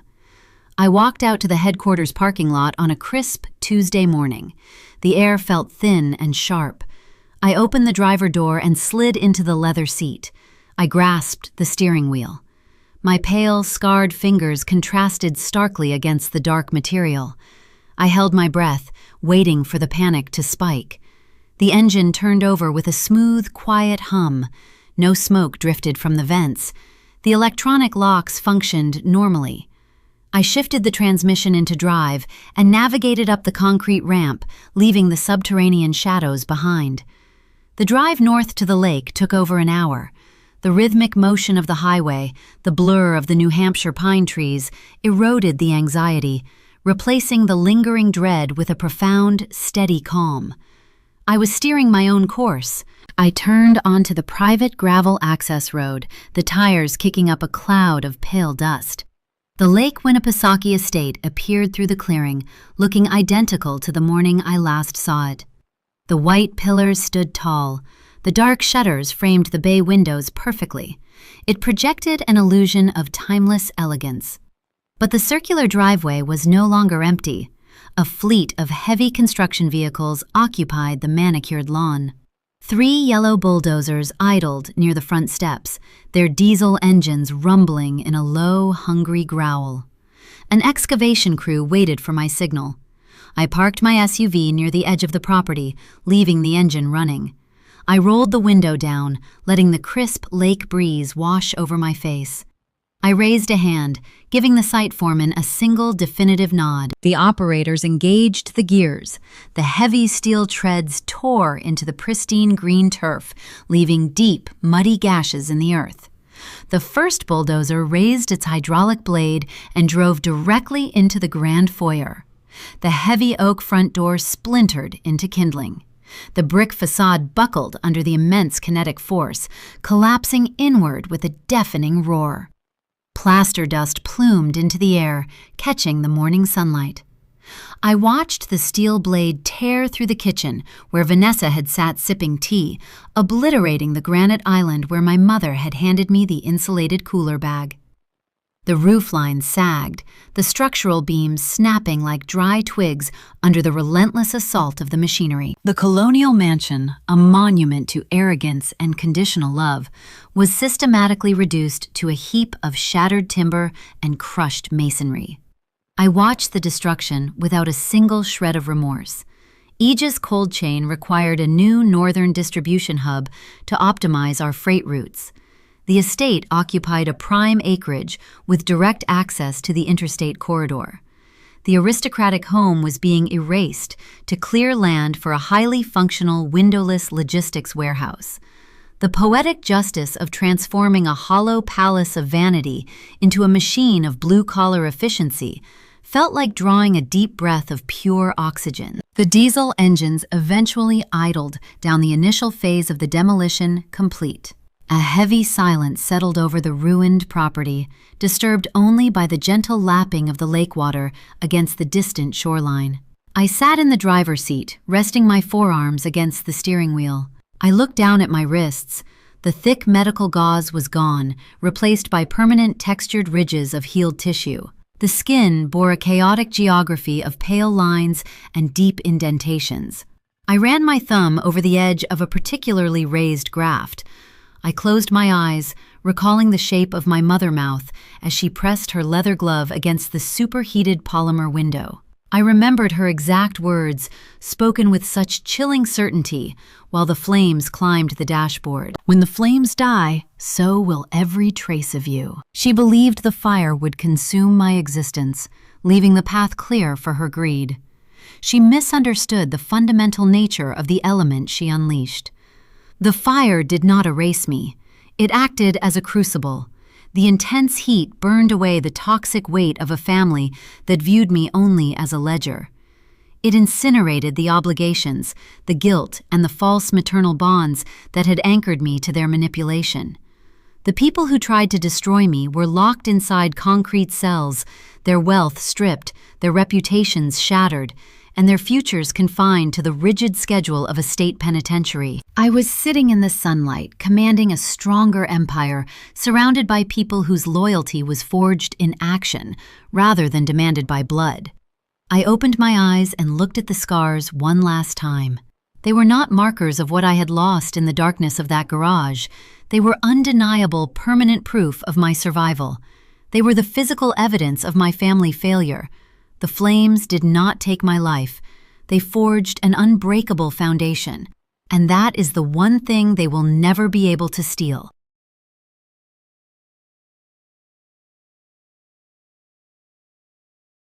I walked out to the headquarters parking lot on a crisp Tuesday morning. The air felt thin and sharp. I opened the driver door and slid into the leather seat. I grasped the steering wheel. My pale, scarred fingers contrasted starkly against the dark material. I held my breath, waiting for the panic to spike. The engine turned over with a smooth, quiet hum. No smoke drifted from the vents. The electronic locks functioned normally. I shifted the transmission into drive and navigated up the concrete ramp, leaving the subterranean shadows behind. The drive north to the lake took over an hour. The rhythmic motion of the highway, the blur of the New Hampshire pine trees, eroded the anxiety, replacing the lingering dread with a profound, steady calm. I was steering my own course. I turned onto the private gravel access road, the tires kicking up a cloud of pale dust. The Lake Winnipesaukee estate appeared through the clearing, looking identical to the morning I last saw it. The white pillars stood tall. The dark shutters framed the bay windows perfectly. It projected an illusion of timeless elegance. But the circular driveway was no longer empty. A fleet of heavy construction vehicles occupied the manicured lawn. 3 yellow bulldozers idled near the front steps, their diesel engines rumbling in a low, hungry growl. An excavation crew waited for my signal. I parked my SUV near the edge of the property, leaving the engine running. I rolled the window down, letting the crisp lake breeze wash over my face. I raised a hand, giving the site foreman a single definitive nod. The operators engaged the gears. The heavy steel treads tore into the pristine green turf, leaving deep, muddy gashes in the earth. The first bulldozer raised its hydraulic blade and drove directly into the grand foyer. The heavy oak front door splintered into kindling. The brick facade buckled under the immense kinetic force, collapsing inward with a deafening roar. Plaster dust plumed into the air, catching the morning sunlight. I watched the steel blade tear through the kitchen where Vanessa had sat sipping tea, obliterating the granite island where my mother had handed me the insulated cooler bag. The roofline sagged, the structural beams snapping like dry twigs under the relentless assault of the machinery. The colonial mansion, a monument to arrogance and conditional love, was systematically reduced to a heap of shattered timber and crushed masonry. I watched the destruction without a single shred of remorse. Aegis Cold Chain required a new northern distribution hub to optimize our freight routes. The estate occupied a prime acreage with direct access to the interstate corridor. The aristocratic home was being erased to clear land for a highly functional, windowless logistics warehouse. The poetic justice of transforming a hollow palace of vanity into a machine of blue-collar efficiency felt like drawing a deep breath of pure oxygen. The diesel engines eventually idled down the initial phase of the demolition, complete. A heavy silence settled over the ruined property, disturbed only by the gentle lapping of the lake water against the distant shoreline. I sat in the driver's seat, resting my forearms against the steering wheel. I looked down at my wrists. The thick medical gauze was gone, replaced by permanent textured ridges of healed tissue. The skin bore a chaotic geography of pale lines and deep indentations. I ran my thumb over the edge of a particularly raised graft. I closed my eyes, recalling the shape of my mother mouth as she pressed her leather glove against the superheated polymer window. I remembered her exact words, spoken with such chilling certainty, while the flames climbed the dashboard. "When the flames die, so will every trace of you." She believed the fire would consume my existence, leaving the path clear for her greed. She misunderstood the fundamental nature of the element she unleashed. The fire did not erase me. It acted as a crucible. The intense heat burned away the toxic weight of a family that viewed me only as a ledger. It incinerated the obligations, the guilt, and the false maternal bonds that had anchored me to their manipulation. The people who tried to destroy me were locked inside concrete cells, their wealth stripped, their reputations shattered, and their futures confined to the rigid schedule of a state penitentiary. I was sitting in the sunlight, commanding a stronger empire, surrounded by people whose loyalty was forged in action, rather than demanded by blood. I opened my eyes and looked at the scars one last time. They were not markers of what I had lost in the darkness of that garage. They were undeniable, permanent proof of my survival. They were the physical evidence of my family failure. The flames did not take my life. They forged an unbreakable foundation. And that is the one thing they will never be able to steal.